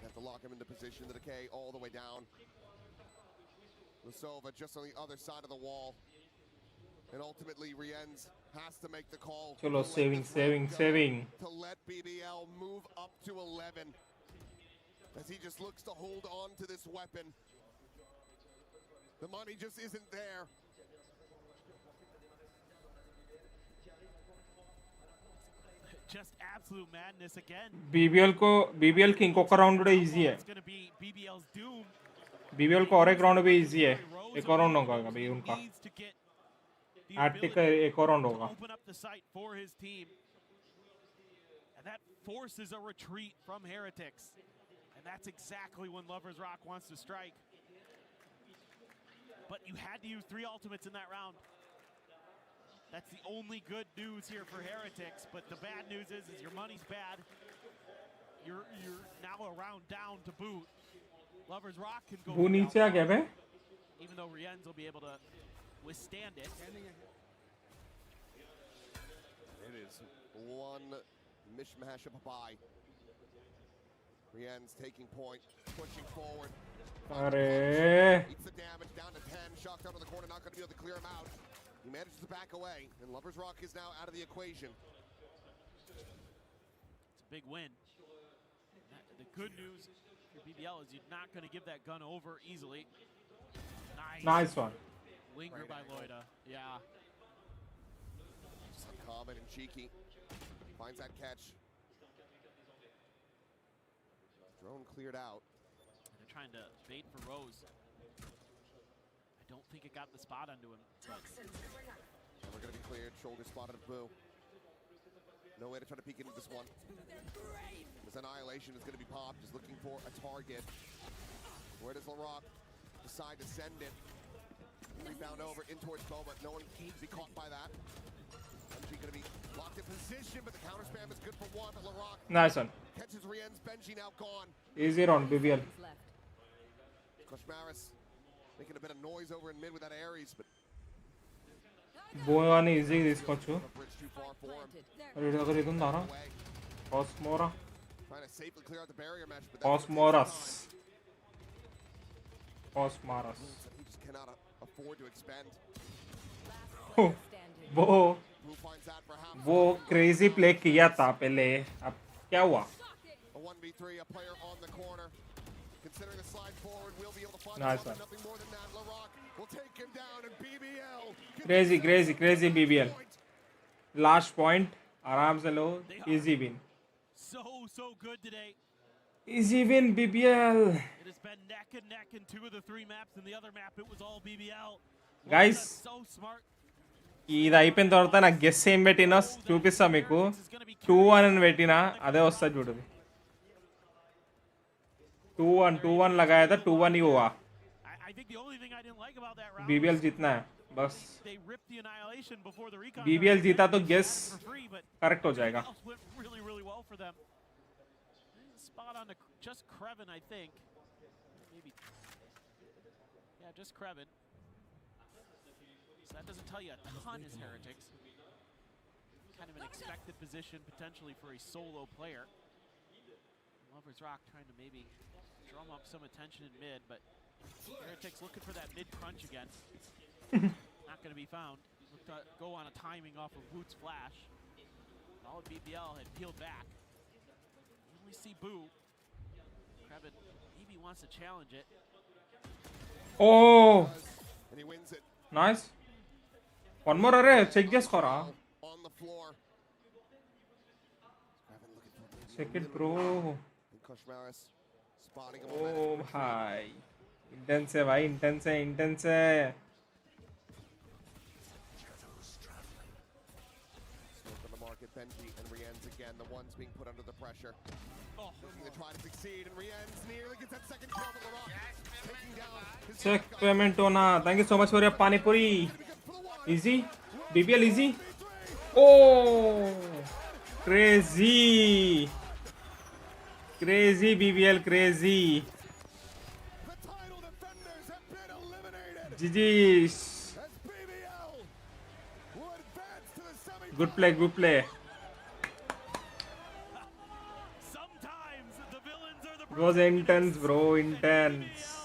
B: Have to lock him into position. The decay all the way down. Lusova just on the other side of the wall. And ultimately, Rienz has to make the call.
D: Chalo, saving.
B: To let BBL move up to 11. As he just looks to hold on to this weapon. The money just isn't there.
V: just absolute madness again.
D: BBL की इंको round बड़ा easy है.
V: It's going to be BBL's doom.
D: BBL को और एक round भी easy है. एक और राउंड होगा अभी उनका. आर्टिक का एक और राउंड होगा.
V: Open up the sight for his team. And that forces a retreat from Heretics. And that's exactly when Lovers Rock wants to strike. But you had to use 3 ultimates in that round. That's the only good news here for Heretics. But the bad news is your money's bad. You're now a round down to boot. Lovers Rock can go.
D: वो नीचे आ गया बे.
V: Even though Rienz will be able to withstand it.
B: It is one mishmash of a bye. Rienz taking point, pushing forward.
D: अरे.
B: Eats the damage down to 10. Shocked out of the corner, not going to be able to clear him out. He manages to back away, and Lovers Rock is now out of the equation.
V: It's a big win. The good news for BBL is you're not going to give that gun over easily.
D: Nice one.
V: Linger by Loida. Yeah.
B: Just uncommon and cheeky. Finds that catch. Drone cleared out.
V: They're trying to bait for Rose. I don't think it got the spot onto him.
B: And we're going to be cleared. Shoulder spotted of Boo. No way to try to peek into this one. This Annihilation is going to be popped. Just looking for a target. Where does LaRock decide to send it? Rebound over in towards Boba. No one can be caught by that. Benji going to be locked in position, but the counter spam is good for one. LaRock
D: Nice one.
B: catches Rienz. Benji now gone.
D: Easy round BBL.
B: Koshmaris making a bit of noise over in mid with that Ares, but
D: బోయాని ఈజీగా తీసుకోవచ్చు.
B: bridge too far for him.
D: అక్కడ ఇది ఉందారా? కాస్మోరా.
B: Trying to safely clear out the barrier mesh, but
D: కాస్మోరస్. కాస్మారస్.
B: he just cannot afford to expend.
D: वो
B: Boo finds that for half.
D: वो crazy play किया था पहले. अब क्या हुआ?
B: A 1v3, a player on the corner. Considering the slide forward, we'll be able to find
D: Nice one.
B: nothing more than that. LaRock will take him down, and BBL.
D: Crazy BBL. Last point. आराम से लो. Easy win.
V: So good today.
D: Easy win BBL.
V: It has been neck and neck in 2 of the 3 maps. In the other map, it was all BBL.
D: Guys.
V: So smart.
D: ఇది అయిపోయిన తర్వాత నాకు guess ఏం పెట్టినా చూపిస్తా మీకు. 2-1 అని పెట్టినా అదే వస్తుంది చూడండి. 2-1 लगाया था 2-1 ही हुआ.
V: I think the only thing I didn't like about that round
D: BBL जीतना है बस.
V: they ripped the annihilation before the recon.
D: BBL जीता तो guess correct हो जाएगा.
V: Went really well for them. Spot on to just Krevin, I think. Maybe. Yeah, just Krevin. So that doesn't tell you a ton as Heretics. Kind of an expected position potentially for a solo player. Lover's Rock trying to maybe drum up some attention in mid, but Heretics looking for that mid crunch again. Not going to be found. Looked to go on a timing off of Woot's flash. All of BBL had peeled back. You only see Boo. Krevin maybe wants to challenge it.
D: Oh!
B: And he wins it.
D: Nice. One more array. Check this kora.
B: On the floor.
D: Check it, bro. Oh, bhai. Intense है भाई, intense है, intense है.
B: Smoke on the market, Benji and Rienz again, the ones being put under the pressure. Looking to try to succeed, and Rienz nearly gets that second kill, but LaRock taking down his...
D: Check payment Ona. Thank you so much for your pani puri. Easy. BBL easy. Oh! Crazy. Crazy BBL, crazy. GG's. Good play, good play. It was intense, bro, intense.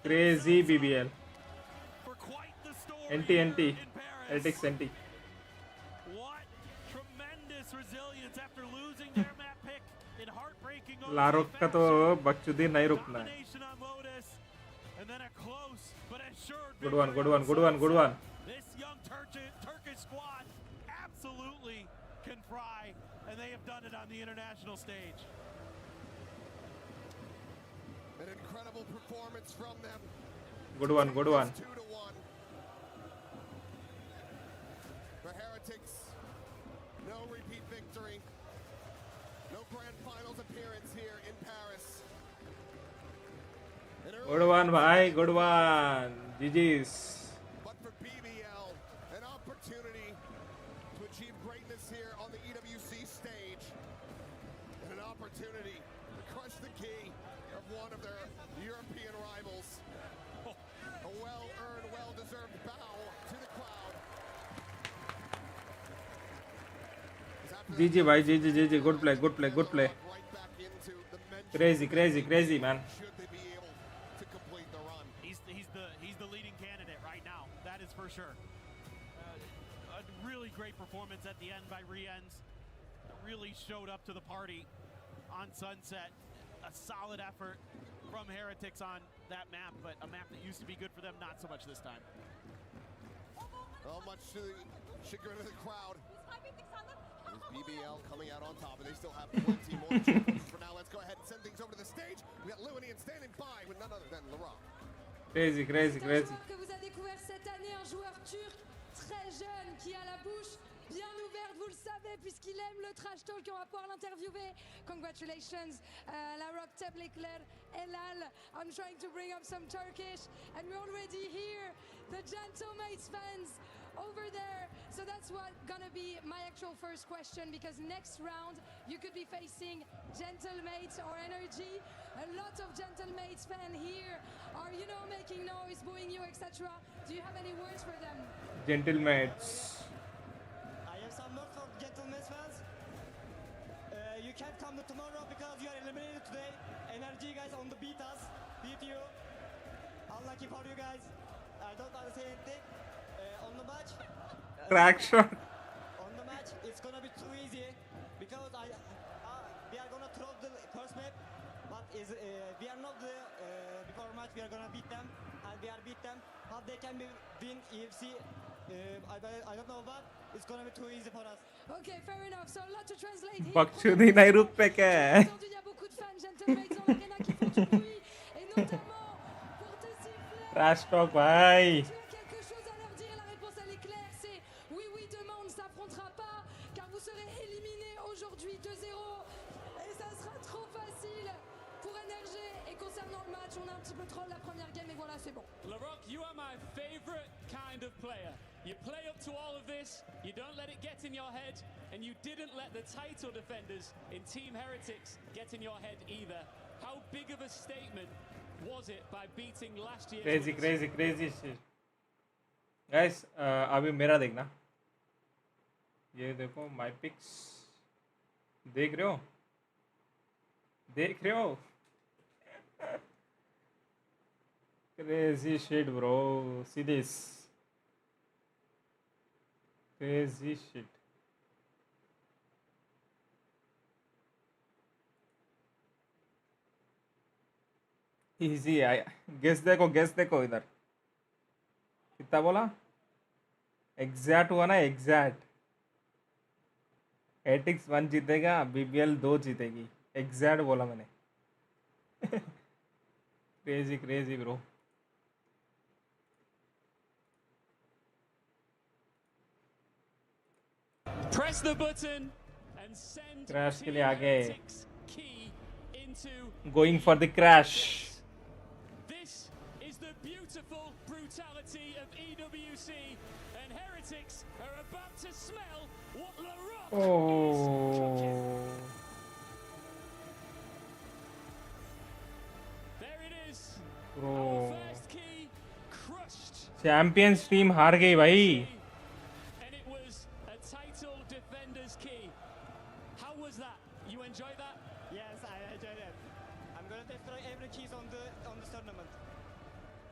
D: Crazy BBL. NT. Heretics NT. लारोक का तो बकचोदी नहीं रुकना है. Good one.
V: This young Turkish squad absolutely can fry, and they have done it on the international stage.
B: An incredible performance from them.
D: Good one.
B: 2-1. For Heretics, no repeat victory. No grand finals appearance here in Paris.
D: Good one, bhai. Good one. GG's.
B: But for BBL, an opportunity to achieve greatness here on the EWC stage. And an opportunity to crush the key of one of their European rivals. A well-earned, well-deserved bow to the crowd.
D: GG, bhai. GG. Good play. Crazy, man.
V: He's the leading candidate right now. That is for sure. A really great performance at the end by Rienz. Really showed up to the party on Sunset. A solid effort from Heretics on that map, but a map that used to be good for them, not so much this time.
B: Well, much to the chagrin of the crowd. BBL coming out on top, and they still have plenty more to choose for now. Let's go ahead and send things over to the stage. We got Lewinian standing by with none other than LaRock.
D: Crazy.
P: C'est un joueur que vous avez découvert cette année, un joueur turc très jeune qui a la bouche bien ouverte, vous le savez, puisqu'il aime le trash talk et on va pouvoir l'interviewer. Congratulations, LaRock, Teblikler, Elal. I'm trying to bring up some Turkish, and we already hear the Gentlemates fans over there. So that's what gonna be my actual first question, because next round you could be facing Gentlemates or Energy. A lot of Gentlemates fans here are, making noise, booing you, etc. Do you have any words for them?
D: Gentlemates.
M: I have some words for Gentlemates fans. You can't come tomorrow because you are eliminated today. Energy guys on the beat you. Unlucky for you guys. I don't want to say anything. On the match.
D: Crack shot.
M: On the match, it's gonna be too easy because we are gonna throw the first map, but we are not before match. We are gonna beat them, and we are beat them. How they can win EFC? I don't know, but it's gonna be too easy for us.
P: Okay, fair enough. So a lot to translate here.
D: बकचोदी नहीं रुक पे क्या है?
P: Il y a beaucoup de fans Gentlemates dans l'arena qui font du bruit, et notamment pour te siffler.
D: Trash talk, bhai.
P: Quelque chose à leur dire, la réponse elle est claire, c'est oui, demain on ne s'affrontera pas, car vous serez éliminés aujourd'hui 2-0, et ça sera trop facile. pour énergie. Et concernant le match, on a un petit peu troll la première game, et voilà, c'est bon.
U: LaRock, you are my favorite kind of player. You play up to all of this, you don't let it get in your head, and you didn't let the title defenders in Team Heretics get in your head either. How big of a statement was it by beating last year's
D: crazy shit. Guys, अभी मेरा देखना. ये देखो my picks. देख रहे हो? Crazy shit, bro. See this. Crazy shit. Easy. Guess देखो इधर. कितना बोला? Exact हुआ ना exact. एटिक्स 1 जीतेगा, BBL 2 जीतेगी. Exact बोला मैंने. Crazy bro.
U: Press the button and send
D: Crash के लिए
U: Team
D: आगे.
U: Heretics key into
D: Going for the crash.
U: This is the beautiful brutality of EWC, and Heretics are about to smell what LaRock is cooking. There it is.
D: Bro.
U: Our first key crushed.
D: Champions team हार गई भाई.
U: And it was a title defender's key. How was that? You enjoyed that?
M: Yes, I enjoyed it. I'm gonna destroy every keys on the tournament.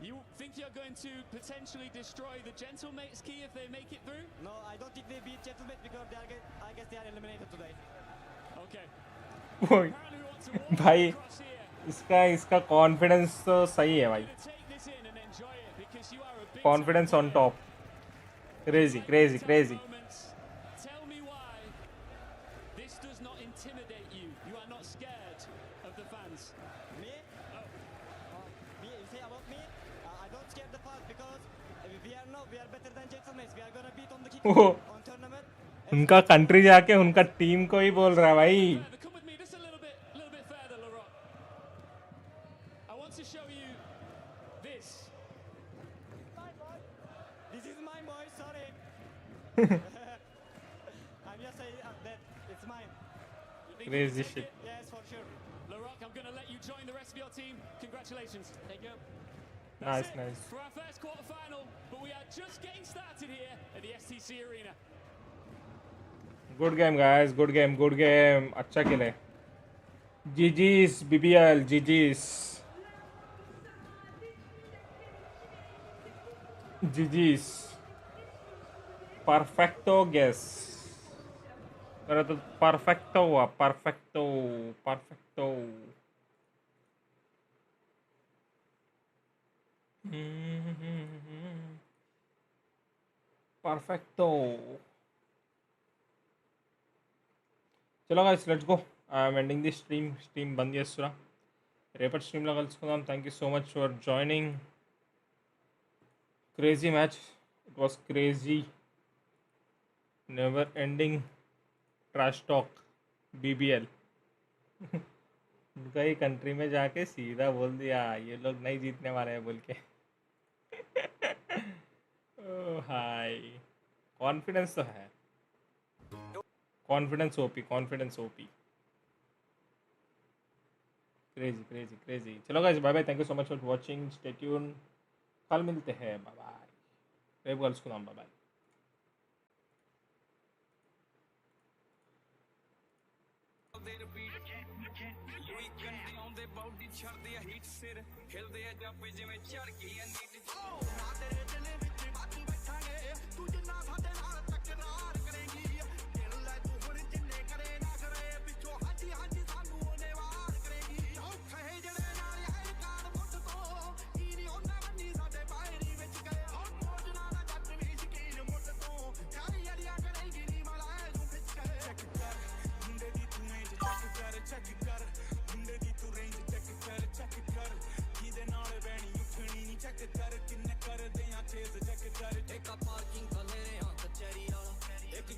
U: You think you're going to potentially destroy the Gentlemates key if they make it through?
M: No, I don't think they beat Gentlemates because I guess they are eliminated today.
U: Okay.
D: भाई इसका confidence तो सही है भाई. Confidence on top. Crazy.
U: Tell me why this does not intimidate you. You are not scared of the fans.
M: Me? Me? You say about me? I don't scare the fans because we are better than Gentlemates. We are gonna beat on the kick on tournament.
D: उनका country जाके उनका team को ही बोल रहा है भाई.
U: Come with me just a little bit further, LaRock. I want to show you this.
M: This is mine, boy. Sorry. I'm just saying that it's mine.
D: Crazy shit.
M: Yes, for sure.
U: LaRock, I'm going to let you join the rest of your team. Congratulations. Thank you.
D: Nice.
U: For our first quarterfinal, but we are just getting started here at the STC Arena.
D: Good game, guys. Good game. अच्छा खेले. GG's BBL. GG's. Perfecto guess. मेरा तो perfecto हुआ. Perfecto. Perfecto. चलो guys, let's go. I am ending this stream. Stream बंद చేస్తున్నా. రేపటి stream లో కలుసుకుందాం. Thank you so much for joining. Crazy match. It was crazy. Never ending trash talk. BBL. उनका ही कंट्री में जाके सीधा बोल दिया ये लोग नहीं जीतने वाले हैं बोल के. हाय. कॉन्फिडेंस तो है. Confidence OP. क्रेजी. चलो guys, bye bye. Thank you so much for watching. Stay tune. कल मिलते हैं. Bye bye. రేపు కలుసుకుందాం. Bye bye.
R: ਪਾਰਕਿੰਗ ਖਲੇ ਰਿਆਂ ਕਚਹਿਰੀ ਵਾਲਾ ਇੱਕ